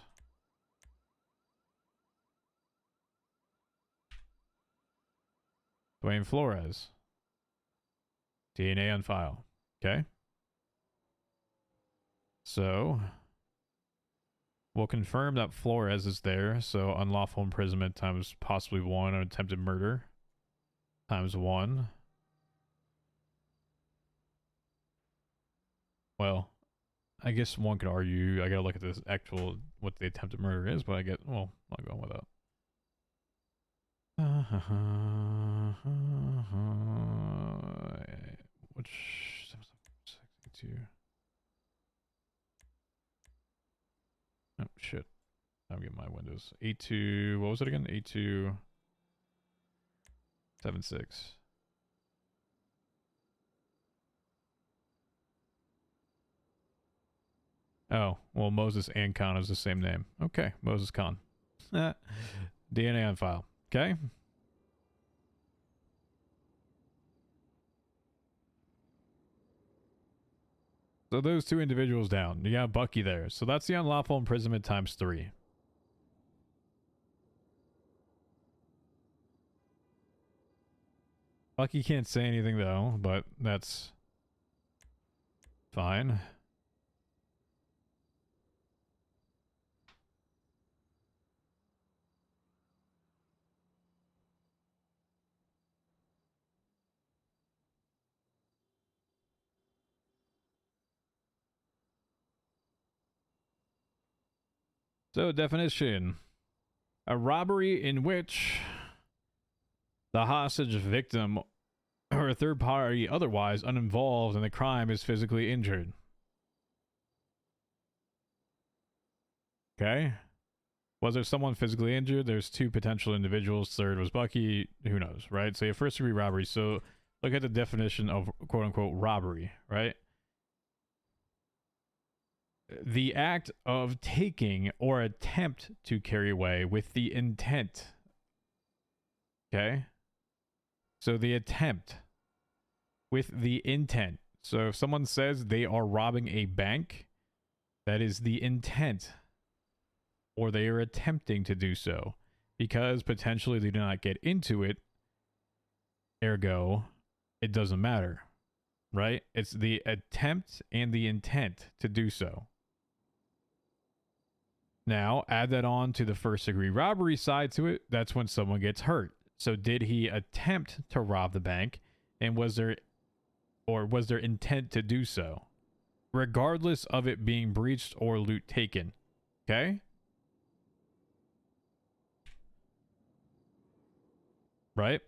Dwayne Flores. DNA on file. Okay. So we'll confirm that Flores is there. So unlawful imprisonment times possibly 1 on attempted murder times 1. Well, I guess one could argue, I gotta look at this actual, what the attempted murder is, but I get, well, I'll go with that. Which, 62. Oh, shit. I'm getting my windows. 82, what was it again? 8276. Oh, well, Moses and Khan is the same name. Okay, Moses Khan. DNA on file. Okay. So those two individuals down. You got Bucky there. So that's the unlawful imprisonment times 3. Bucky can't say anything though, but that's fine. So, definition. A robbery in which the hostage victim or a third party otherwise uninvolved in the crime is physically injured. Okay. Was there someone physically injured? There's 2 potential individuals. Third was Bucky. Who knows, right? So, you have first degree robbery. So, look at the definition of quote unquote robbery, right? The act of taking or attempt to carry away with the intent. Okay? So the attempt with the intent. So if someone says they are robbing a bank, that is the intent. Or they are attempting to do so. Because potentially they do not get into it. Ergo, it doesn't matter. Right? It's the attempt and the intent to do so. Now, add that on to the first degree robbery side to it. That's when someone gets hurt. So did he attempt to rob the bank? And was there intent to do so? Regardless of it being breached or loot taken. Okay? Right?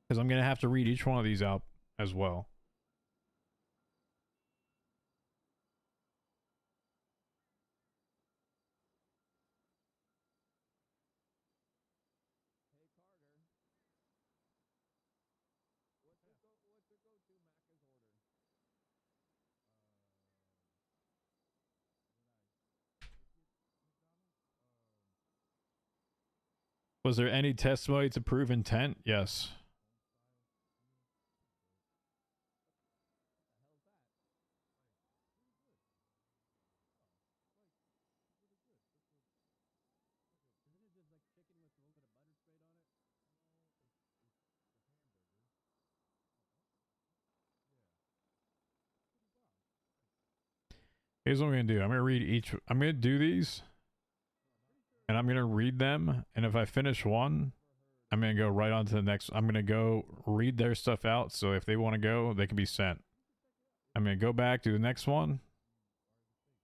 Because I'm going to have to read each one of these out as well. Was there any testimony to prove intent? Yes. Here's what I'm going to do. I'm going to read each. I'm going to do these. And I'm going to read them. And if I finish one, I'm going to go right on to the next. I'm going to go read their stuff out. So if they want to go, they can be sent. I'm going to go back to the next one,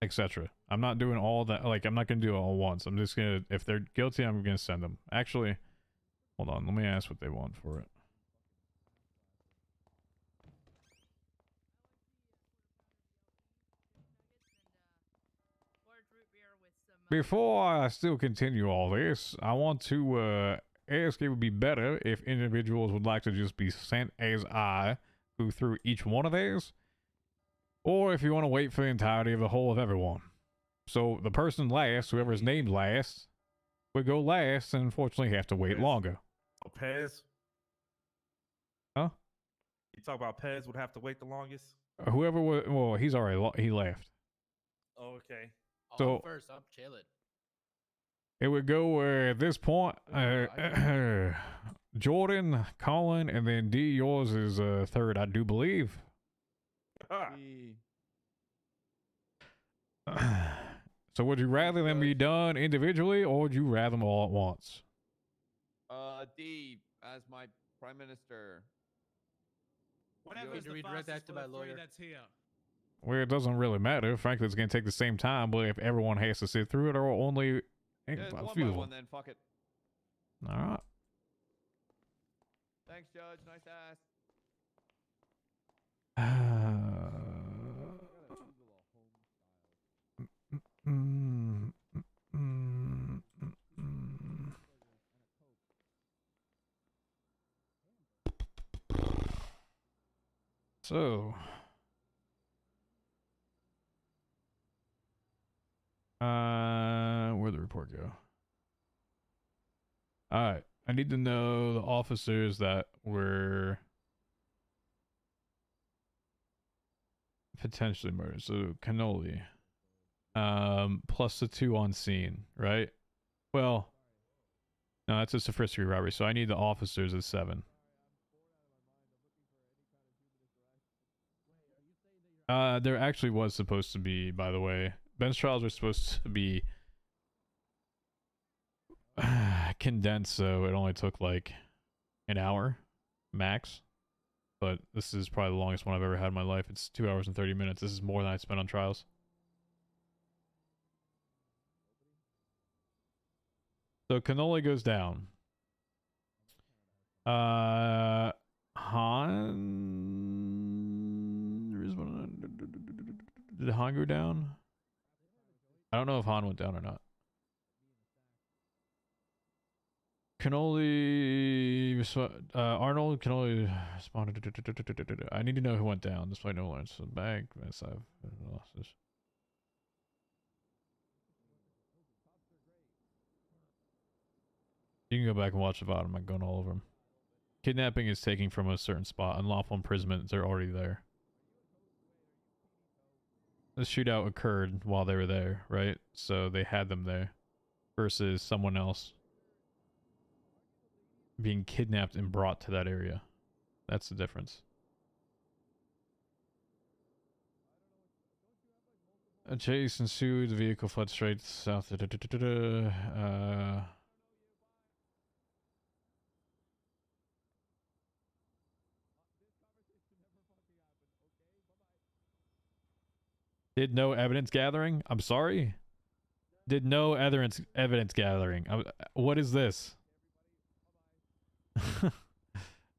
etc. I'm not doing all that. Like, I'm not going to do it all once. I'm just going to, if they're guilty, I'm going to send them. Actually, hold on. Let me ask what they want for it. Before I still continue all this, I want to ask it would be better if individuals would like to just be sent as I go through each one of theirs, or if you want to wait for the entirety of the whole of everyone. So the person last, whoever's named last, would go last and unfortunately have to wait longer. Oh, Pez? Huh? You talk about Pez would have to wait the longest? Whoever would, well, he's already, he left. Oh, okay. So first, I'm chilling. it would go at this point, Jordan, Colin, and then D, yours is third, I do believe. So would you rather them be done individually, or would you rather them all at once? D, as my prime minister. Whatever's the fastest for the three that's here. Well, it doesn't really matter. Frankly, it's going to take the same time, but if everyone has to sit through it, or only Yeah, a one few by of one them. then, fuck it. All right. Thanks, Judge. Nice ass. So, where'd the report go? All right, I need to know the officers that were potentially murdered. So cannoli, plus the 2 on scene, right? Well, no, that's just a first degree robbery. So I need the officers as 7. There actually was supposed to be, by the way, bench trials were supposed to be condensed, so it only took like an hour max. But this is probably the longest one I've ever had in my life. It's 2 hours and 30 minutes. This is more than I spent on trials. So cannoli goes down. Did Han go down? I don't know if Han went down or not. Cannoli, Arnold Cannoli responded. I need to know who went down. Despite no alerts from the bag, I've losses. You can go back and watch the VOD. I'm not going all over them. Kidnapping is taking from a certain spot. Unlawful imprisonment, they're already there. The shootout occurred while they were there, right? So they had them there. Versus someone else being kidnapped and brought to that area. That's the difference. A chase ensued. The vehicle fled straight south. Did no evidence gathering? I'm sorry? Did no evidence gathering. What is this?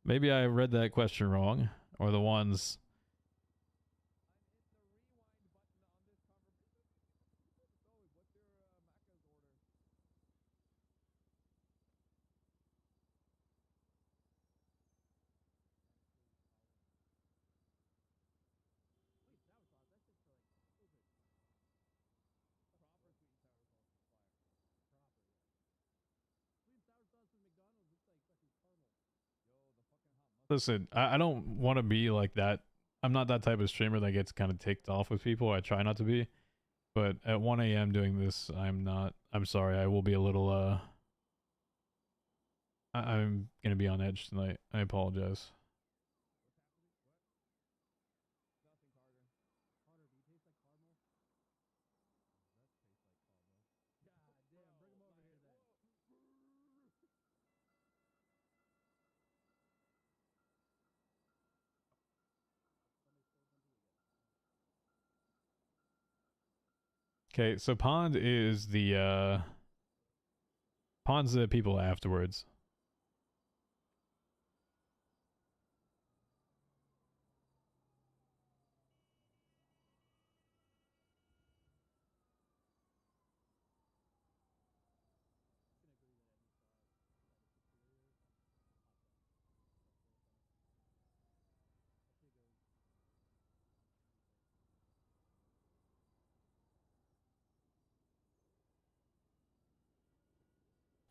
Maybe I read that question wrong. Or the ones... Listen, I don't want to be like that. I'm not that type of streamer that gets kind of ticked off with people. I try not to be. But at 1 a.m. doing this, I'm not. I'm sorry. I will be a little, I'm going to be on edge tonight. I apologize. Okay, so Pond is the, Pond's the people afterwards.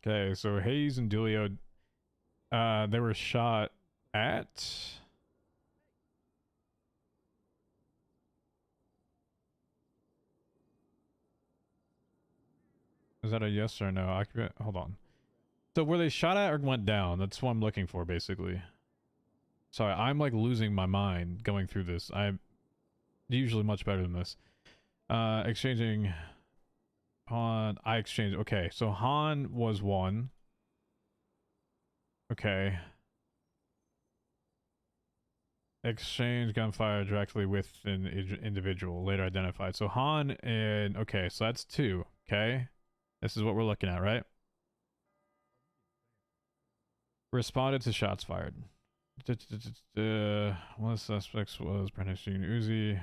Okay, so Hayes and Dulio, they were shot at... Is that a yes or no? Hold on. So were they shot at or went down? That's what I'm looking for, basically. Sorry, I'm like losing my mind going through this. I'm usually much better than this. Exchanging... Han... I exchanged... Okay, so Han was one. Okay. Exchange gunfire directly with an individual later identified. So Han and... Okay, so that's two. Okay. This is what we're looking at, right? Responded to shots fired. One of the suspects was brandishing Uzi.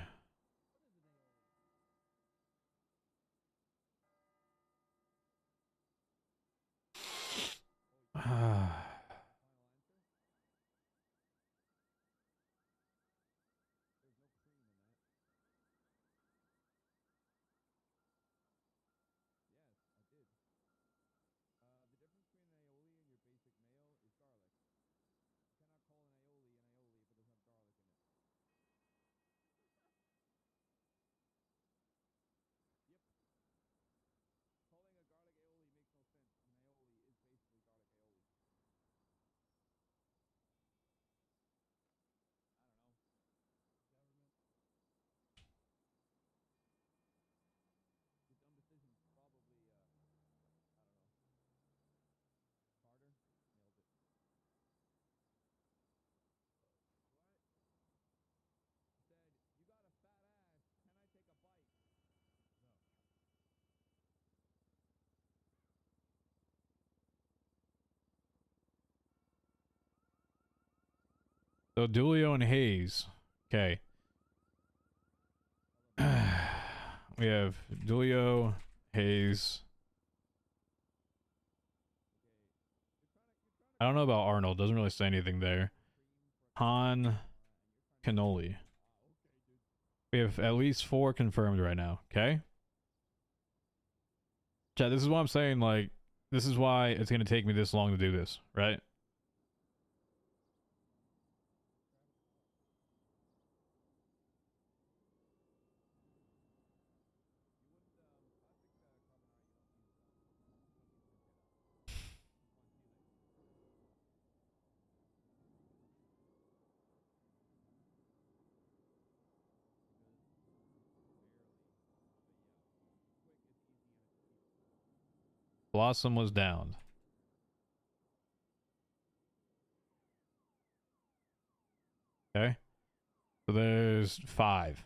So Dulio and Hayes. Okay. We have Dulio, Hayes. I don't know about Arnold. Doesn't really say anything there. Han, Cannoli. We have at least 4 confirmed right now. Okay. Chat, this is what I'm saying. Like, this is why it's going to take me this long to do this, right? Blossom was downed. Okay. So there's 5.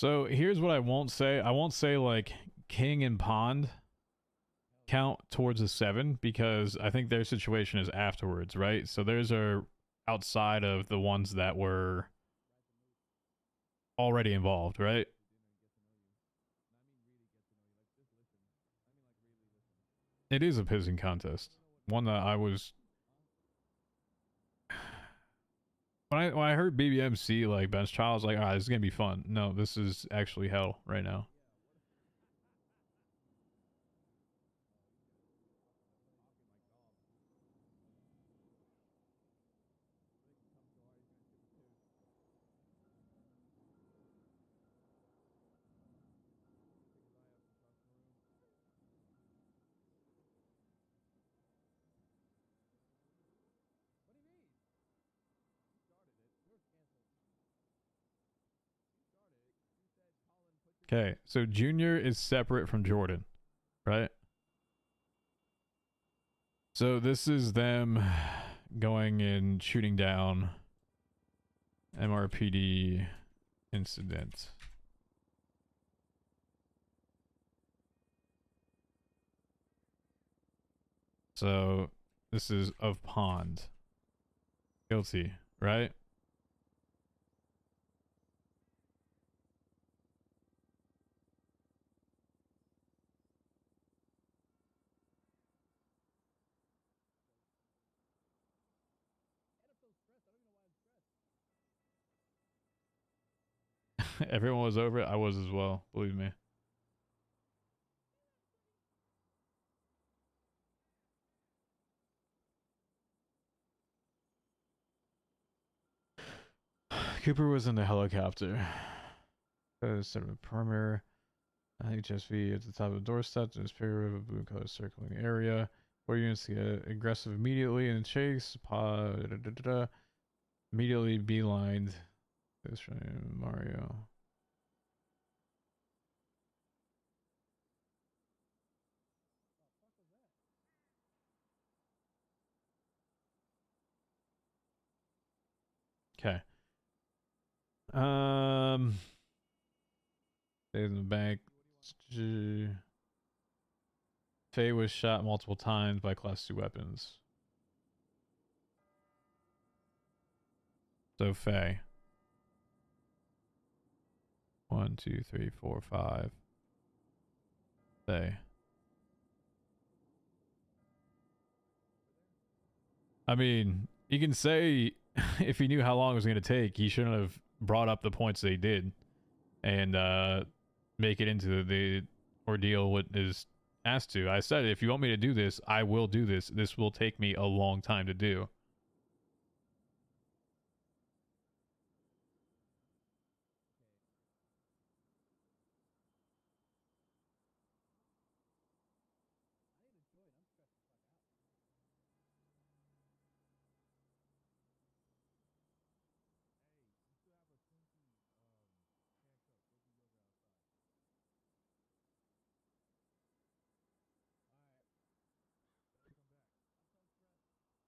So here's what I won't say. I won't say like king and pond count towards a 7 because I think their situation is afterwards, right? So theirs are outside of the ones that were already involved, right? It is a pissing contest. One that I was... When I heard BBMC like bench trial, I was like, alright, this is gonna be fun. No, this is actually hell right now. Okay, so Junior is separate from Jordan, right? So this is them going and shooting down MRPD incident. So this is of pond. Guilty, right? Everyone was over it. I was as well, believe me. Cooper was in the helicopter. Perimeter. HSV at the top of the doorstep. There's period of a blue color circling the area. 4 units to get aggressive immediately and chase. Immediately beelined. This from Mario. Okay. Stays in the bank. Faye was shot multiple times by class 2 weapons. So Faye. 1, 2, 3, 4, 5. Faye. I mean, you can say if he knew how long it was going to take, he shouldn't have brought up the points they did and make it into the ordeal what is asked to. I said, if you want me to do this, I will do this. This will take me a long time to do.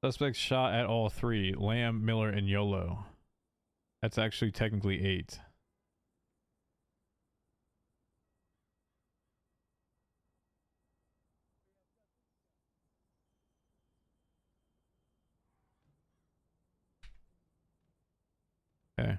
Suspects shot at all 3, Lamb, Miller, and YOLO. That's actually technically 8. Okay.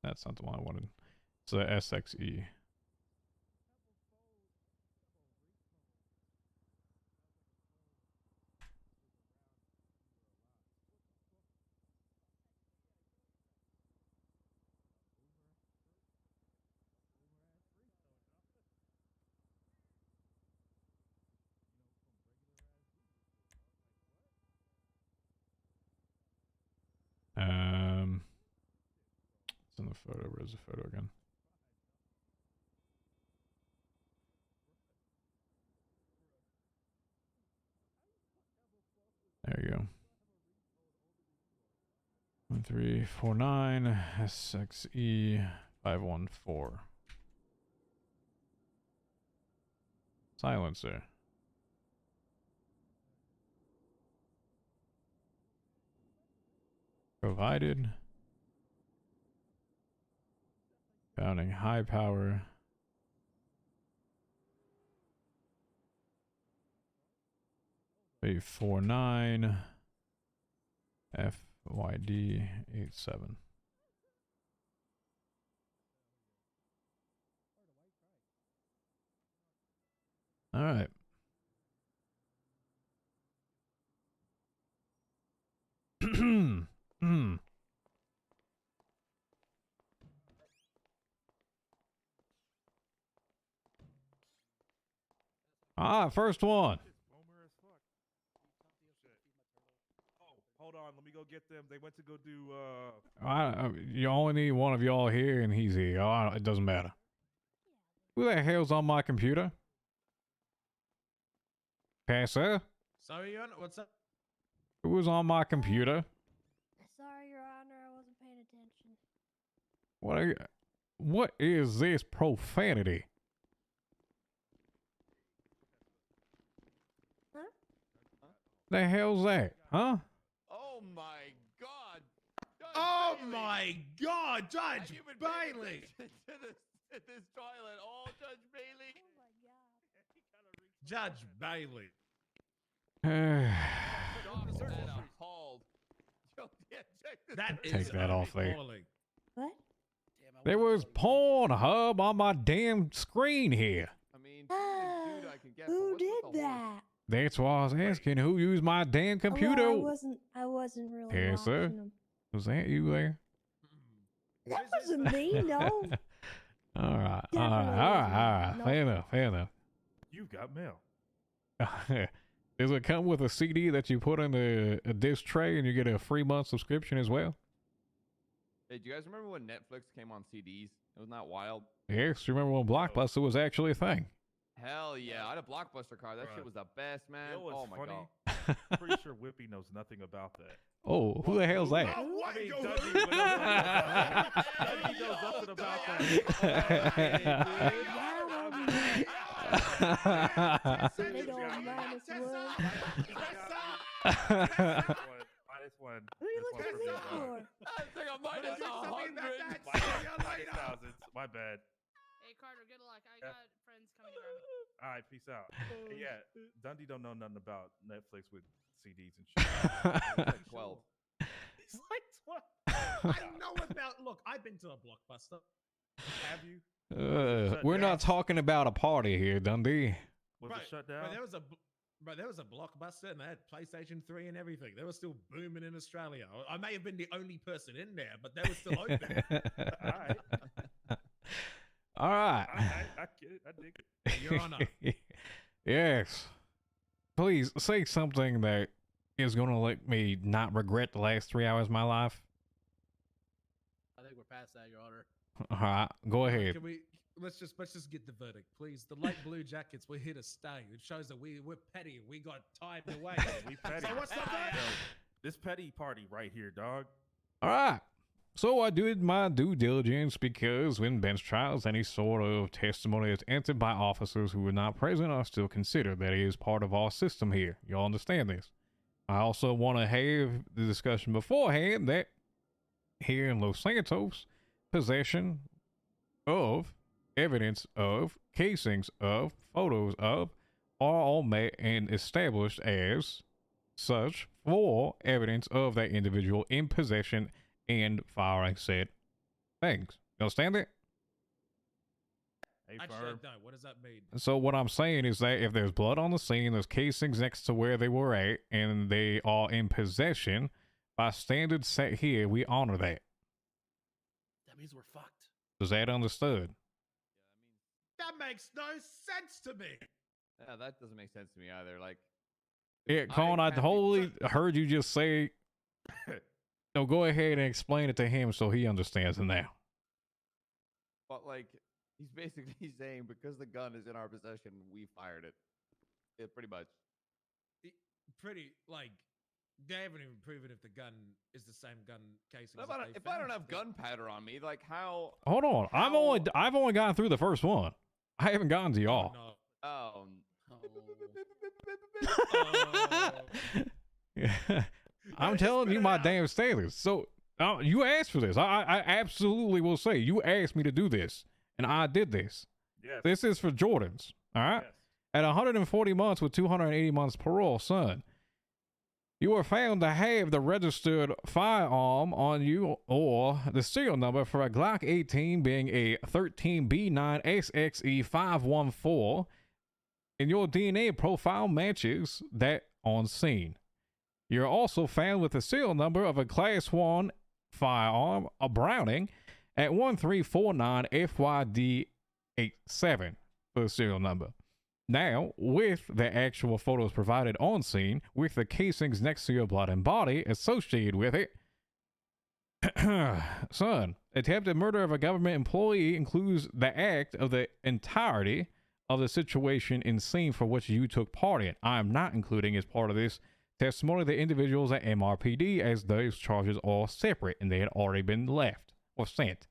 That's not the one I wanted. It's the SXE. It's in the photo. Where's the photo again? There you go. 1349 SXE 514. Silencer. Provided. Founding high power. A49 FYD 87. All right. First one. Hold on, let me go get them. They went to go do. You only need one of y'all here, and he's here. It doesn't matter. Who the hell's on my computer? Passer? Sorry, what's up? Who was on my computer? Sorry, Your Honor, I wasn't paying attention. What is this profanity? Huh? The hell's that? Huh? Oh my God! Oh my God, Judge Bailey! To this toilet, oh Judge Bailey! Oh my God. Judge Bailey. Appalled. Yo, yeah, check this That out. is Take that off there. appalling. What? There was Pornhub on my damn screen here. I mean, dude, I can get. but Who what's with did the horse? that? That's why I was asking who used my damn computer. Well, I wasn't really Yes, watching sir. them. Was that you there? That wasn't me, no. All right. Definitely wasn't. Fair enough. You've got mail. Does it come with a CD that you put in a disc tray and you get a free month subscription as well? Hey, do you guys remember when Netflix came on CDs? Wasn't that wild? Yes, remember when Blockbuster was actually a thing? Hell yeah, I had a Blockbuster card. That shit was the best, man. You know what's Oh my funny? God. I'm pretty sure Whippy knows nothing about that. Oh, who the hell's that? I mean, Dundee knows nothing about that. They don't minus one. Who are you looking at me for? I think I might have thousands. My bad. Hey Carter, good luck. I got friends coming to grab me. All right, peace out. Hey, yeah, Dundee don't know nothing about Netflix with CDs and shit. like 12. It's like 12. I know about. Look, I've been to a Blockbuster. Have you? We're not talking about a party here, Dundee. Was it shut down? There was a Blockbuster and they had PlayStation 3 and everything. They were still booming in Australia. I may have been the only person in there, but they were still open. All right. All right. I get it. I dig it. Your Honor. Yes. Please say something that is going to let me not regret the last 3 hours of my life. I think we're past that, Your Honor. All right. Go ahead. Can we? Let's just get the verdict, please. The light blue jackets, we're here to stay. It shows that we're petty. We got tied away. We petty. So what's the verdict? This petty party right here, dog. All right. So I did my due diligence because when bench trials, any sort of testimony is entered by officers who were not present are still considered. That is part of our system here. Y'all understand this? I also want to have the discussion beforehand that here in Los Santos, possession of evidence of casings of photos of are all met and established as such for evidence of that individual in possession and firing said things. You understand it? Hey, Actually, no. What does that mean? So what I'm saying is that if there's blood on the scene, there's casings next to where they were at, and they are in possession, by standards set here, we honor that. That means we're fucked. Is that understood? That makes no sense to me. Yeah, that doesn't make sense to me either. Like, Yeah, Colin, I totally heard you just say. No, go ahead and explain it to him so he understands it now. but like, he's basically saying because the gun is in our possession, we fired it. Yeah, pretty much. Pretty like They haven't even proven if the gun is the same gun casing. If I don't have gunpowder on me, like how? Hold on. I've only gotten through the first one. I haven't gotten to y'all. No. Oh. I'm telling you my damn status. So you asked for this. I absolutely will say you asked me to do this, and I did this. Yes. This is for Jordans. All right. Yes. At 140 months with 280 months parole, son, you were found to have the registered firearm on you or the serial number for a Glock 18 being a 13B9 SXE 514, and your DNA profile matches that on scene. You're also found with the serial number of a Class 1 firearm, a Browning, at 1349 FYD87 for the serial number. Now, with the actual photos provided on scene, with the casings next to your blood and body associated with it, son, attempted murder of a government employee includes the act of the entirety of the situation in scene for which you took part in. I am not including as part of this testimony the individuals at MRPD, as those charges are separate and they had already been left or sent.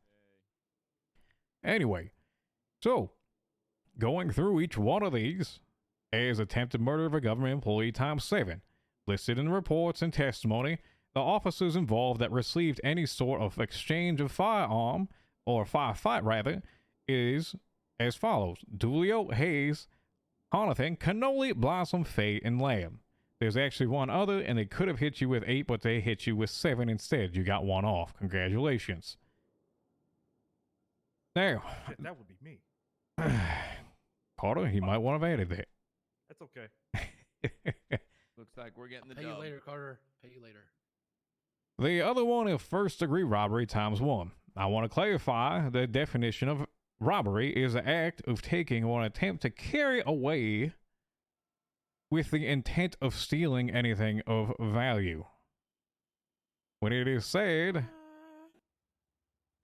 Anyway, so going through each one of these as attempted murder of a government employee times 7, listed in the reports and testimony, the officers involved that received any sort of exchange of firearm or firefight rather is as follows: Dulio, Hayes, Honathan, Cannoli, Blossom, Faye, and Lamb. There's actually one other, and they could have hit you with 8, but they hit you with 7 instead. You got 1 off. Congratulations. Now, that would be me. Carter, he might want to have added that. That's okay. Looks like we're getting the Pay dub. you later, Carter. Pay you later. The other one is first-degree robbery times 1. I want to clarify the definition of robbery is the act of taking or an attempt to carry away with the intent of stealing anything of value. When it is said,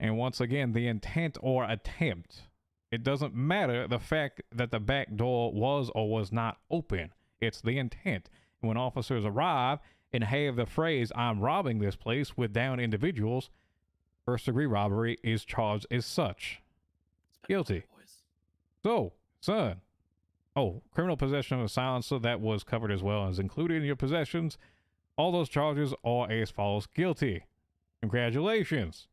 and once again, the intent or attempt, it doesn't matter the fact that the back door was or was not open. It's the intent. When officers arrive and have the phrase, "I'm robbing this place" with downed individuals, first-degree robbery is charged as such. Guilty. So, son. Oh, criminal possession of a silencer, that was covered as well as included in your possessions. All those charges are as follows: guilty. Congratulations.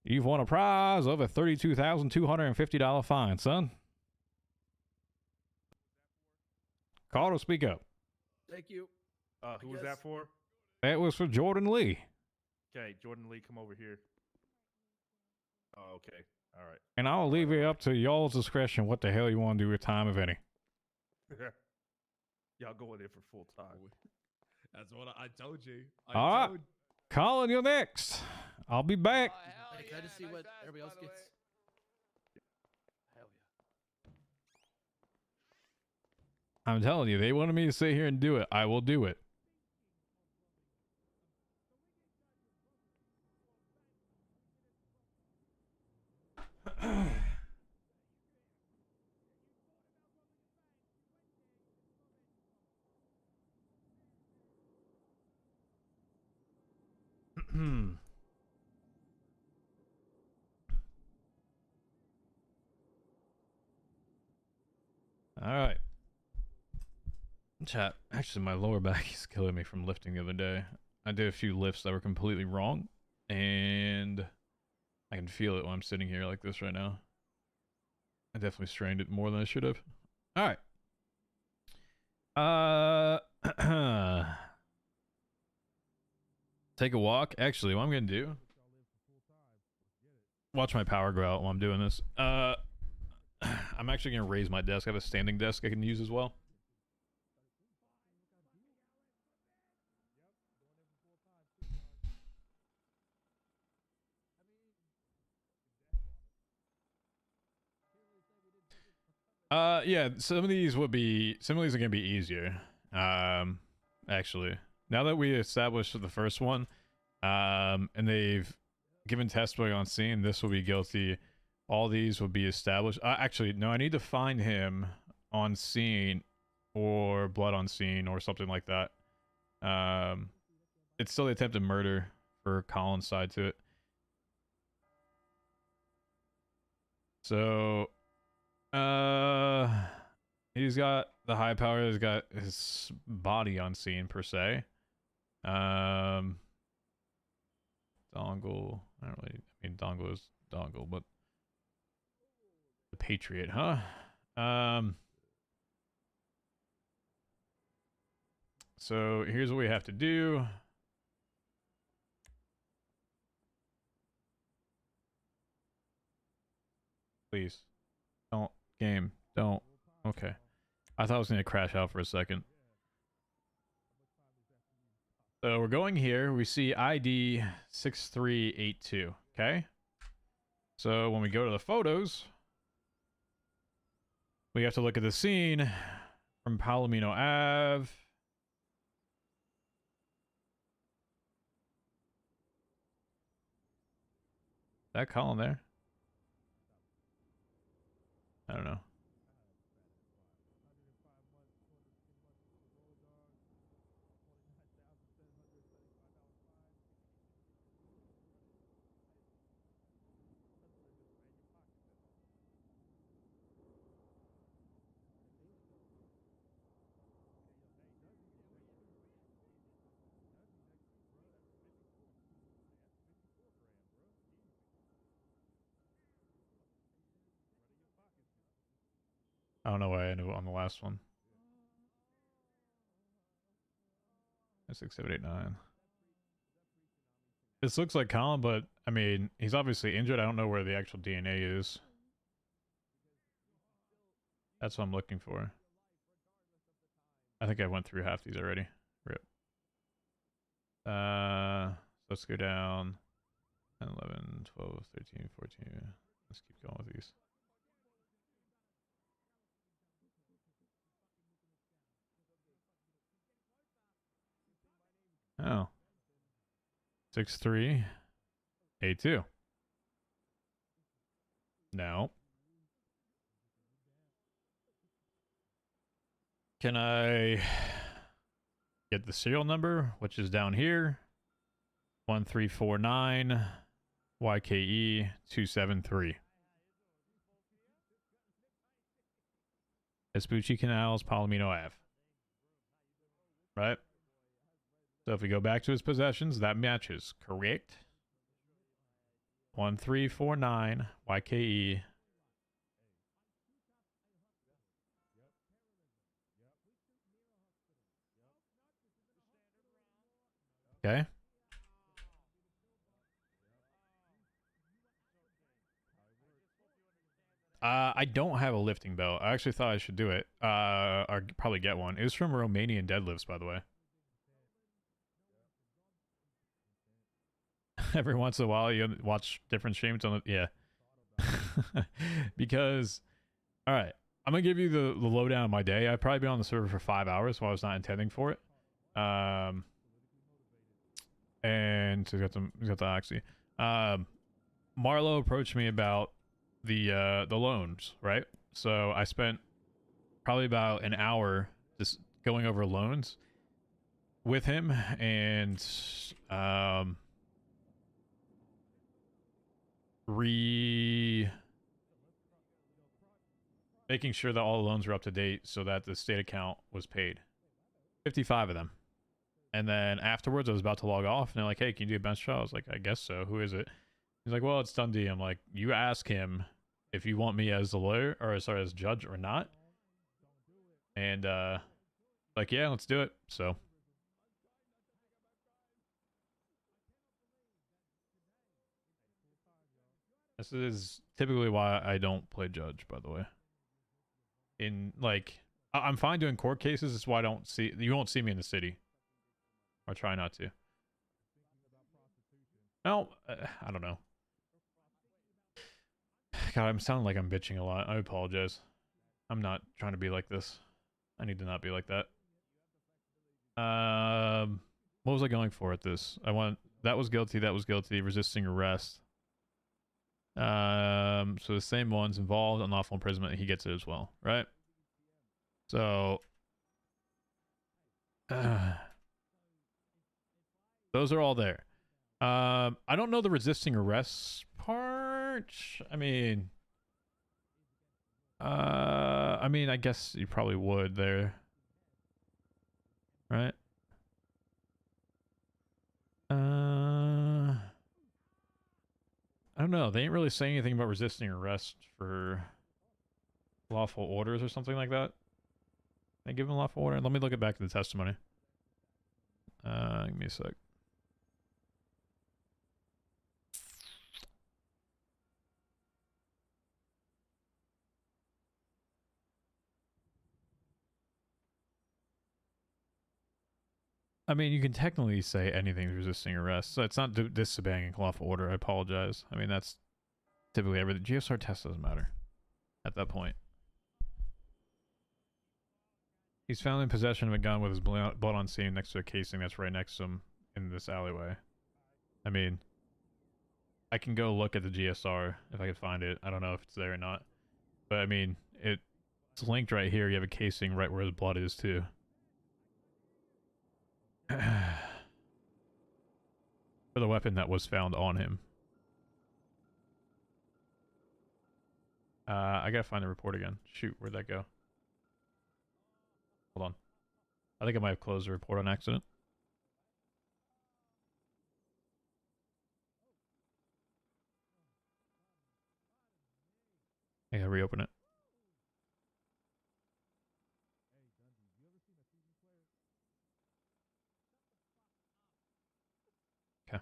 You've won a prize of a $32,250 fine, son. Carter, speak up. Thank you. Who was that for? That was for Jordan Lee. Okay, Jordan Lee, come over here. Oh, okay. All right. And I'll leave it up to y'all's discretion what the hell you want to do with time, if any. Y'all go in there for full time. That's what I told you. All right. Colin, you're next. I'll be back. Hey, can I just see what everybody else gets? Hell yeah. I'm telling you, they wanted me to sit here and do it. I will do it. All right. Chat. Actually, my lower back is killing me from lifting the other day. I did a few lifts that were completely wrong, and I can feel it when I'm sitting here like this right now. I definitely strained it more than I should have. All right. Take a walk. Actually, what I'm gonna do, watch my power go out while I'm doing this. I'm actually gonna raise my desk. I have a standing desk I can use as well. Yeah, some of these are gonna be easier. Actually, now that we established the first one, and they've given testimony on scene, this will be guilty. All these will be established. Actually, no, I need to find him on scene or blood on scene or something like that. It's still the attempted murder for Colin's side to it. So, he's got the high power. He's got his body on scene per se. Dongle. I don't really. I mean, Dongle is Dongle, but the Patriot, huh? So here's what we have to do. Please. Don't. Game. Don't. Okay. I thought I was going to crash out for a second. So we're going here. We see ID 6382. Okay. So when we go to the photos, we have to look at the scene from Palomino Ave. That Colin there? I don't know. I don't know why I ended on the last one. 6789. This looks like Colin, but I mean, he's obviously injured. I don't know where the actual DNA is. That's what I'm looking for. I think I went through half these already. Rip. Let's go down 10, 11, 12, 13, 14. Let's keep going with these. Oh. 6382. No. Can I get the serial number, which is down here? 1349 YKE 273. Vespucci Canals, Palomino Ave. Right? So if we go back to his possessions, that matches, correct? 1349 YKE. Okay. I don't have a lifting belt. I actually thought I should do it. Or probably get one. It was from Romanian deadlifts, by the way. Every once in a while, you watch different streams on the... Yeah. Because... Alright. I'm going to give you the lowdown of my day. I'd probably be on the server for 5 hours while I was not intending for it. And so he's got the actually. Marlo approached me about the loans, right? So I spent probably about an hour just going over loans with him and making sure that all the loans were up to date so that the state account was paid. 55 of them. And then afterwards, I was about to log off, and they're like, hey, can you do a bench trial? I was like, I guess so. Who is it? He's like, well, it's Dundee. I'm like, you ask him if you want me as the lawyer, or sorry, as judge or not. And, like, yeah, let's do it. So. This is typically why I don't play judge, by the way. In, like, I'm fine doing court cases. That's why you won't see me in the city. Or try not to. No, I don't know. God, I'm sounding like I'm bitching a lot. I apologize. I'm not trying to be like this. I need to not be like that. What was I going for at this? That was guilty, resisting arrest. So the same ones involved, unlawful imprisonment, he gets it as well, right? So Those are all there. I don't know the resisting arrest part. I mean, I guess you probably would there, right? I don't know. They ain't really saying anything about resisting arrest for lawful orders or something like that. They give him a lawful order. Let me look it back at the testimony. Give me a sec. I mean, you can technically say anything's resisting arrest, so it's not disobeying a lawful order. I apologize. I mean, that's typically everything. GSR test doesn't matter at that point. He's found in possession of a gun with his blood on scene next to a casing that's right next to him in this alleyway. I mean, I can go look at the GSR if I can find it. I don't know if it's there or not. But I mean, it's linked right here. You have a casing right where his blood is too. For the weapon that was found on him. I gotta find the report again. Shoot, where'd that go? Hold on. I think I might have closed the report on accident. I gotta reopen it. Okay.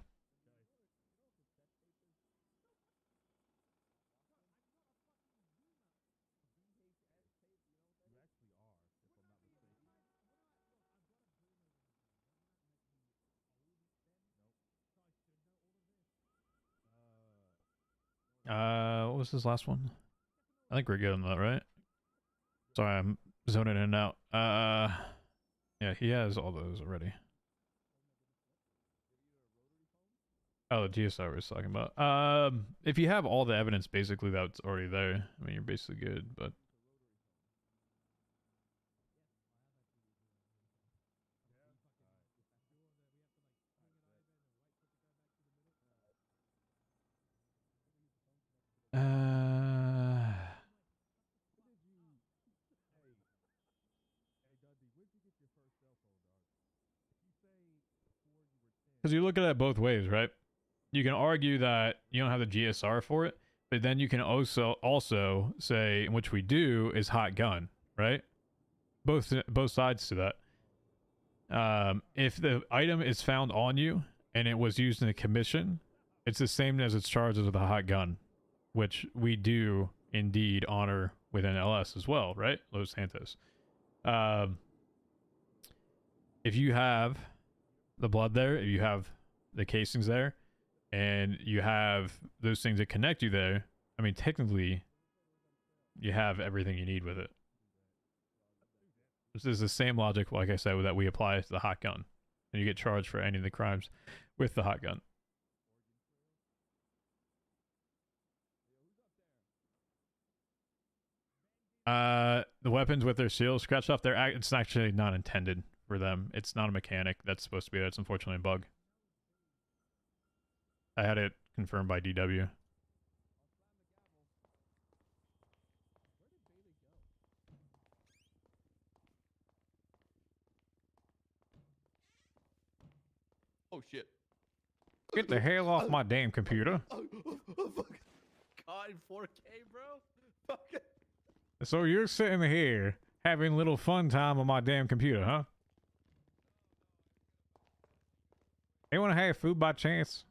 What was his last one? I think we're good on that, right? Sorry, I'm zoning in and out. Yeah, he has all those already. Oh, the GSR we was talking about. If you have all the evidence, basically that's already there. I mean, you're basically good, but. Because you look at it both ways, right? You can argue that you don't have the GSR for it, but then you can also say, which we do, is hot gun, right? Both sides to that. If the item is found on you and it was used in a commission, it's the same as it's charged with a hot gun, which we do indeed honor within LS as well, right? Los Santos. If you have the blood there, if you have the casings there, and you have those things that connect you there, I mean, technically, you have everything you need with it. This is the same logic, like I said, that we apply to the hot gun. And you get charged for any of the crimes with the hot gun. The weapons with their seals scratched off, it's actually not intended for them. It's not a mechanic that's supposed to be there. It's unfortunately a bug. I had it confirmed by DW. Oh shit. Get the hell off my damn computer. God, in 4K, bro. So you're sitting here having a little fun time on my damn computer, huh? You want to have food by chance?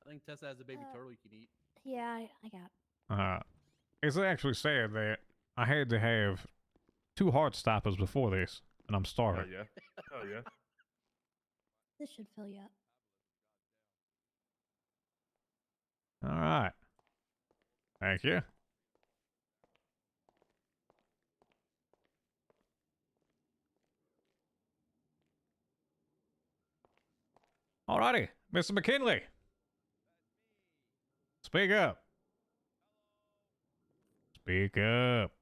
I think Tessa has a baby turtle you can eat. Yeah, I got. It's actually sad that I had to have 2 heart stoppers before this, and I'm starving. Oh yeah. Oh yeah. This should fill you up. All right. Thank you. Alrighty, Mr. McKinley. Speak up. Speak up.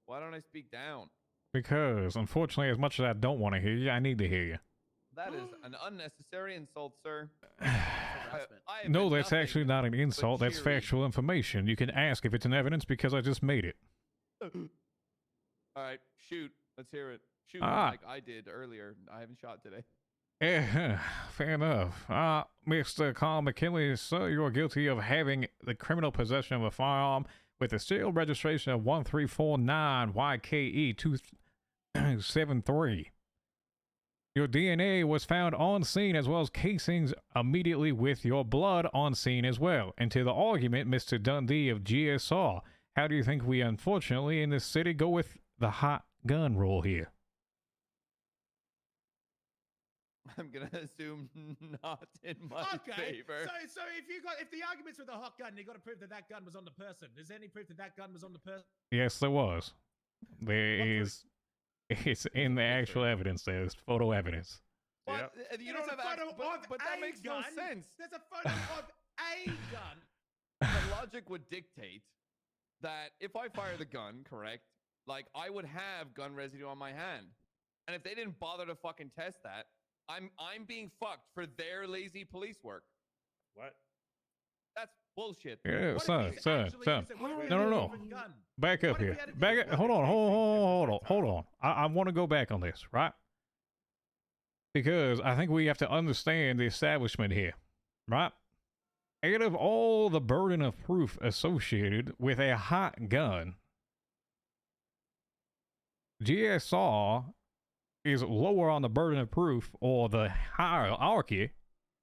Why don't I speak down? Because, unfortunately, as much as I don't want to hear you, I need to hear you. That is an unnecessary insult, sir. I have No, been that's nothing actually not an insult. That's cheery. factual information. You can ask if it's an evidence because I just made it. All right, shoot. Let's hear it. Shoot like I did earlier. I haven't shot today. Yeah, fair enough. Mr. Carl McKinley, sir, you are guilty of having the criminal possession of a firearm with a serial registration of 1349 YKE 273. Your DNA was found on scene as well as casings immediately with your blood on scene as well. And to the argument, Mr. Dundee of GSR, how do you think we unfortunately in this city go with the hot gun rule here? I'm gonna assume not in my favor. So if the argument's with a hot gun, you got to prove that that gun was on the person. Is there any proof that that gun was on the person? Yes, there was. There is. It's in the actual evidence. There's photo evidence. What? You don't have but that makes no sense. There's a photo of a gun. The logic would dictate that if I fire the gun, correct, like I would have gun residue on my hand. And if they didn't bother to fucking test that, I'm being fucked for their lazy police work. What? That's bullshit. Yeah, son. No. Back up here. Hold on. I want to go back on this, right? Because I think we have to understand the establishment here, right? Out of all the burden of proof associated with a hot gun, GSR is lower on the burden of proof or the hierarchy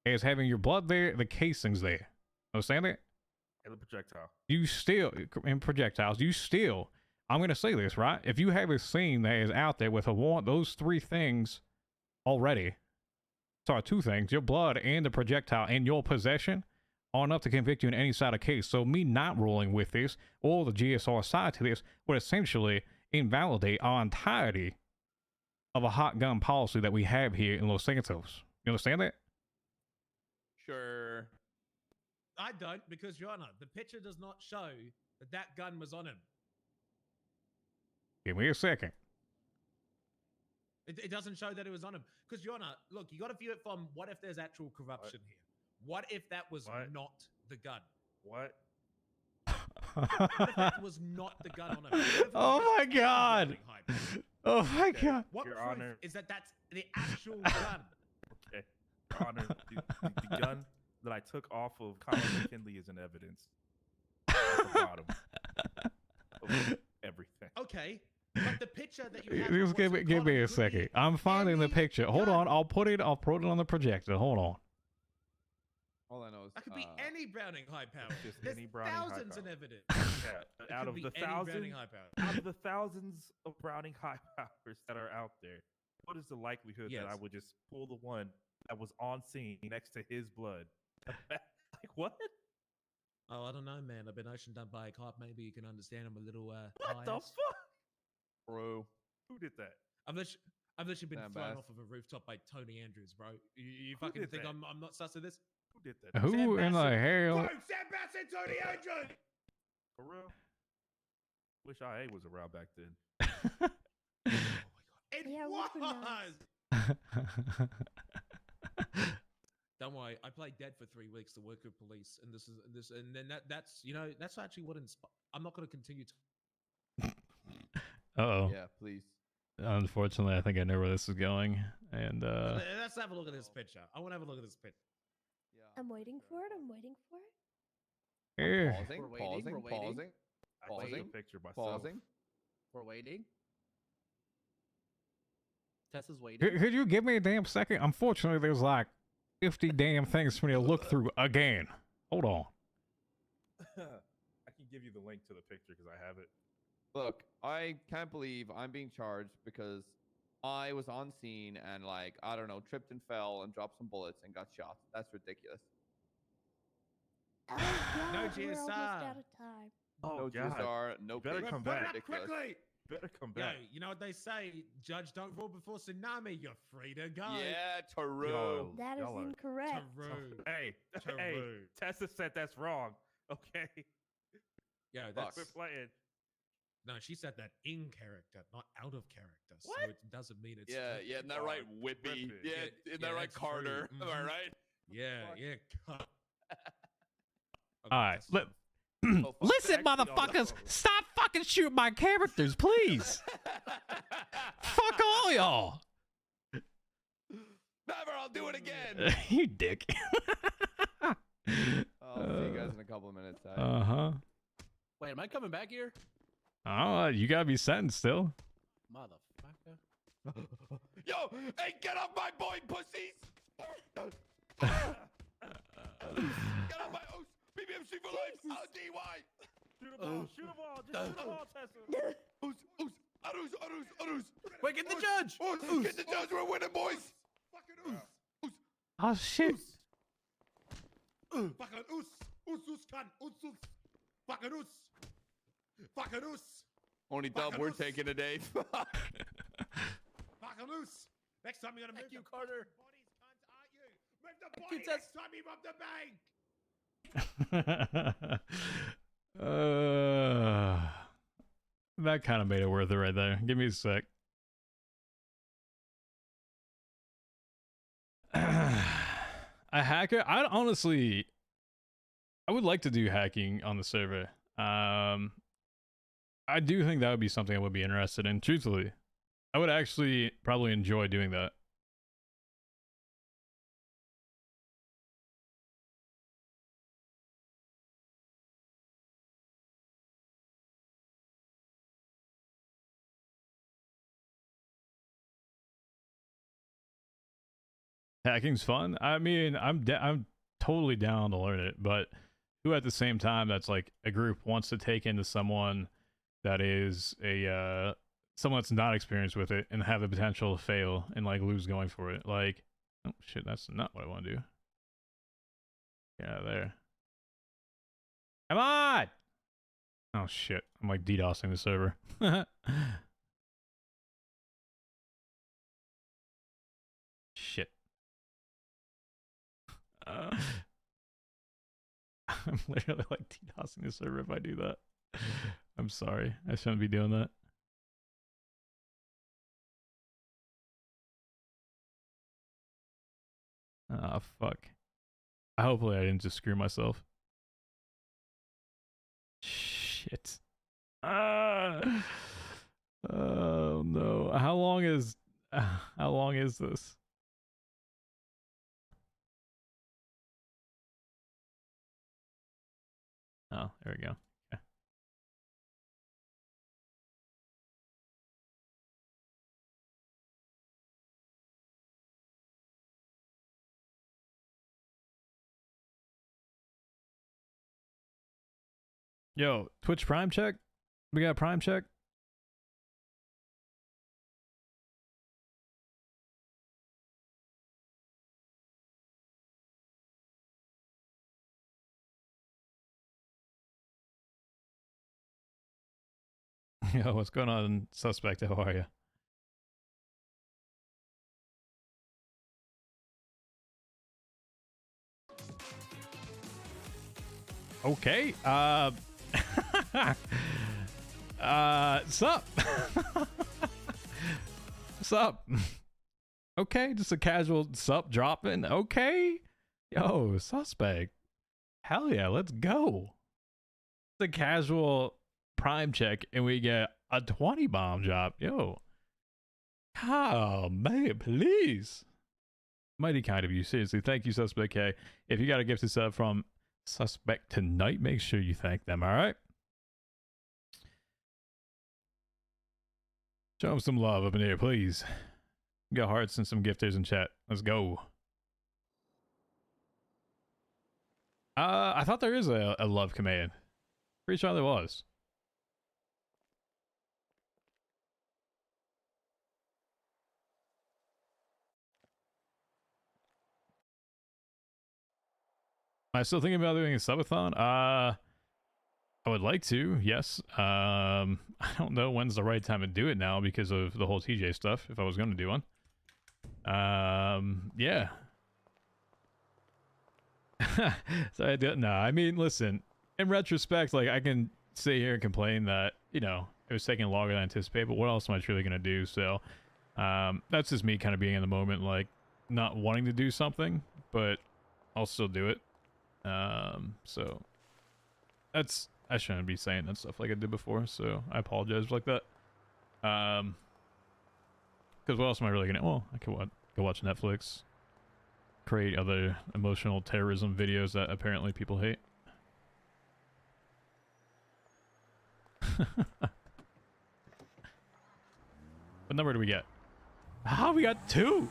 as having your blood there, the casings there. Understand that? And the projectile. You still, in projectiles, I'm going to say this, right? If you have a scene that is out there with a warrant, those three things already, sorry, two things, your blood and the projectile in your possession are enough to convict you in any side of case. So me not ruling with this or the GSR side to this would essentially invalidate our entirety of a hot gun policy that we have here in Los Santos. You understand that? Sure. I don't, because Your Honor, the picture does not show that that gun was on him. Give me a second. It doesn't show that it was on him. Because Your Honor, look, you got to view it from what if there's actual corruption here? What if that was not the gun? What? What if that was not the gun on him? Oh my God. Oh my God. What Your proof Honor. is that that's the actual gun? Okay. Your Honor, the gun that I took off of Colin McKinley is an evidence. At the bottom of everything. Okay. But the picture that you have Just give me a second. I'm finding the picture. Hold on. I'll put it on the projector. Hold on. All I know is that could be any Browning high power. Just There's any Browning high thousands power. in evidence. Yeah. Out of the Browning high power. out of the thousands of Browning high powers that are out there, what is the likelihood that I would just pull the one that was on scene next to his blood? Like what? Oh, I don't know, man. I've been ocean done by a cop. Maybe you can understand I'm a little What the biased. fuck? Bro. Who did that? I've literally been Sam thrown Bass. off of a rooftop by Tony Andrews, bro. You Who fucking did think that? I'm not sus of this? Who did that? Who in the hell? Bro, Sam Bass and Tony Andrews! For real? Wish IA was around back then. Oh my God. It Yeah, was! Don't worry, I played dead for 3 weeks to work with police, and and then that's actually what inspired. I'm not going to continue to. Uh-oh. Yeah, please. Unfortunately, I think I know where this is going. And Let's have a look at this picture. I want to have a look at this picture. I'm waiting for it. here. Pausing, We're waiting, pausing, we're waiting. pausing, I took pausing, a picture myself. pausing. We're waiting. Tessa's waiting. Could you give me a damn second? Unfortunately, there's like 50 damn things for me to look through again. Hold on. I can give you the link to the picture because I have it. Look, I can't believe I'm being charged because I was on scene and, like, I don't know, tripped and fell and dropped some bullets and got shot. That's ridiculous. Oh, No God, we're almost GSR. out of time. Oh, No God. GSR, no Better picture. come Put it back. up Ridiculous. quickly. Better come Yo, back. you know what they say? Judge, don't rule before tsunami. You're free to go. Yeah, Taru. Yo, That is y'all are- incorrect. Taru. Hey, hey, Taru. Tessa said that's wrong. Okay. Yo, Fuck. that's Quit playing. No, she said that in character, not out of character. So What? it doesn't mean it's. Yeah, isn't that right, Whippy? Yeah, isn't that right, that's true. Carter? Am I Mhm. right? Yeah. All right, Oh, fuck. listen, motherfuckers, stop fucking shooting my characters, please. Fuck all y'all. Never, I'll do it again. You dick. I'll see you guys in a couple of minutes. Uh-huh. Wait, am I coming back here? Oh, you gotta be sentenced still. Motherfucker. Yo, hey, get off my boy, pussies! Get off my oats! BBMC for life! DY! Shoot a ball, shoot a ball, just shoot a ball, Tessa. Arus! Wait, get the judge! Get the judge, we're winning, boys! Oh, shit. Fucking Only dub we're taking today. Next time you're gonna move you, the Carter. bodies, cunt, aren't you? Move the Thank body you, next time you rob the bank! That kind of made it worth it right there. Give me a sec. A hacker? I would like to do hacking on the server. I do think that would be something I would be interested in, truthfully. I would actually probably enjoy doing that. Hacking's fun. I mean, I'm totally down to learn it, but who at the same time that's like a group wants to take into someone that is a someone that's not experienced with it and have the potential to fail and like lose going for it. Like, oh shit, that's not what I want to do. Yeah, there. Come on! Oh shit, I'm like DDoSing the server. Shit. I'm literally like DDoSing the server if I do that. I'm sorry. I shouldn't be doing that. Ah, fuck. Hopefully I didn't just screw myself. Shit. Ah. Oh no. How long is this? Oh, there we go. Okay. Yo, Twitch Prime check? We got Prime check? Yo, what's going on, suspect? How are you? Okay. Sup? Sup? Okay, just a casual sup dropping. Okay. Yo, suspect. Hell yeah, let's go. It's a casual Prime check and we get a 20 bomb drop. Yo. Oh, man, please. Mighty kind of you. Seriously, thank you, Suspect K. If you got a gifted sub from Suspect tonight, make sure you thank them, all right? Show them some love up in here, please. Got hearts and some gifters in chat. Let's go. I thought there is a love command. Pretty sure there was. Am I still thinking about doing a subathon? I would like to, yes. I don't know when's the right time to do it now because of the whole TJ stuff, if I was going to do one. Yeah. So I don't know. I mean, listen, in retrospect, like I can sit here and complain that, you know, it was taking longer than anticipated, but what else am I truly going to do? So that's just me kind of being in the moment, like not wanting to do something, but I'll still do it. So I shouldn't be saying that stuff like I did before, so I apologize for like that. Because what else am I really gonna? Well, I could go watch Netflix, create other emotional terrorism videos that apparently people hate. What number do we get? Ah, we got 2.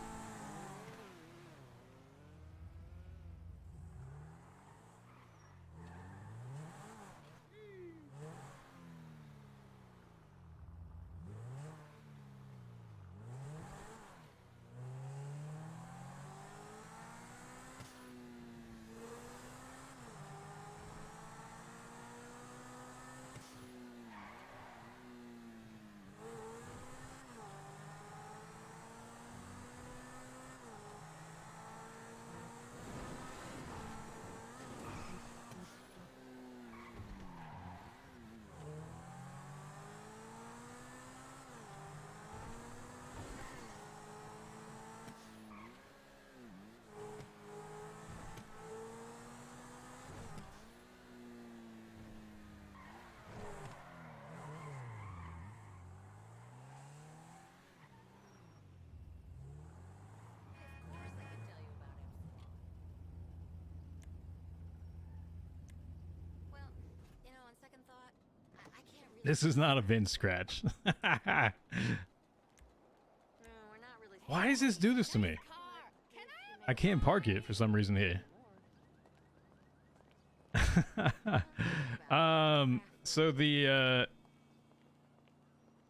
This is not a VIN scratch. Why does this do this to me? I can't park it for some reason here. So the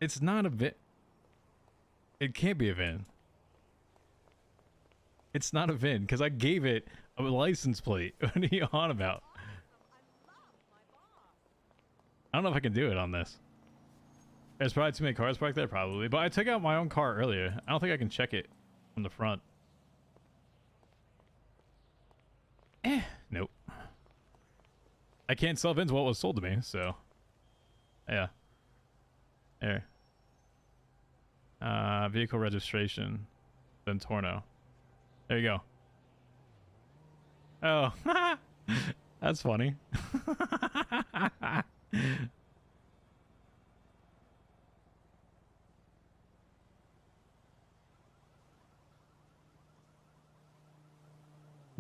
it's not a VIN. It can't be a VIN. It's not a VIN because I gave it a license plate. What are you on about? I don't know if I can do it on this. There's probably too many cars parked there, probably. But I took out my own car earlier. I don't think I can check it from the front. Nope. I can't sell VINs what was sold to me, so. Yeah. There. Vehicle registration. Ventorno. There you go. Oh. That's funny.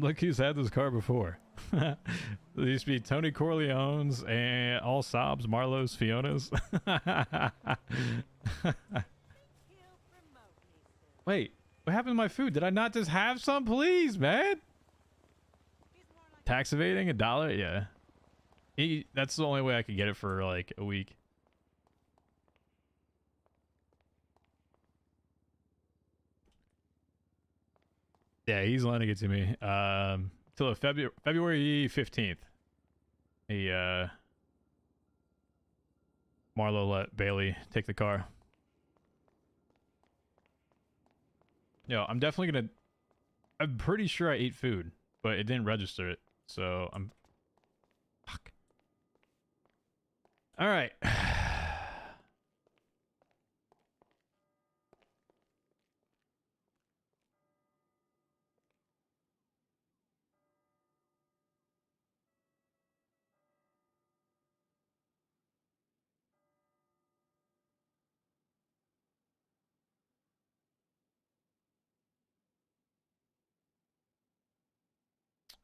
Look who's had this car before. There used to be Tony Corleone's and all Saabs, Marlowe's, Fiona's. Wait, what happened to my food? Did I not just have some? Please, man. Tax evading $1? Yeah. That's the only way I could get it for like a week. Yeah, he's lending it to me. Till February 15th. Marlo let Bailey take the car. Yo, I'm pretty sure I ate food, but it didn't register it. So fuck. All right.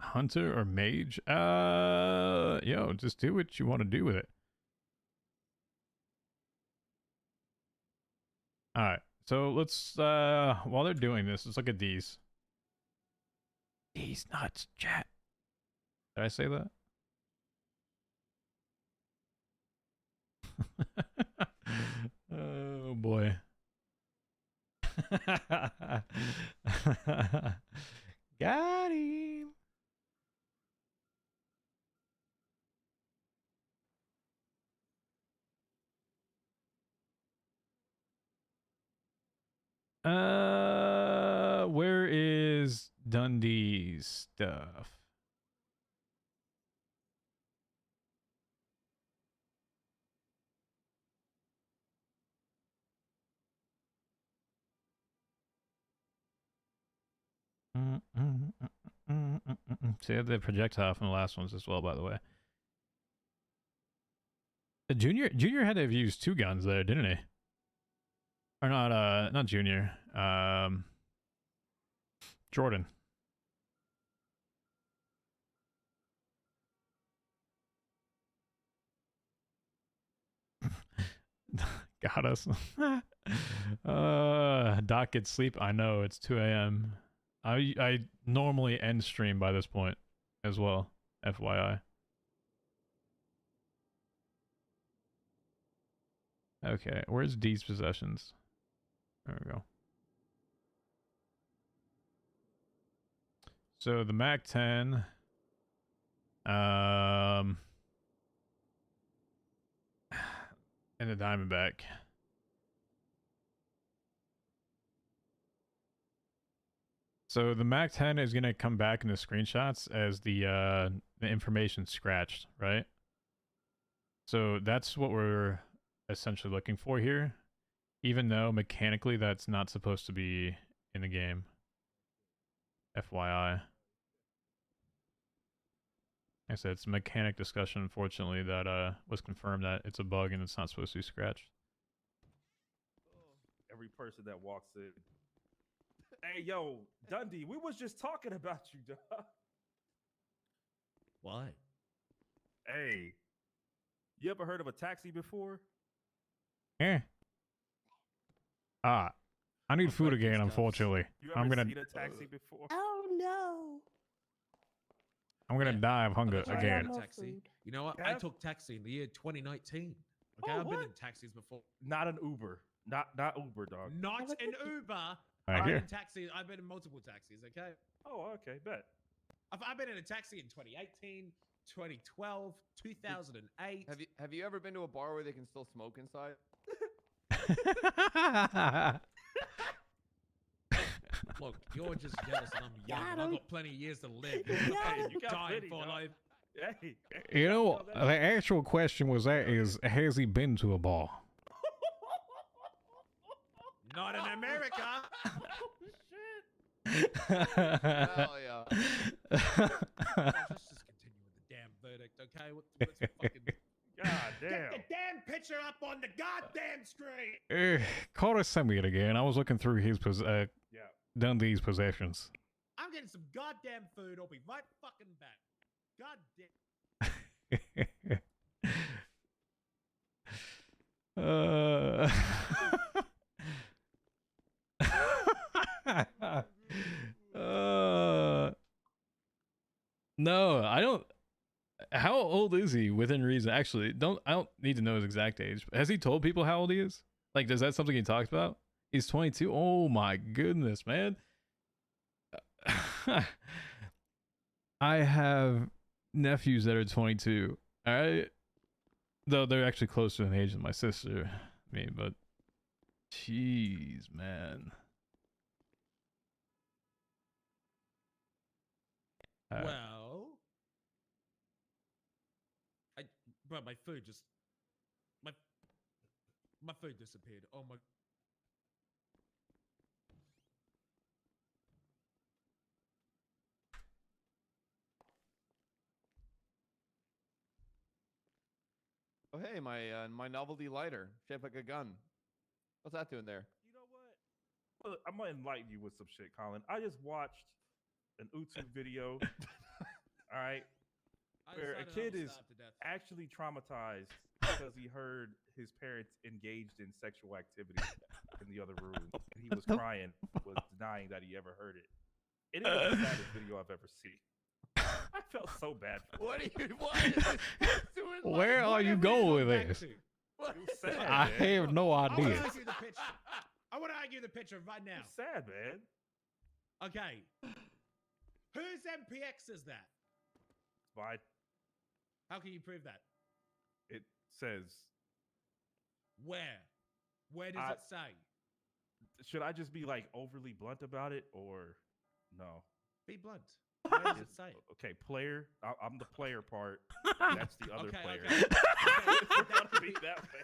Hunter or mage? Yo, just do what you want to do with it. All right. So let's while they're doing this, let's look at these. These nuts, chat. Did I say that? Oh boy. Got him. Where is Dundee's stuff? See the projectile from the last ones as well, by the way. Junior had to have used 2 guns there, didn't he? Or not Junior. Jordan. Got us. Doc gets sleep. I know it's 2 a.m. I normally end stream by this point as well. FYI. Okay, where's D's possessions? There we go. So the MAC-10, and the Diamondback. So the MAC-10 is gonna come back in the screenshots as the information scratched, right? So that's what we're essentially looking for here, even though mechanically that's not supposed to be in the game. FYI. I said it's a mechanic discussion, unfortunately, that was confirmed that it's a bug and it's not supposed to be scratched. Every person that walks in. Hey, yo, Dundee, we was just talking about you, dog. Why? Hey, you ever heard of a taxi before? Eh. I need food again, unfortunately. You ever seen a taxi before? Oh no. I'm gonna die of hunger again. Taxi. You know what? I took taxi in the year 2019. Okay, I've been in taxis before. Not an Uber. Not Uber, dog. Not an Uber. Thank I've you. been in taxis. I've been in multiple taxis. Okay. Oh, okay, bet. I've been in a taxi in 2018, 2012, 2008. Have you ever been to a bar where they can still smoke inside? Look, you're just jealous and I'm young. And I've got plenty of years to live. You got dying plenty, for dog. life. Hey. You know, the actual question was has he been to a bar? Not in America. Hell yeah. Let's just continue with the damn verdict, okay? Let's fucking... God damn. Get the damn picture up on the goddamn screen. Carter sent me it again. I was looking through his Dundee's possessions. I'm getting some goddamn food. I'll be right fucking back. No, I don't. How old is he within reason? Actually, I don't need to know his exact age. Has he told people how old he is? Like, is that something he talks about? He's 22. Oh my goodness, man. I have nephews that are 22. All right, though they're actually closer in age than my sister. I mean, but jeez, man. Well, bro, my food just my food disappeared. Oh my. Oh hey, my novelty lighter shaped like a gun. What's that doing there? You know what? Well, I'm gonna enlighten you with some shit, Colin. I just watched an YouTube video. All right, where a kid is actually traumatized because he heard his parents engaged in sexual activity in the other room, and he was crying, was denying that he ever heard it. It is the saddest video I've ever seen. I felt so bad. What are you? What is this doing? Where are you going with this? Sad, I have no idea. I want to argue the picture right now. It's sad, man. Okay. Whose MPX is that? Fine. How can you prove that? It says. Where? Where does it say? Should I just be like overly blunt about it, or no? Be blunt. Where does it say? Okay, player. I'm the player part. That's the other player. Okay. Be that way.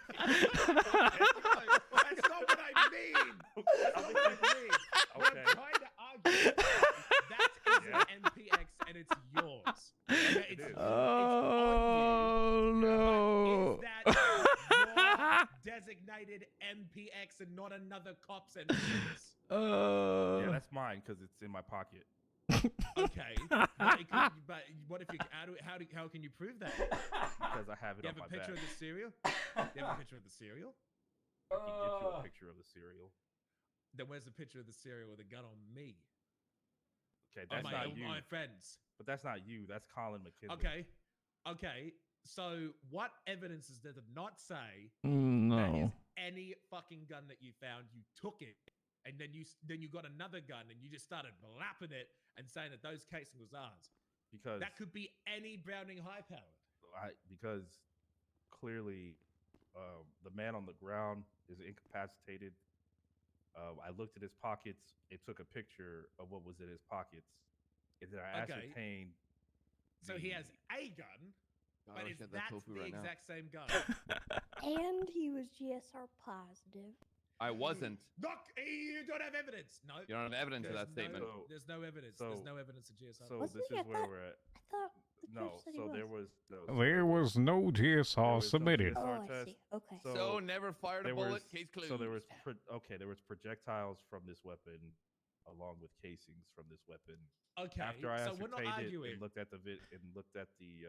That's not what I mean. That's not what I mean. What I'm trying to argue and not another cop's evidence. Yeah, that's mine because it's in my pocket. Okay, but what if you? How can you prove that? Because I have it You on have my a picture back. of the cereal? You have a picture of the cereal? I can get you a picture of the cereal. Then where's the picture of the cereal with a gun on me? Okay, that's not you. My friends. But that's not you. That's Colin McKinley. Okay. So what evidence does it not say No. that is any fucking gun that you found? You took it, and then you got another gun, and you just started blapping it and saying that those casing was ours. Because that could be any Browning high powered. Because clearly, the man on the ground is incapacitated. I looked at his pockets and took a picture of what was in his pockets, and then I ascertained. So he has a gun, but that's the exact same gun. And he was GSR positive. I wasn't. You don't have evidence. No. You don't have evidence of that statement. There's no evidence. There's no evidence of GSR. So this is where we're at. I thought there was no GSR submitted. Oh, I see. Okay. So never fired a bullet. Case closed. So there was there was projectiles from this weapon, along with casings from this weapon. Okay. After I so we're not ascertained arguing. it and looked at the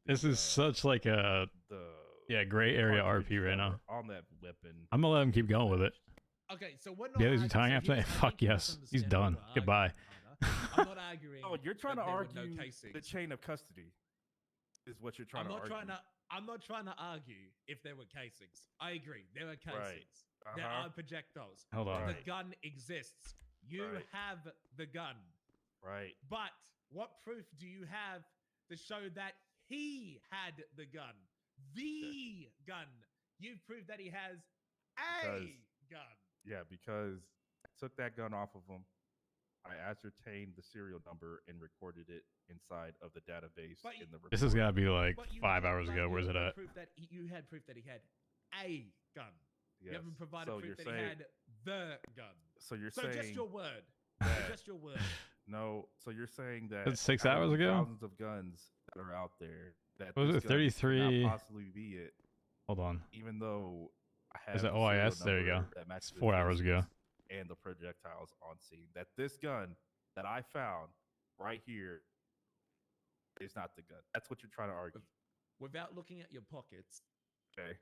This is such like a gray area RP right now. On that weapon. I'm gonna let him keep going with it. Okay, so we're not. Yeah, is he tying after that? Fuck yes, he's done. Goodbye. I'm not arguing. Oh, you're trying to argue casings. the chain of custody. Is what you're trying to argue. I'm not trying to argue if there were casings. I agree, there were casings. Right. There are projectiles. Hold on. The gun exists. You have the gun. Right. But what proof do you have to show that he had the gun? The gun. You've proved that he has a gun. Yeah, because I took that gun off of him. I ascertained the serial number and recorded it inside of the database in the report. This has got to be like 5 hours ago. Where's it at? You had proof that he had a gun. Yes. You haven't provided So proof you're that he saying- had the gun. So you're So saying just your word. that- Just your word. No, so you're saying that That's 6 out of hours the ago? thousands of guns that are out there, that What was this it, gun could 33? not possibly be it. Hold on. Even though I have Is it the serial OIS? There you number go. that matches It's the 4 hours ago. casings and the projectiles on scene, that this gun that I found right here is not the gun. That's what you're trying to argue. Without looking at your pockets. Okay.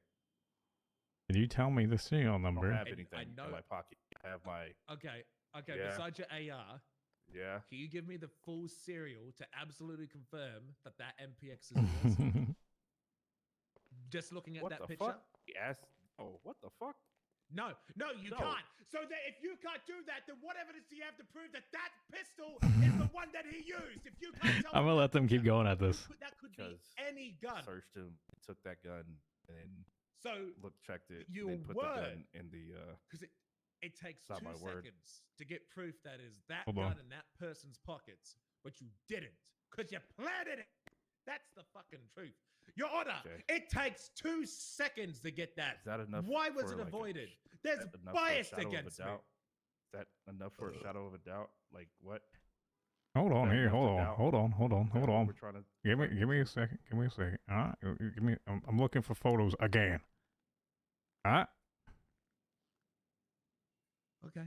Can you tell me the serial number? I don't have And anything I know- in my pocket. I have my Okay. Yeah. Besides your AR, yeah. can you give me the full serial to absolutely confirm that that MPX is yours? Just looking at What that the picture. fuck? Yes. Oh, what the fuck? No, you No. can't. So that if you can't do that, then what evidence do you have to prove that that pistol is the one that he used? If you can't tell I'm me gonna let them keep going at this. that could Because be any gun. Searched him, took that gun, and then So checked it, your and then put the gun in the. because it takes not 2 my word. seconds to get proof that is that Hold gun on. in that person's pockets, but you didn't because you planted it. That's the fucking truth. Your Honor, Okay. it takes 2 seconds to get that. Is that enough? Why was for, it like, avoided? is There's that enough for a bias shadow of a against me. doubt? Is that enough for a shadow of a doubt? Like what? Hold on Fair here. enough to Hold on. doubt. Hold on. Hold on. Is that Hold what on. we're trying to- Give me a second. Give me a second. All right. Give me. I'm looking for photos again. All right. Okay.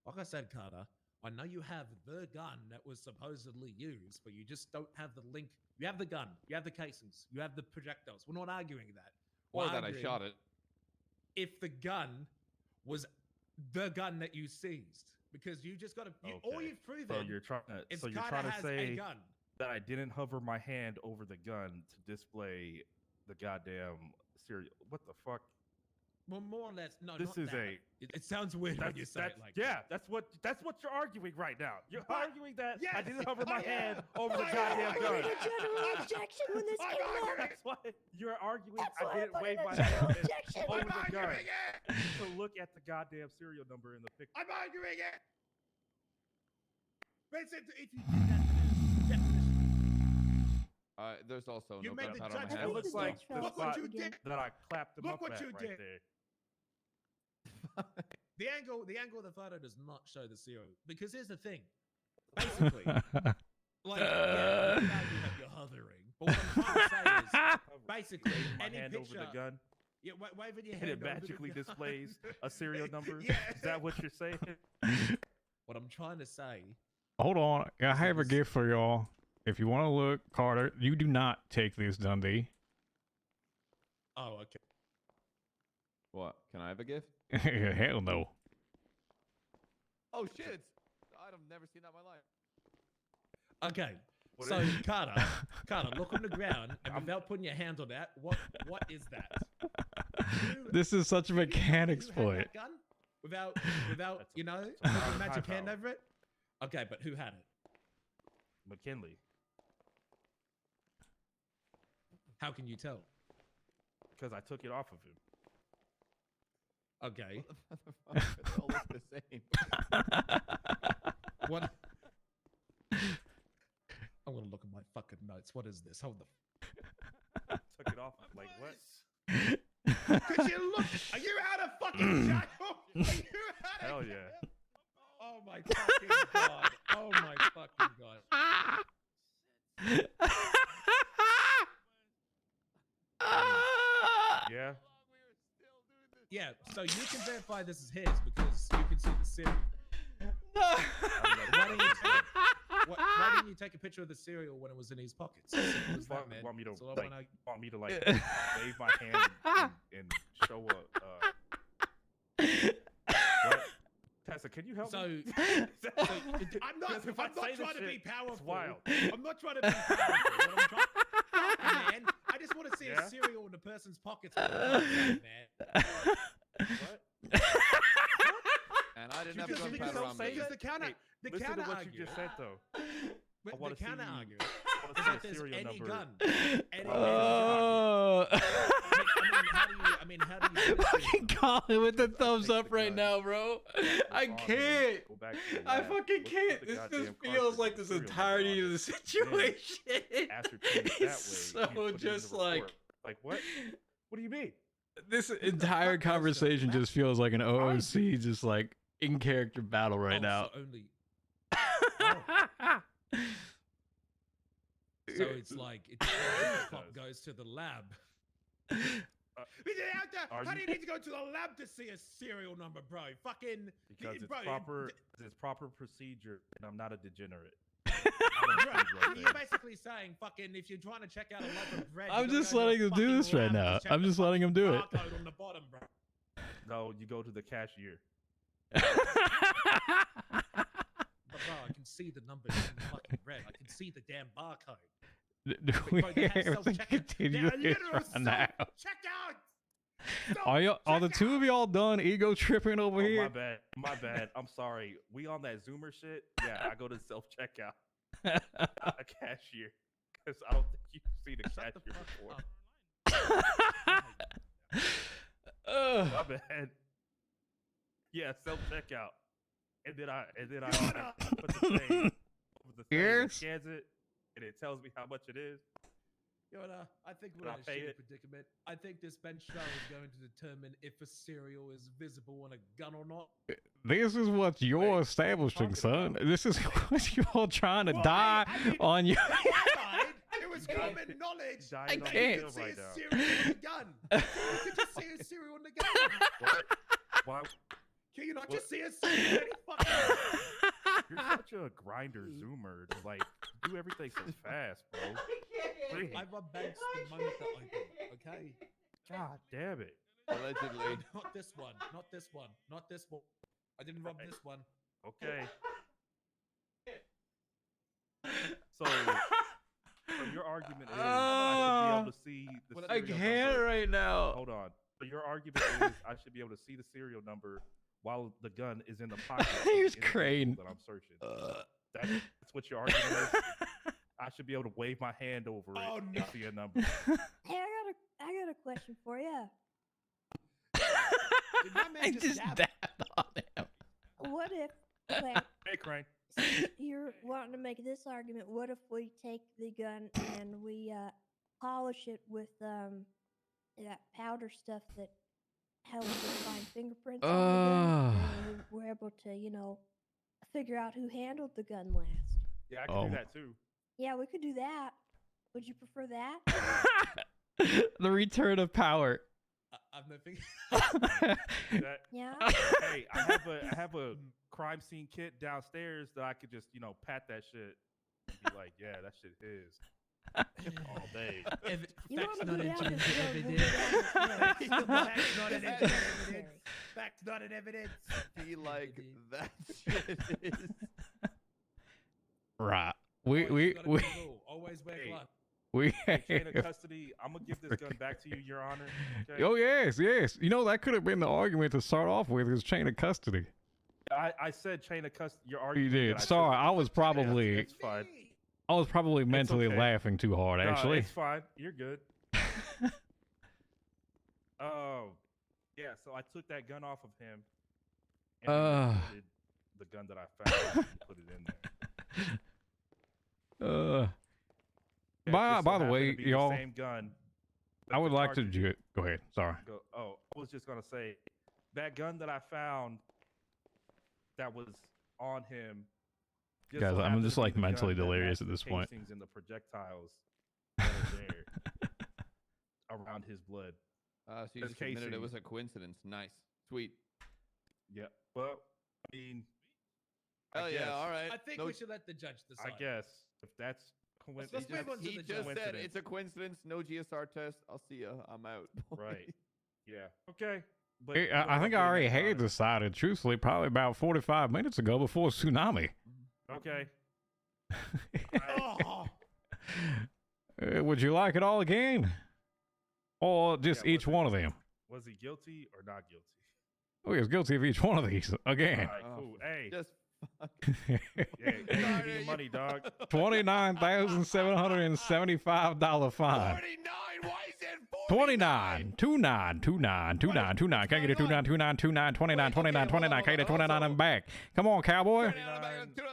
Like I said, Carter, I know you have the gun that was supposedly used, but you just don't have the link. You have the gun, you have the casings, you have the projectiles. We're not arguing that. Or We're that I arguing shot it. If the gun was the gun that you seized, because you just got to. All Okay. you've proven. So you're trying to. is So you're Carter trying to has say a gun. that I didn't hover my hand over the gun to display the goddamn serial. What the fuck? Well, more or less, no. This not is that. It sounds weird when you say it like yeah. That's what you're arguing right now. You're arguing that I Yes, didn't hover my I hand am. over the I goddamn am. gun. I put a general objection when this I'm came arguing. up. That's why you're arguing. That's I why I didn't put wave in a my general hand objection. over I'm the gun arguing it. to look at the goddamn serial number in the picture. I'm arguing it. Vincent, if you did that, definition. There's also You no made the gunpowder on my judgment. hand. It looks like the Look what spot you did. that I clapped him Look up what at you right did. there. The angle of the photo does not show the serial because here's the thing. Basically, like yeah, you know that you're hovering. But what I'm trying to say is, basically, My any hand picture, over the gun. Yeah, waving your And hand. it magically displays a serial number. Yeah. Is that what you're saying? What I'm trying to say. Hold on. I have a gift for y'all. If you want to look, Carter, you do not take this, Dundee. Oh, okay. What? Can I have a gift? Hell no. Oh shit! I've never seen that in my life. Okay. So Carter, look on the ground, and without putting your hands on that, what is that? This is such a mechanics Who had point. that gun? Without you know, putting a magic hand over it. Okay, but who had it? McKinley. How can you tell? Because I took it off of him. Okay. They all look the same. What? I'm gonna look at my fucking notes. What is this? Hold the. Took it off. Like what? Could you look? Are you out of fucking jail? Are you out Hell of yeah. jail? Oh my fucking god! Oh my fucking god! Yeah. Yeah, so you can verify this is his because you can see the cereal. Why didn't you take a picture of the cereal when it was in his pockets? Simple as that, man. Want me to That's all I like? wanna- Want me to like wave my hand and show a? What? Tessa, can you help So, me? I'm not If I say trying this to be shit, powerful. it's wild. I'm not trying to be powerful. What I'm trying, man, I just want to see Yeah? a cereal in the person's pockets. Man. What? And I didn't have Because- gunpowder because on me. the counter, the Listen counter to what argument. you just said though. I want The to see counter you. argument. I want to Is see that a there's serial any number. gun. Any fucking Colin with the thumbs up right now, bro. I can't. Go back to the I lab, fucking look can't. at the This goddamn just feels cartridge like with this serial number entirety on of it. the situation. Ascertain it that It's way. You so put it in just the like report. Like what? What do you mean? this entire conversation just feels like an OOC, just like in character battle right now. So only. So it's like cop goes to the lab. How do you need to go to the lab to see a serial number, bro? Fucking Because it's bro, proper procedure, and I'm not a degenerate. You're basically saying fucking if you're trying to check out a loaf of bread. I'm you gotta just go to letting a him do fucking this right lab now. to check I'm the just letting him do it. barcode on the bottom, bro. No, you go to the cashier. But bro, I can see the numbers in the fucking bread. I can see the damn barcode. We Bro, they have have to self-checkout. continue They're this literal right now. Checkout. Are the two of y'all done ego tripping over Oh, here? my bad. I'm sorry. We on that Zoomer shit? Yeah, I go to self checkout. Not a cashier, because I don't think you've seen a cashier before. My bad. Yeah, self checkout, and then I put the thing over the thing, Yes. and scans it, and it tells me how much it is. Yoda, I think we're But I in a pay shitty it. predicament. I think this bench trial is going to determine if a cereal is visible on a gun or not. This is what you're establishing, son. This is what you're trying to die on you. It was common knowledge. I that can't. you could see a cereal on the gun. You could just see a cereal on the gun. Why? Can you not just see a cereal? Any fucking You're such a grinder zoomer. To, like, do everything so fast, bro. Please. I rub banks the moment that I do, okay? God damn it. Allegedly. Not this one. Not this one. Not this one. I didn't rub this one. Okay. So your argument is I should be able to see the I serial can't number. right now. Hold on. So your argument is I should be able to see the serial number while the gun is in the pocket of the Here's individual Crane. that I'm searching. That's what your argument is. I should be able to wave my hand over it and see a number. Hey, I got a question for you. Did my man I just just dab? dabbed on him. What if, okay, Hey, Crane. you're wanting to make this argument? What if we take the gun and we polish it with that powder stuff that helps us find fingerprints on the gun, and we're able to, figure out who handled the gun last? Yeah, I can do that too. Yeah, we could do that. Would you prefer that? The return of power. I've no figure. Yeah. Hey, I have a crime scene kit downstairs that I could just, pat that shit and be like, yeah, that shit is all day. Facts not an evidence. Facts not an evidence. Be like, that shit is. Right. Always wear gloves. Chain of custody. I'm gonna give this gun back to you, Your Honor. Okay? Oh yes. That could have been the argument to start off with, is chain of custody. I said chain of custody. Your argument. You did. Sorry, I was probably. It's fine. I was probably mentally okay. laughing too hard. No, Actually, it's fine. You're good. Oh, yeah. So I took that gun off of him. And then the gun that I found and put it in there. By the way, y'all, same gun. I would like to go ahead. Sorry. I was just gonna say, that gun that I found that was on him. Guys, I'm just like mentally delirious at this point. And the projectiles that are there around his blood. So you just admitted it was a coincidence. Nice, sweet. Yeah. Well, I mean. Hell yeah! All right. I think we should let the judge decide. I guess if that's. Let's move on to the judge. He just said it's a coincidence. No GSR test. I'll see ya. I'm out. Right. Yeah. Okay. But I think I already had decided, truthfully, probably about 45 minutes ago before tsunami. Okay. Would you like it all again? Or just each one of them? Was he guilty or not guilty? Oh, he was guilty of each one of these again. All right, cool. Hey. Just give me the money, dog. $29,775 fine. 49. Why is it 29. 29. Can I get it? 29. 29. 29. Can I get it? 29 and back. Come on, cowboy. 29 on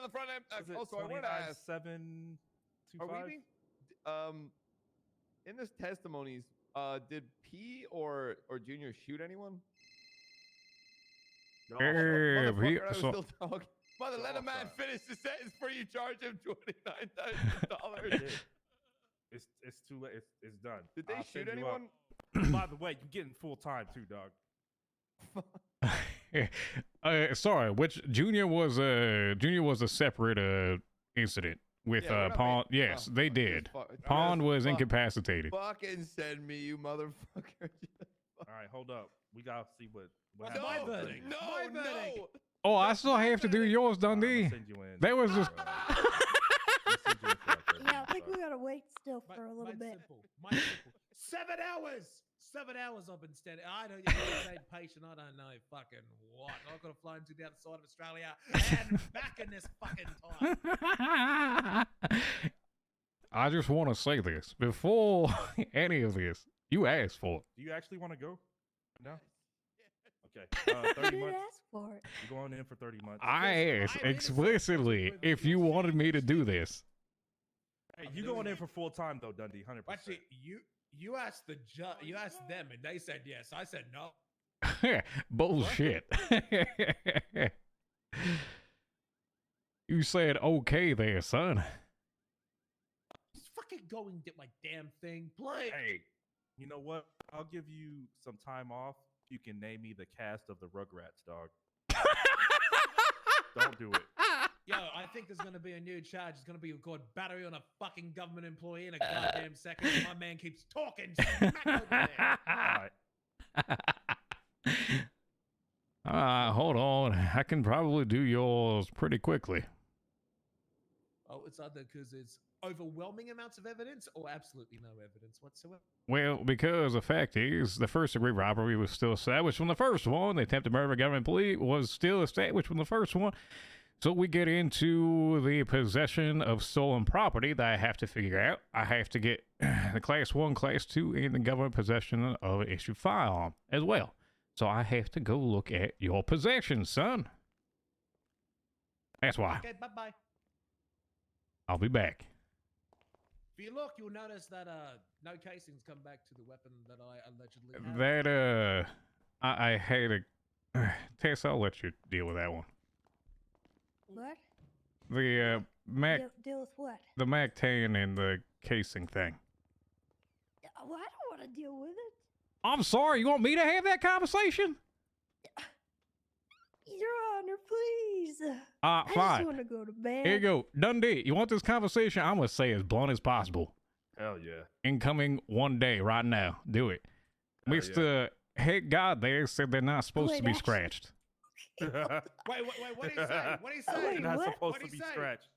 the front end. Also, I wanted to ask. 725. In this testimonies, did P or Junior shoot anyone? No. Motherfucker, I was still talking. Mother, let a man finish the sentence before you charge him $29,000. It's too late. It's done. Did they shoot anyone? By the way, you're getting full time too, dog. Sorry, which Junior was a separate incident with Pond. Yes, they did. Pond was incapacitated. Fucking send me, you motherfucker. All right, hold up. We gotta see what happened. My verdict. No. Oh, I still have to do yours, Dundee. That was just. Yeah, I think we gotta wait still for a little bit. Simple. 7 hours. 7 hours I've been standing. I don't say patient. I don't know fucking what. I've got to fly into the other side of Australia and back in this fucking time. I just want to say this before any of this. You asked for it. Do you actually want to go? No. Okay. 30 did months. ask for it. You're going in for 30 months. I asked explicitly if you wanted me to do this. Hey, you going in for full time though, Dundee? 100%. Actually, you asked the judge. You asked them, and they said yes. I said no. Bullshit. You said okay there, son. Just fucking go and get my damn thing, please. Hey, you know what? I'll give you some time off. You can name me the cast of the Rugrats, dog. Don't do it. Yo, I think there's gonna be a new charge. It's gonna be called battery on a fucking government employee in a goddamn second. My man keeps talking smack over there. All right. Hold on. I can probably do yours pretty quickly. Oh, it's either because it's overwhelming amounts of evidence or absolutely no evidence whatsoever. Well, because the fact is, the first degree robbery was still established from the first one. The attempted murder of a government employee was still established from the first one. So we get into the possession of stolen property that I have to figure out. I have to get the class 1, class 2, and the government possession of an issued firearm as well. So I have to go look at your possessions, son. That's why. Okay, bye-bye. I'll be back. If you look, you'll notice that no casings come back to the weapon that I allegedly have. That, I had a... Tess, I'll let you deal with that one. What? The, Mac... Deal with what? The Mac-10 and the casing thing. Well, I don't want to deal with it. I'm sorry. You want me to have that conversation? Your Honor, please. Fine. I just want to go to bed. Here you go. Dundee, you want this conversation? I'm going to say as blunt as possible. Hell yeah. Incoming one day right now. Do it. Mr. Head God there said they're not supposed to be scratched. Wait, what did he say? What did he say? They're not what? supposed What'd to he be say? scratched.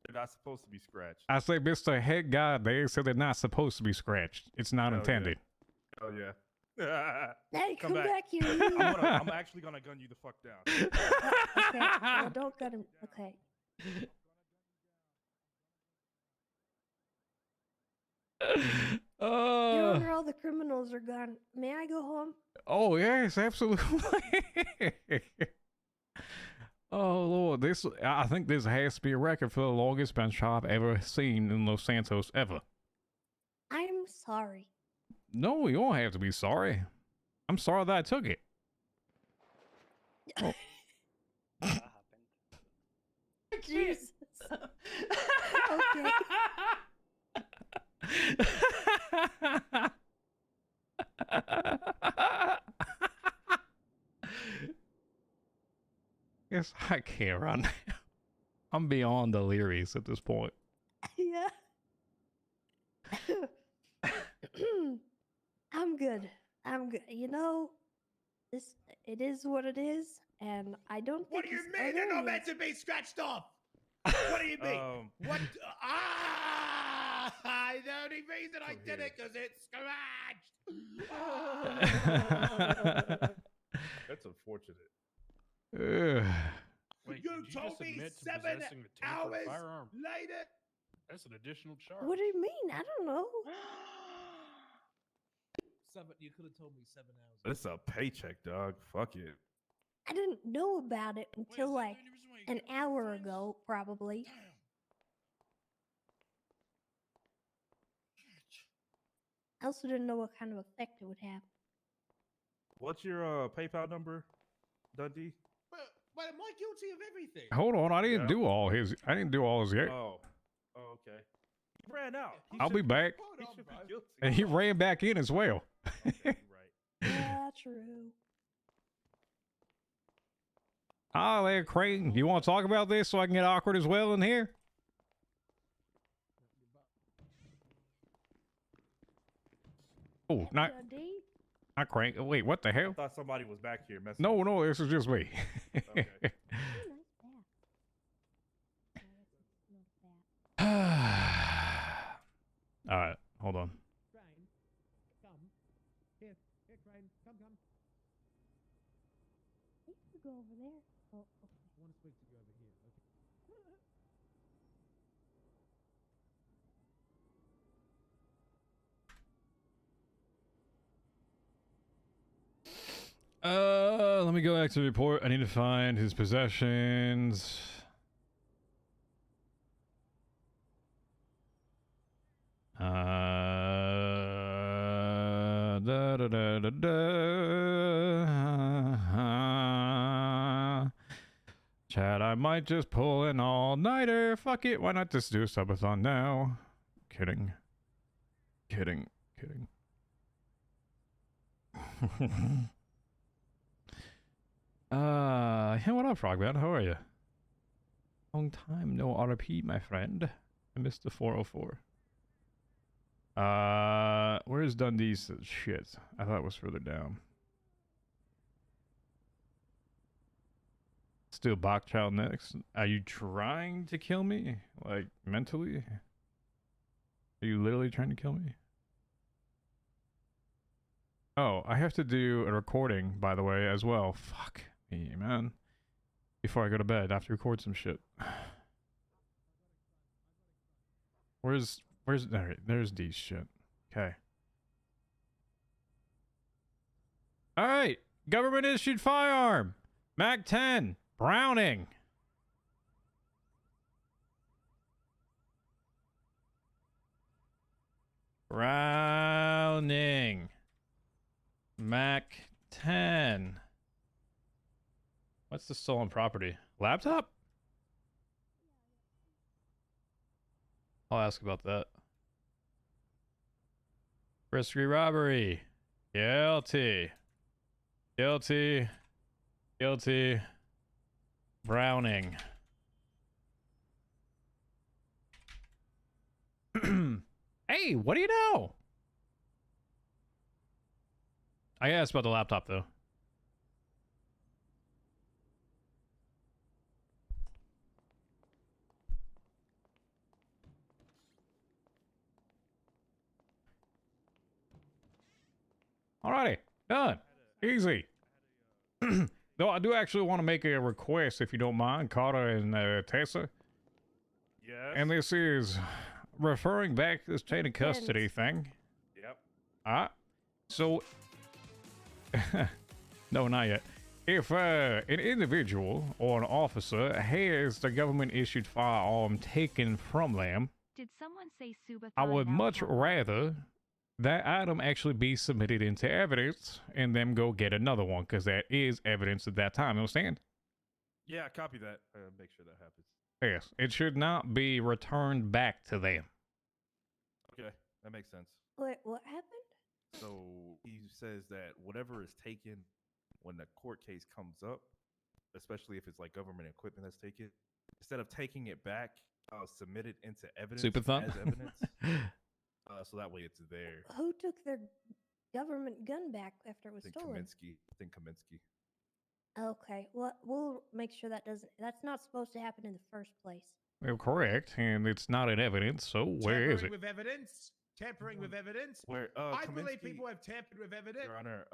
They're not supposed to be scratched. I say Mr. Head God there said they're not supposed to be scratched. It's not Hell intended. Oh yeah. Hey, come back. back here. You. I'm actually gonna gun you the fuck down. Okay, well, don't cut him. Okay. Your Honor, all the criminals are gone. May I go home? Oh yes, absolutely. Oh Lord, I think this has to be a record for the longest bench job ever seen in Los Santos ever. I'm sorry. No, you don't have to be sorry. I'm sorry that I took it. Oh. Jesus. Okay. Yes, I can't run now. I'm beyond delirious at this point. Yeah. I'm good. I'm good. You know, it is what it is, and I don't think. What do you mean they're not meant to be scratched off? What do you mean? What? The only reason I did it because it's scratched. That's unfortunate. Wait, You did told just me admit to 7 possessing a tampered hours firearm? later. That's an additional charge. What do you mean? I don't know. You could have told me 7 hours. It's a paycheck, dog. Fuck it. I didn't know about it until like an hour ago, probably. I also didn't know what kind of effect it would have. What's your PayPal number, Dundee? But am I guilty of everything? Hold on, I didn't do all his yet. Oh, okay. He ran out. I'll be back. He should be guilty. And he ran back in as well. Yeah, true. Ah, there, Crane. You want to talk about this so I can get awkward as well in here? Oh, not Crane. Wait, what the I hell? thought somebody was back here messing. No, this is just me. Okay. All right, hold on. Crane, come. Here, Crane, come. I used to go over there. Oh, okay. I want to speak to you over here. Okay. Let me go back to the report. I need to find his possessions. Chad, I might just pull an all-nighter. Fuck it. Why not just do a subathon now? Kidding. Hey, what up, Frogman? How are you? Long time no RP, my friend. I missed the 404. Where's Dundee's shit? I thought it was further down. Still Bachchild next. Are you trying to kill me? Like, mentally? Are you literally trying to kill me? Oh, I have to do a recording, by the way, as well. Fuck me, man. Before I go to bed, I have to record some shit. Where's, there's D's shit. Okay. Alright, government issued firearm. Mac 10, Browning. Mac 10. What's the stolen property? Laptop? I'll ask about that. Risky robbery. Guilty. Guilty. Guilty. Browning. Hey, what do you know? I asked about the laptop, though. Alrighty, done. Easy. Though I do actually want to make a request, if you don't mind, Carter and Tessa. Yes. And this is referring back to this chain of custody thing. Yep. So, no, not yet. If an individual or an officer has the government-issued firearm taken from them, did someone say Suba? I would much rather that item actually be submitted into evidence and them go get another one, because that is evidence at that time. You understand? Yeah, copy that. Make sure that happens. Yes, it should not be returned back to them. Okay, that makes sense. Wait, what happened? So he says that whatever is taken when the court case comes up, especially if it's like government equipment that's taken, instead of taking it back, I'll submit it into evidence Super thumb. as evidence. So that way it's there. Who took their government gun back after it was stolen? I think Kaminsky. Okay, well, we'll make sure that doesn't. That's not supposed to happen in the first place. Well, correct, and it's not in evidence, so where is it? With evidence? Tampering with evidence? Where? I Kaminsky, believe people have tampered with evidence. Your Honor,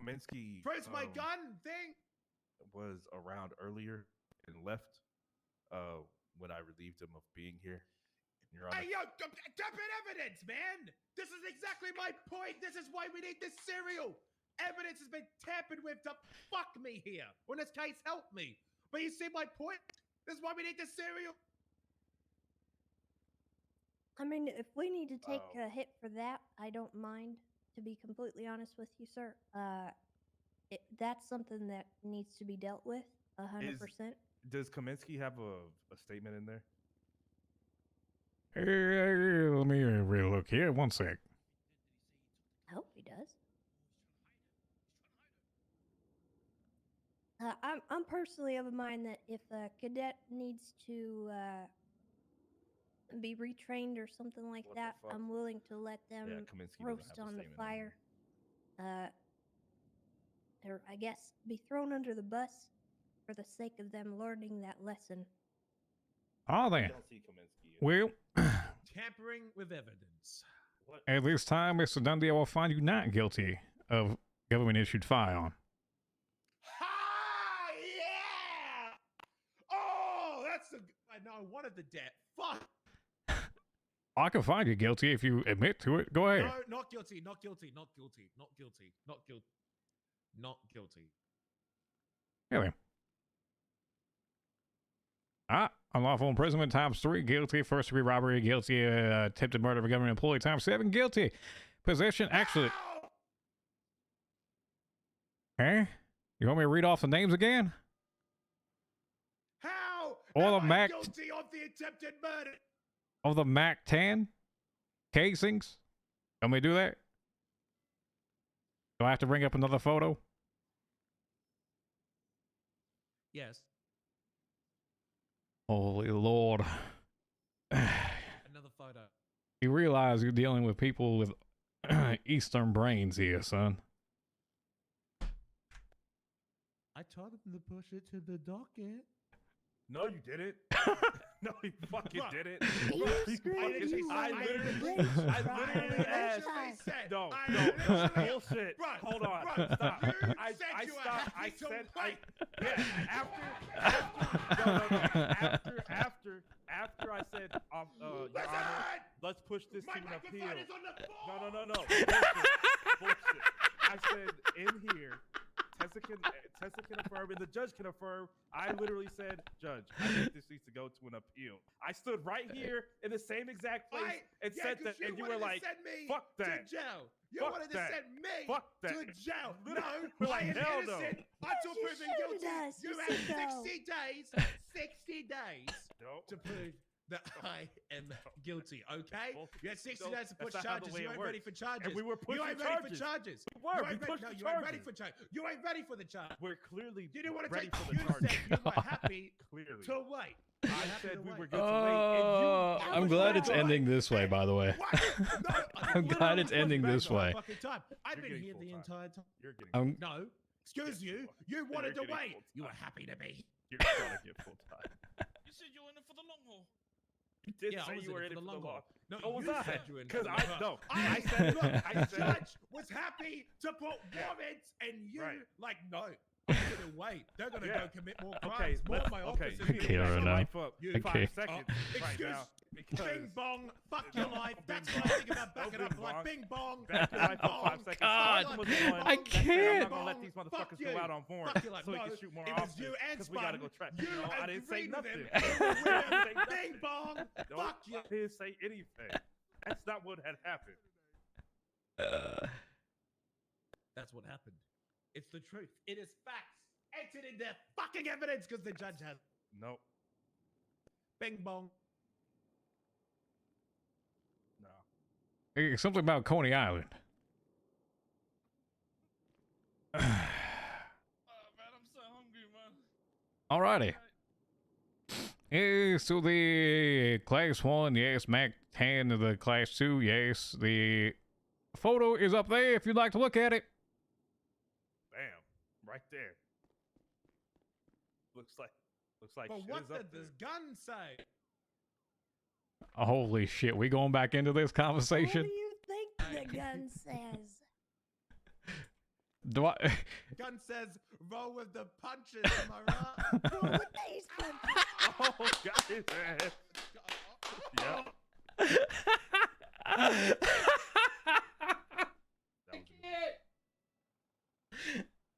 Kaminsky. Where's my gun thing? Was around earlier and left when I relieved him of being here. Your Honor. Hey, yo, tampering evidence, man! This is exactly my point! This is why we need this serial! Evidence has been tampered with to fuck me here. When this case helped me. But you see my point? This is why we need this serial. I mean, if we need to take a hit for that, I don't mind, to be completely honest with you, sir. That's something that needs to be dealt with, 100%. Does Kaminsky have a statement in there? Hey, let me relook here. One sec. I hope he does. I'm personally of a mind that if a cadet needs to be retrained or something like that, I'm willing to let them roast on the fire. Or I guess be thrown under the bus for the sake of them learning that lesson. Oh, then. Well, Tampering with evidence. at this time, Mr. Dundee, I will find you not guilty of government-issued firearm. Ah, yeah! Oh, that's the. I know. I wanted the debt. Fuck. I can find you guilty if you admit to it. Go ahead. No, not guilty. Not guilty. Not guilty. Not guilty. Not guilty. Not guilty. Really? Unlawful imprisonment ×3, guilty. First degree robbery, guilty. Attempted murder of a government employee ×7, guilty. Possession, actually. Hey, you want me to read off the names again? How? Or am the I guilty of the attempted murder? Of the MAC-10 casings? Want me to do that? Do I have to bring up another photo? Yes. Holy Lord. Another photo. You realize you're dealing with people with Eastern brains here, son. I told him to push it to the docket. No, you didn't. No, you fucking didn't. I literally asked. No, bullshit. Hold on. Stop. I said, after I said, Your Honor, let's push this to an appeal. No. Bullshit. I said, in here, Tessa can affirm, and the judge can affirm. I literally said, Judge, I think this needs to go to an appeal. I stood right here in the same exact place and said that, and you were like, fuck that. To jail. You Fuck wanted that. to send me Fuck that. to jail. Literally, No, like, I am hell no. innocent until proven guilty. You have 60 days to prove that I am guilty, okay? Well, You had 60 no, days to push that's not how the charges. way You it ain't ready works. for charges. And we were pushing You ain't ready for charges. charges. We were. You We ain't ready, pushed no, the you ain't ready charges. for charges. You ain't ready for the charge. We're clearly You didn't want to ready take. for the You charges. said you were happy Clearly. to wait. I said we were good to wait. And you, I'm glad it's ending this way, by the way. I'm glad it's ending this way. I've been here the entire time. You're getting. No, excuse you. You wanted to wait. You were happy to be. You're gonna get full time. You said you were in it for the long haul. You did Yeah, I say was you were in it for the long haul. No, So was you I. said you were in it Because for the I long no. haul. I said look, I the said judge was happy to put warrants, and you like no. I'm gonna wait. They're gonna go commit more crimes. More of my officers. I can't right now. You 5 seconds right excuse. now. Because Bing bong, fuck your life. That's what I think about backing up like bing bong. Back your life up 5 seconds. God, Someone was the one I that said, I'm can't. not gonna let these motherfuckers go out on warrant Fuck your life. so we No, can shoot more it was officers you and because we gotta go track. You No, I didn't say agreed with nothing. him. I didn't say nothing. Bing bong. No, Fuck you. I didn't say anything. That's not what had happened. That's what happened. It's the truth. It is facts. Entered in their fucking evidence because the judge has. Nope. Bing bong. No. It's something about Coney Island. Oh man, I'm so hungry, man. Alrighty. Yes, to the class 1, yes. Mac 10 to the class 2, yes. The photo is up there if you'd like to look at it. Bam. Right there. Looks like But shit what is up did there. this gun say? Holy shit, we going back into this What do conversation? you think the gun says? Do I... Gun says roll with the punches, am I right? Roll with these punches. Oh, got his ass. Yep.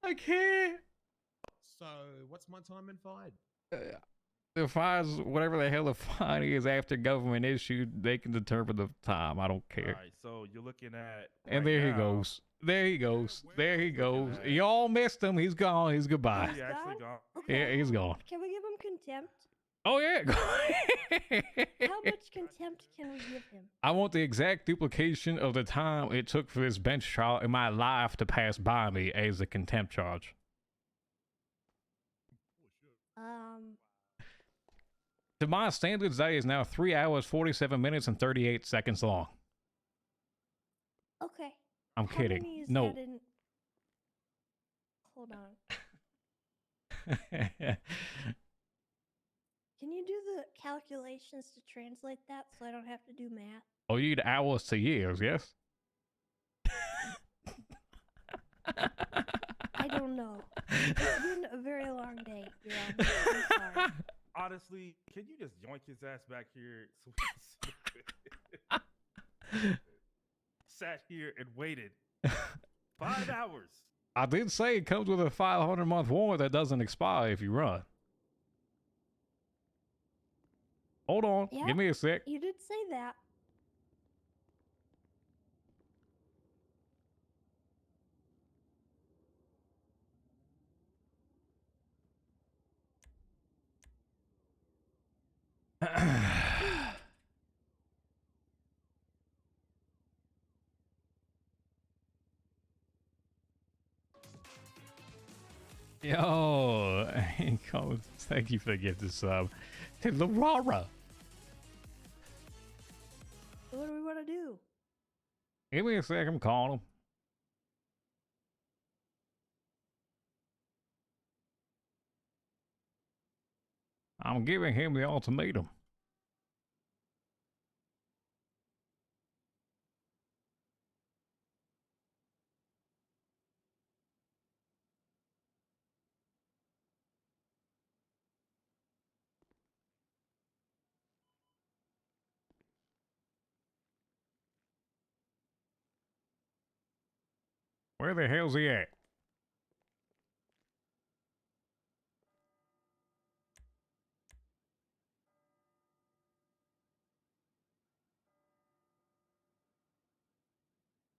I can't. So, what's my time in fine? The fines, whatever the hell the fine is after government issued, they can determine the time. I don't care. All right, so you're looking at. And right there he now- goes. There he goes. There he goes. Y'all missed him. He's gone. He's goodbye. He actually gone. Yeah, he's gone. Can we give him contempt? Oh, yeah. How much contempt can we give him? I want the exact duplication of the time it took for this bench trial in my life to pass by me as a contempt charge. To my standards, that is now 3 hours, 47 minutes, and 38 seconds long. Okay. I'm How kidding. many is No. that in- Hold on. Can you do the calculations to translate that so I don't have to do math? Oh, you need hours to years, yes? I don't know. It's been a very long day. Yeah, I'm sorry. Honestly, can you just yoink his ass back here? Sat here and waited 5 hours. I did say it comes with a 500-month warrant that doesn't expire if you run. Hold on. Yeah, Give me a sec. You did say that. Yo, thank you for the gift of sub. To Laura. What do we want to do? Give me a sec. I'm calling him. I'm giving him the ultimatum. Where the hell's he at?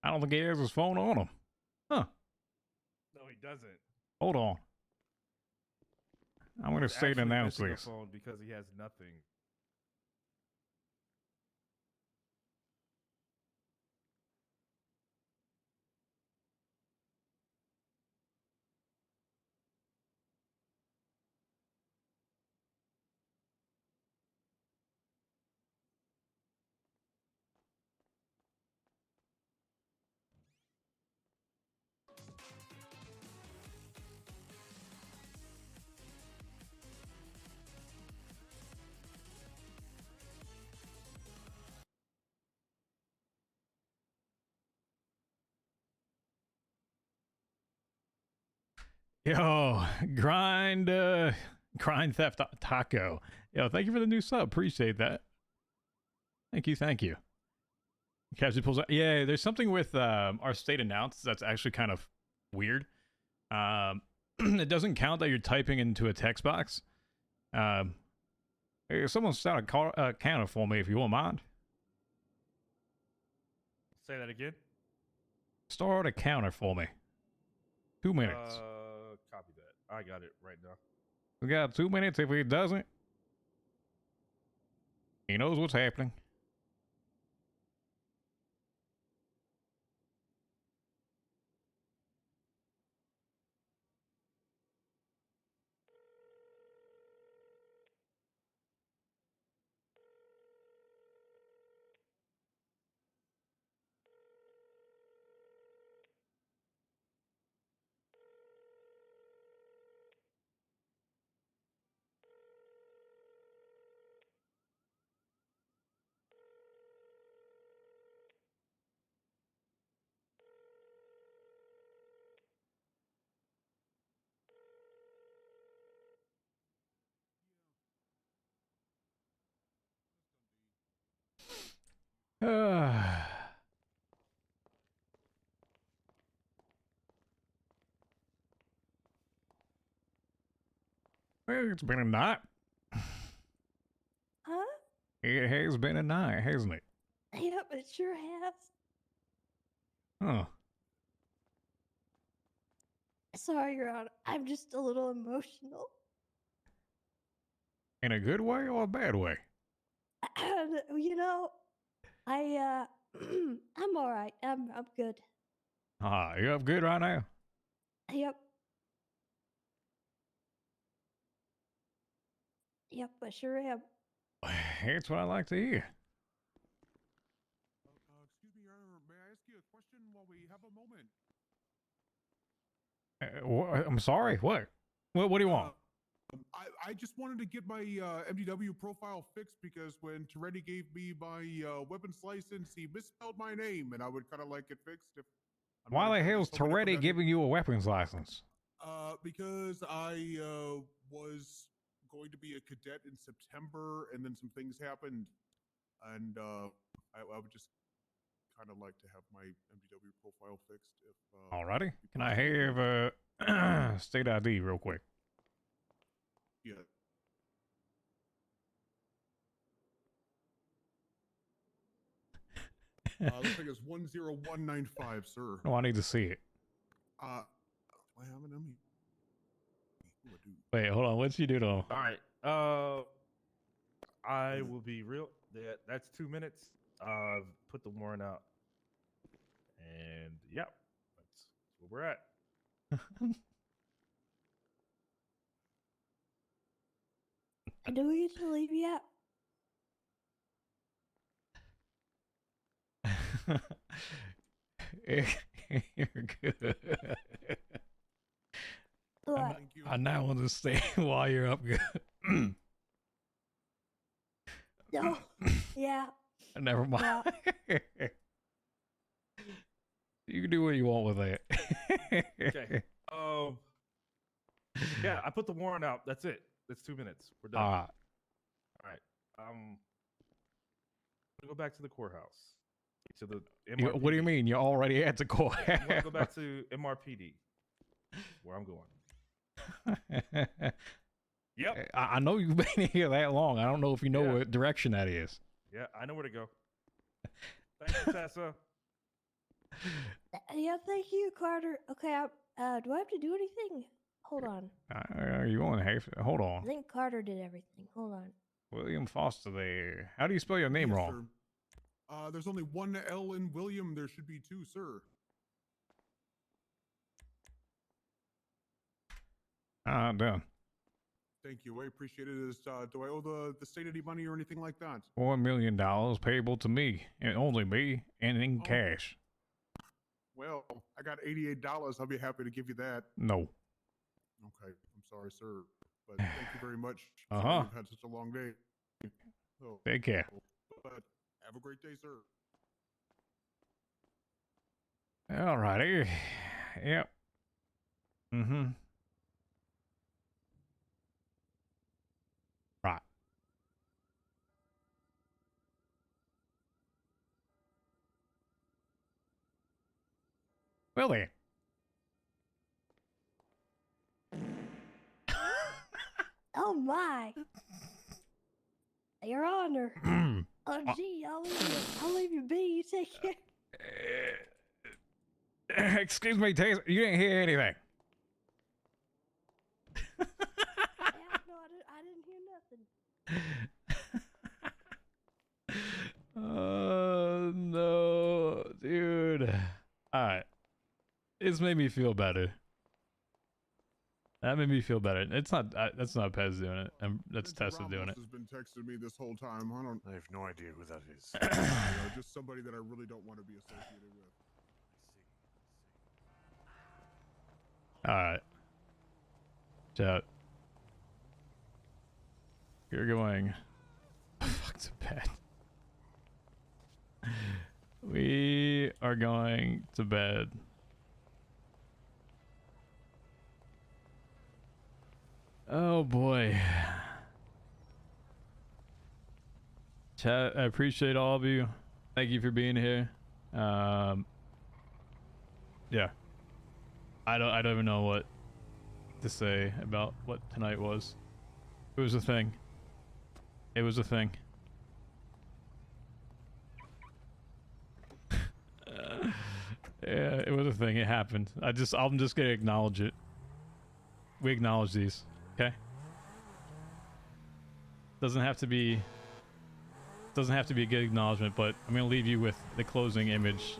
I don't think he has his phone on him. Huh. No, he doesn't. Hold on. I'm going to He's say to actually announce missing a this. phone because he has nothing. Yo, grind theft taco. Yo, thank you for the new sub. Appreciate that. Thank you. Casually pulls out. Yeah, there's something with our state announced that's actually kind of weird. It doesn't count that you're typing into a text box. Hey, someone start a counter for me if you won't mind. Say that again. Start a counter for me. 2 minutes. Copy that. I got it right now. We got 2 minutes. If he doesn't, he knows what's happening. Well, it's been a night. Huh? It has been a night, hasn't it? Yep, it sure has. Huh. Sorry, Your Honor. I'm just a little emotional. In a good way or a bad way? You know, I'm all right. I'm good. You up good right now? Yep. Yep, I sure am. That's what I like to hear. Excuse me, Your Honor. May I ask you a question while we have a moment? I'm sorry. What? What do you want? I just wanted to get my MDW profile fixed because when Toretti gave me my weapons license, he misspelled my name, and I would kind of like it fixed. Why the hell's Toretti giving you a weapons license? Because I was going to be a cadet in September, and then some things happened, and I would just kind of like to have my MDW profile fixed. If Alrighty. Can I have a state ID real quick? Yeah. Looks like it's 10195, sir. Oh, I need to see it. Wait, hold on. What's you do to him? All right. I will be real. That's 2 minutes. Put the warrant out. And yeah, that's where we're at. Do we get to leave yet? You're good. What? I now understand why you're up good. No. Yeah. Never mind. Yeah. You can do what you want with that. Okay. Yeah, I put the warrant out. That's it. That's 2 minutes. We're done. All right. All right. Go back to the courthouse. To the MRPD. What do you mean? You're already at the court. I want to go back to MRPD, where I'm going. Yep. I know you've been here that long. I don't know if you know what direction that is. Yeah, I know where to go. Thank you, Tessa. Yeah, thank you, Carter. Okay, do I have to do anything? Hold on. You want to hold I on. think Carter did everything. Hold on. William Foster there. How do you spell your name Yes, wrong? sir. There's only one L in William. There should be two, sir. Done. Thank you. I appreciate it. Do I owe the state any money or anything like that? $1 million payable to me, and only me, and in cash. Well, I got $88. I'll be happy to give you that. No. Okay. I'm sorry, sir. But thank you very much. Uh-huh. Sorry you've had such a long day. So, Take care. But have a great day, sir. All righty. Yep. Willie. Oh my. Your Honor. Oh gee, I'll leave you be. You take care. Excuse me, Taser. You didn't hear anything. Yeah, no, I didn't hear nothing. Oh no, dude. All right, it's made me feel better. That made me feel better. It's not. That's not Pez doing it. That's Tessa doing it. Has been texting me this whole time. I have no idea who that is. Just somebody that I really don't want to be associated with. All right. Chat. You're going. Fuck to bed. We are going to bed. Oh boy. Chat, I appreciate all of you. Thank you for being here. Yeah. I don't even know what to say about what tonight was. It was a thing. It was a thing. Yeah, it was a thing. It happened. I'm just gonna acknowledge it. We acknowledge these, okay? Doesn't have to be a good acknowledgement, but I'm gonna leave you with the closing image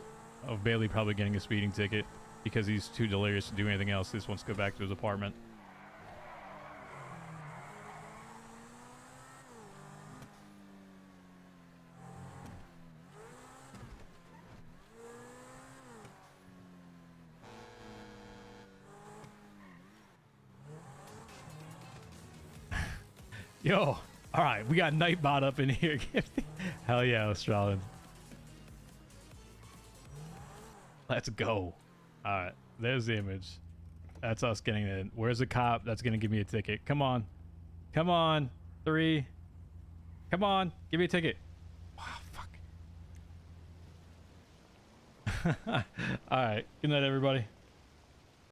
of Bailey probably getting a speeding ticket because he's too delirious to do anything else. He just wants to go back to his apartment. Yo, all right, we got Nightbot up in here. Hell yeah, Australian. Let's go. All right, there's the image. That's us getting in. Where's the cop that's gonna give me a ticket? Come on, come on, 3. Come on, give me a ticket. Wow, fuck. All right, good night, everybody.